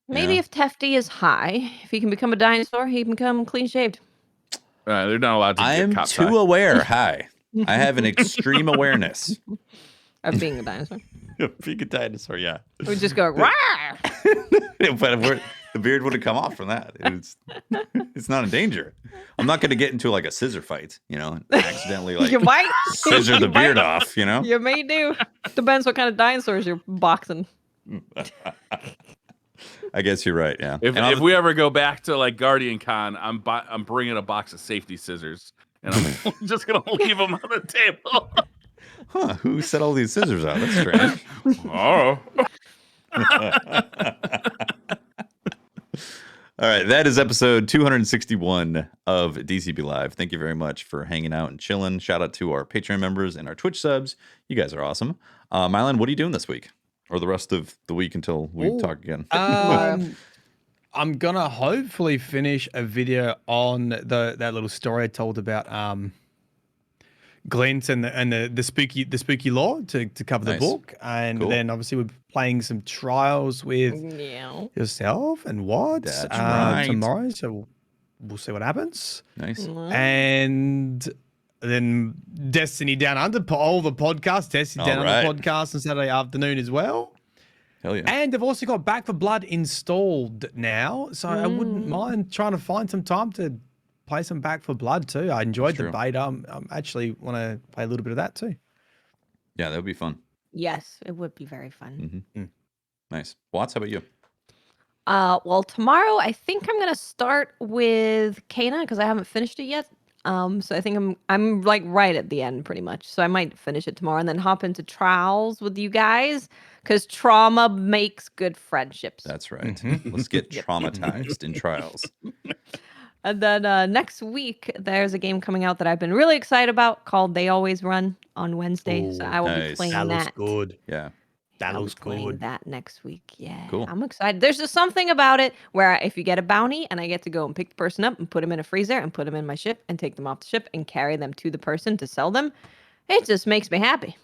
Maybe if Tefty is high, if he can become a dinosaur, he can become clean shaved. They're not allowed to. I am too aware. Hi. I have an extreme awareness of being a dinosaur. Being a dinosaur, yeah. We just go, rawr! But the beard wouldn't come off from that. It's not in danger. I'm not going to get into like a scissor fight, accidentally like you might scissor the beard off, You may do. Depends what kind of dinosaurs you're boxing. I guess you're right. Yeah. If we ever go back to like Guardian Con, I'm bringing a box of safety scissors, and I'm just gonna leave them on the table. Huh? Who set all these scissors out? That's strange. Oh. All right, that is episode 261 of DCP Live. Thank you very much for hanging out and chilling. Shout out to our Patreon members and our Twitch subs. You guys are awesome. Mylan, what are you doing this week? Or the rest of the week until we talk again? I'm gonna hopefully finish a video on that little story I told about Glint and the spooky lore to cover the book, and then obviously we're playing some trials with yourself and Watts tomorrow. So we'll see what happens. Nice. And then Destiny Down Under, all the podcasts, Destiny Down Under podcast on Saturday afternoon as well. Hell yeah. And I've also got Back 4 Blood installed now, so I wouldn't mind trying to find some time to play some Back 4 Blood too. I enjoyed the beta. I'm actually want to play a little bit of that too. Yeah, that would be fun. Yes, it would be very fun. Mm-hmm. Nice. Watts, how about you? Well, tomorrow I think I'm gonna start with Kana because I haven't finished it yet. So I think I'm like right at the end pretty much. So I might finish it tomorrow and then hop into trials with you guys because trauma makes good friendships. That's right. Let's get traumatized in trials. And then next week, there's a game coming out that I've been really excited about called They Always Run on Wednesday. So I will be playing that. That looks good. Yeah. That looks playing good. that next week. Yeah. Cool. I'm excited. There's just something about it where if you get a bounty and I get to go and pick the person up and put them in a freezer and put them in my ship and take them off the ship and carry them to the person to sell them, it just makes me happy.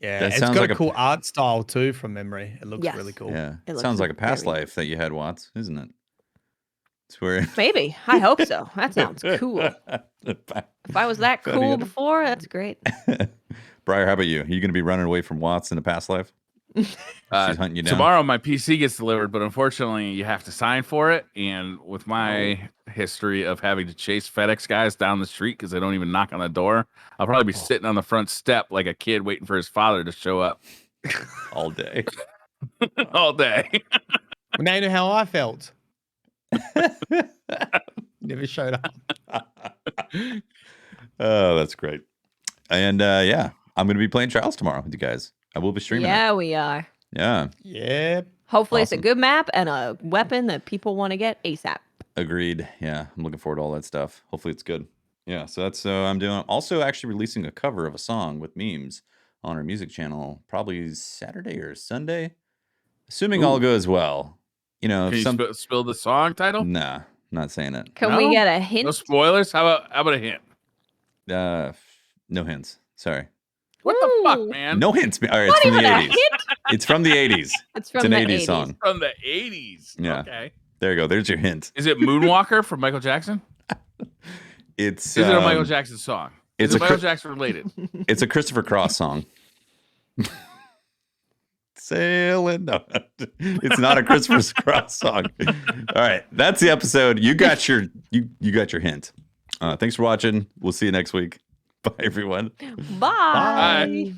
Yeah, it's got a cool art style too from memory. It looks really cool. Yeah. It sounds like a past life that you had, Watts, isn't it? It's where maybe. I hope so. That sounds cool. If I was that cool before, that's great. Briar, how about you? Are you going to be running away from Watts in a past life? She's hunting you down. Tomorrow my PC gets delivered, but unfortunately you have to sign for it. And with my history of having to chase FedEx guys down the street because they don't even knock on the door, I'll probably be sitting on the front step like a kid waiting for his father to show up. All day. All day. Well, now you know how I felt. Never showed up. Oh, that's great. And yeah, I'm going to be playing Trials tomorrow with you guys. I will be streaming. Yeah, we are. Yeah. Yeah. Hopefully it's a good map and a weapon that people want to get ASAP. Agreed. Yeah, I'm looking forward to all that stuff. Hopefully it's good. Yeah, so that's I'm doing. Also, actually releasing a cover of a song with memes on our music channel, probably Saturday or Sunday, assuming all goes well. You know, can you spill the song title? Nah, not saying it. Can we get a hint? No spoilers. How about a hint? No hints. Sorry. What the fuck, man? No hints. All right, it's from the 80s. It's from the 80s. It's from an the 80s song. From the 80s. Yeah. Okay. There you go. There's your hint. Is it Moonwalker from Michael Jackson? Is it a Michael Jackson song? Is it Michael Jackson related? It's a Christopher Cross song. Sailing. No, it's not a Christopher Cross song. All right, that's the episode. You got your you got your hint. Thanks for watching. We'll see you next week. Bye, everyone. Bye. Bye.